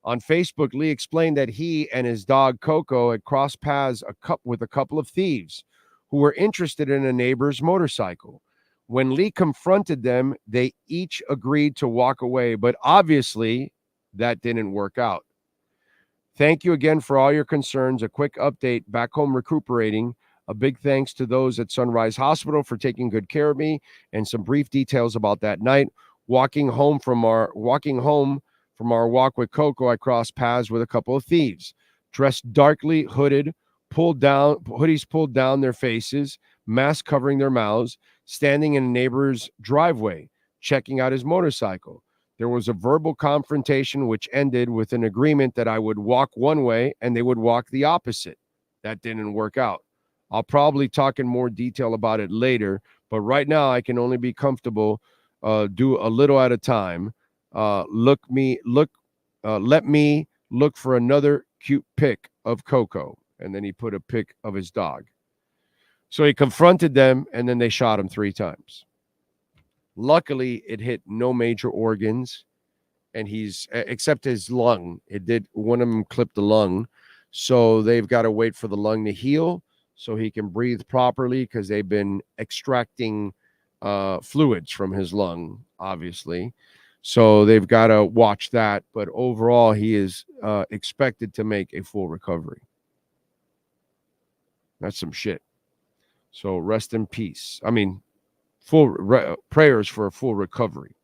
On Facebook, Lee explained that he and his dog Coco had crossed paths with a couple of thieves who were interested in a neighbor's motorcycle. When Lee confronted them, they each agreed to walk away, but obviously that didn't work out. Thank you again for all your concerns. A quick update, back home recuperating. A big thanks to those at Sunrise Hospital for taking good care of me, and some brief details about that night. Walking home from our walk with Coco, I crossed paths with a couple of thieves, dressed darkly, hoodies pulled down their faces, masks covering their mouths, standing in a neighbor's driveway, checking out his motorcycle. There was a verbal confrontation which ended with an agreement that I would walk one way and they would walk the opposite. That didn't work out. I'll probably talk in more detail about it later, but right now I can only be comfortable, do a little at a time. Let me look for another cute pic of Coco. And then he put a pic of his dog. So he confronted them, and then they shot him 3 times. Luckily, it hit no major organs, and except his lung. One of them clipped the lung. So they've got to wait for the lung to heal so he can breathe properly, because they've been extracting fluids from his lung, obviously. So they've got to watch that. But overall, he is expected to make a full recovery. That's some shit. So rest in peace. I mean, prayers for a full recovery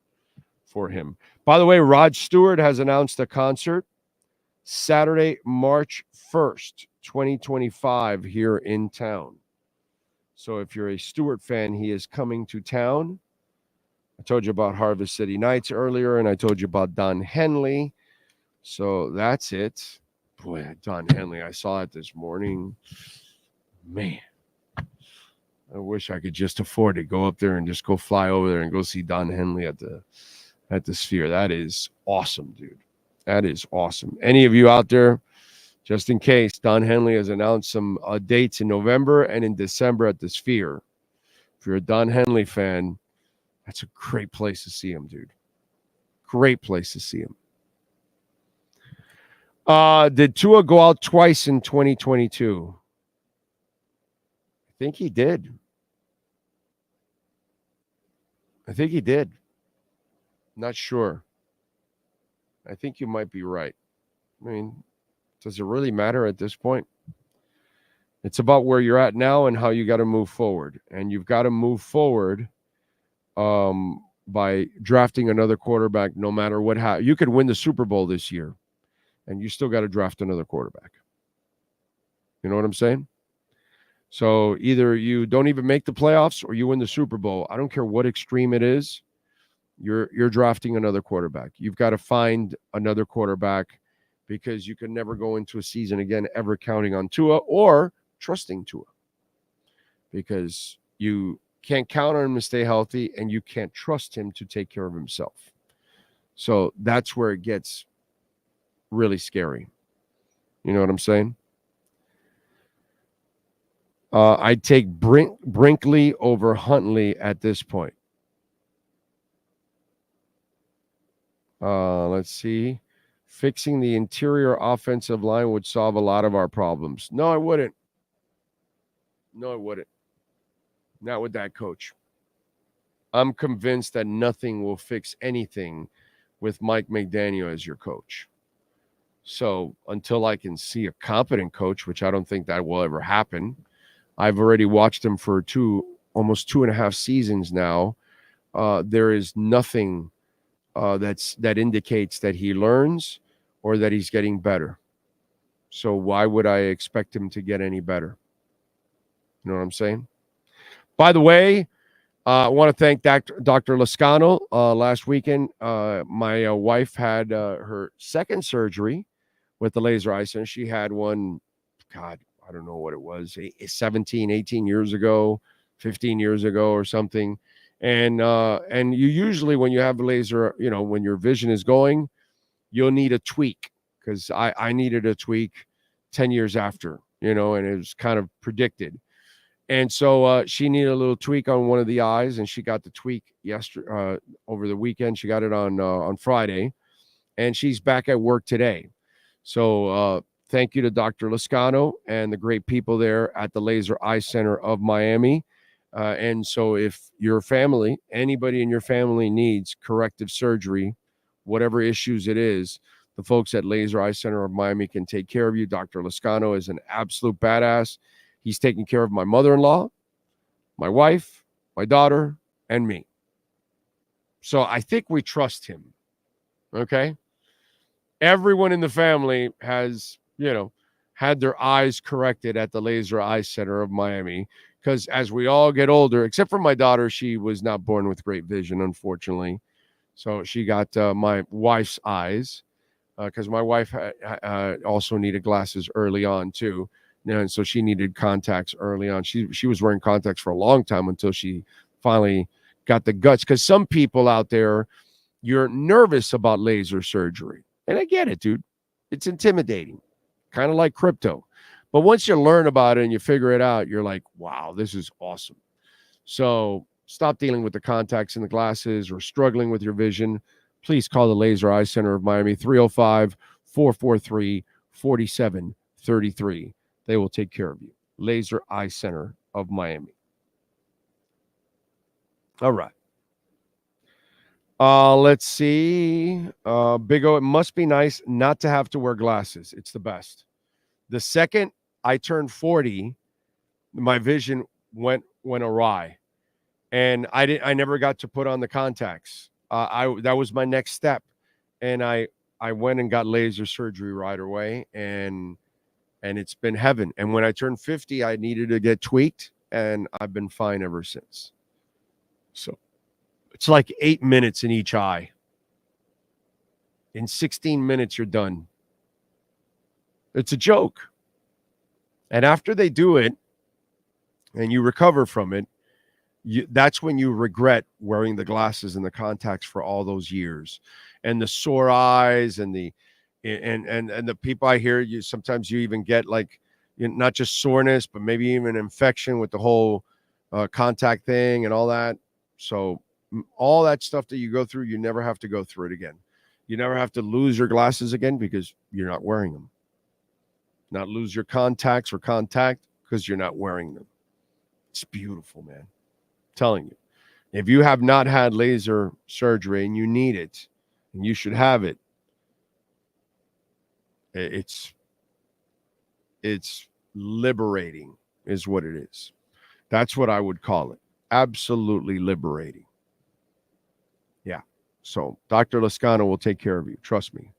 for him. By the way, Rod Stewart has announced a concert Saturday, March 1st, 2025 here in town. So if you're a Stewart fan, he is coming to town. I told you about Harvest City Nights earlier, and I told you about Don Henley. So that's it. Boy, Don Henley, I saw it this morning. Man, I wish I could just afford to go up there and just go fly over there and go see Don Henley at the Sphere. That is awesome, dude. That is awesome. Any of you out there, just in case, Don Henley has announced some dates in November and in December at the Sphere. If you're a Don Henley fan, that's a great place to see him, dude. Great place to see him. Did Tua go out twice in 2022? I think he did. Not sure. I think you might be right. I mean, does it really matter at this point? It's about where you're at now and how you got to move forward. And you've got to move forward by drafting another quarterback no matter what happens. You could win the Super Bowl this year, and you still got to draft another quarterback. You know what I'm saying? So either you don't even make the playoffs or you win the Super Bowl. I don't care what extreme it is. You're drafting another quarterback. You've got to find another quarterback, because you can never go into a season again ever counting on Tua or trusting Tua, because you can't count on him to stay healthy and you can't trust him to take care of himself. So that's where it gets really scary. You know what I'm saying? I'd take Brinkley over Huntley at this point. Let's see. Fixing the interior offensive line would solve a lot of our problems. No, I wouldn't. Not with that coach. I'm convinced that nothing will fix anything with Mike McDaniel as your coach. So until I can see a competent coach, which I don't think that will ever happen, I've already watched him for almost 2.5 seasons now. There is nothing that indicates that he learns or that he's getting better. So why would I expect him to get any better? You know what I'm saying? By the way, I want to thank Dr. Lascano. Last weekend, my wife had her second surgery with the laser eye center. She had one, God, I don't know what it was, 17, 18 years ago, 15 years ago or something. And you usually, when you have a laser, you know, when your vision is going, you'll need a tweak, because I needed a tweak 10 years after, you know, and it was kind of predicted. And so she needed a little tweak on one of the eyes, and she got the tweak yesterday, over the weekend. She got it on Friday, and she's back at work today. So thank you to Dr. Lascano and the great people there at the Laser Eye Center of Miami. And so if your family, anybody in your family needs corrective surgery, whatever issues it is, the folks at Laser Eye Center of Miami can take care of you. Dr. Lascano is an absolute badass. He's taking care of my mother-in-law, my wife, my daughter, and me. So I think we trust him. Okay? Everyone in the family has, you know, had their eyes corrected at the Laser Eye Center of Miami, because as we all get older, except for my daughter, she was not born with great vision, unfortunately. So she got my wife's eyes, because my wife also needed glasses early on too. And so she needed contacts early on. She was wearing contacts for a long time until she finally got the guts. Because some people out there, you're nervous about laser surgery. And I get it, dude. It's intimidating, kind of like crypto. But once you learn about it and you figure it out, you're like, wow, this is awesome. So stop dealing with the contacts and the glasses or struggling with your vision. Please call the Laser Eye Center of Miami, 305-443-4733. They will take care of you. Laser Eye Center of Miami. All right. Let's see. Big O, it must be nice not to have to wear glasses. It's the best. The second I turned 40, my vision went awry. And I never got to put on the contacts. That was my next step. And I went and got laser surgery right away. And it's been heaven. And when I turned 50, I needed to get tweaked, and I've been fine ever since. So it's like 8 minutes in each eye. In 16 minutes, you're done. It's a joke. And after they do it and you recover from it, that's when you regret wearing the glasses and the contacts for all those years, and the sore eyes and the people I hear, sometimes you even get like, not just soreness, but maybe even infection with the whole contact thing and all that. So all that stuff that you go through, you never have to go through it again. You never have to lose your glasses again because you're not wearing them. Not lose your contacts or contact because you're not wearing them. It's beautiful, man. I'm telling you. If you have not had laser surgery and you need it, and you should have it, it's liberating is what it is. That's what I would call it. Absolutely liberating. Yeah. So Dr. Lascano will take care of you. Trust me.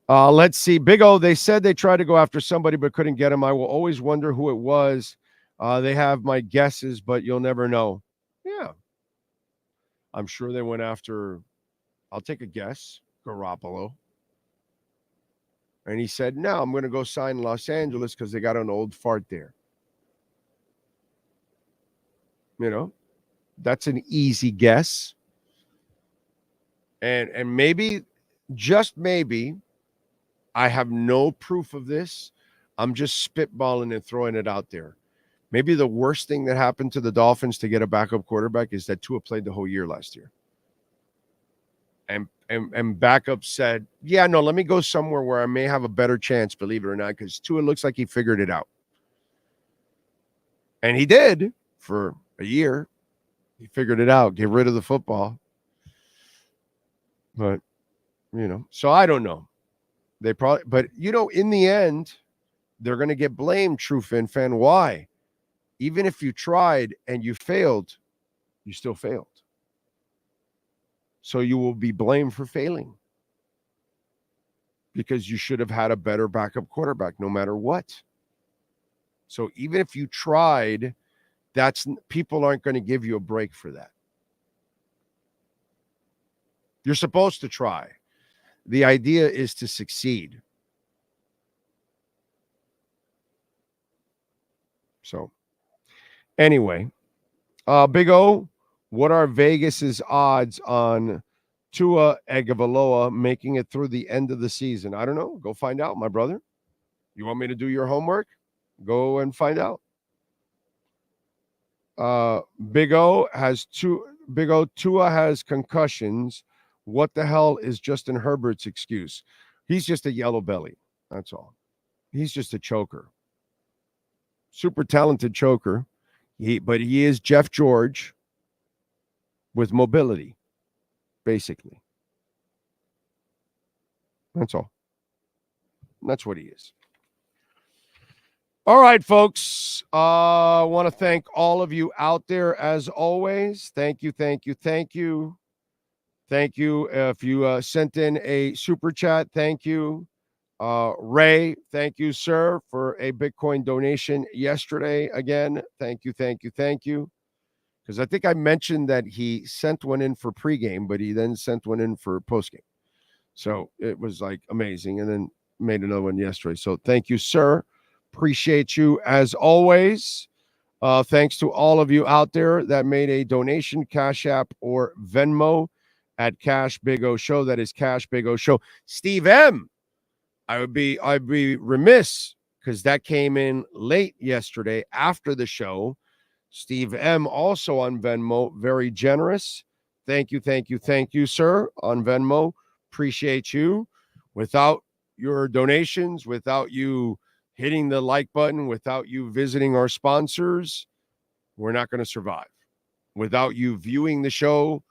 Let's see. Big O, they said they tried to go after somebody but couldn't get him. I will always wonder who it was. They have my guesses, but you'll never know. Yeah. I'm sure they went after, I'll take a guess, Garoppolo. And he said, no, I'm going to go sign Los Angeles because they got an old fart there. You know, that's an easy guess. And maybe, just maybe, I have no proof of this. I'm just spitballing and throwing it out there. Maybe the worst thing that happened to the Dolphins to get a backup quarterback is that Tua played the whole year last year. And backup said, yeah, no, let me go somewhere where I may have a better chance, believe it or not, because Tua looks like he figured it out. And he did for a year. He figured it out, get rid of the football. But, you know, so I don't know. They probably, but, you know, in the end, they're going to get blamed, true Fin fan. Why? Even if you tried and you failed, you still failed. So you will be blamed for failing because you should have had a better backup quarterback no matter what. So even if you tried, people aren't going to give you a break for that. You're supposed to try. The idea is to succeed. So anyway, Big O, what are Vegas's odds on Tua Tagovailoa making it through the end of the season? I don't know. Go find out, my brother. You want me to do your homework? Go and find out. Tua has concussions. What the hell is Justin Herbert's excuse? He's just a yellow belly. That's all. He's just a choker. Super talented choker. But he is Jeff George with mobility, basically. That's all. That's what he is. All right, folks. I want to thank all of you out there as always. Thank you, thank you, thank you. Thank you. If you sent in a super chat, thank you. Ray, thank you, sir, for a Bitcoin donation yesterday. Again, thank you, thank you, thank you. Because I think I mentioned that he sent one in for pregame, but he then sent one in for postgame. So it was like amazing. And then made another one yesterday. So thank you, sir. Appreciate you as always. Thanks to all of you out there that made a donation, Cash App or Venmo at Cash Big O Show. That is Cash Big O Show. Steve M. I'd be remiss because that came in late yesterday after the show. Steve M. also on Venmo, very generous. Thank you, thank you, thank you, sir, on Venmo. Appreciate you. Without your donations, without you hitting the like button, without you visiting our sponsors, we're not going to survive. Without you viewing the show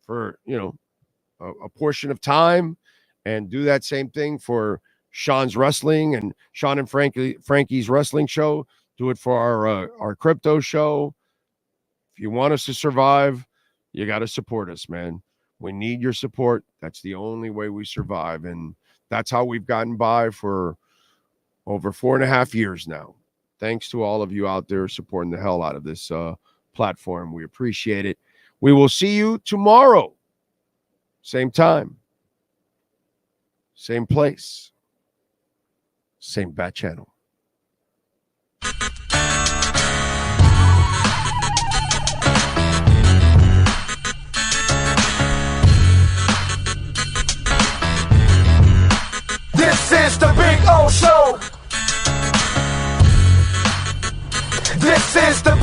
for, a portion of time, and do that same thing for Sean's wrestling and Sean and Frankie's wrestling show. Do it for our crypto show. If you want us to survive, you got to support us, man. We need your support. That's the only way we survive. And that's how we've gotten by for over 4.5 years now. Thanks to all of you out there supporting the hell out of this platform. We appreciate it. We will see you tomorrow. Same time. Same place. Same bat channel. This is the Big O Show. This is the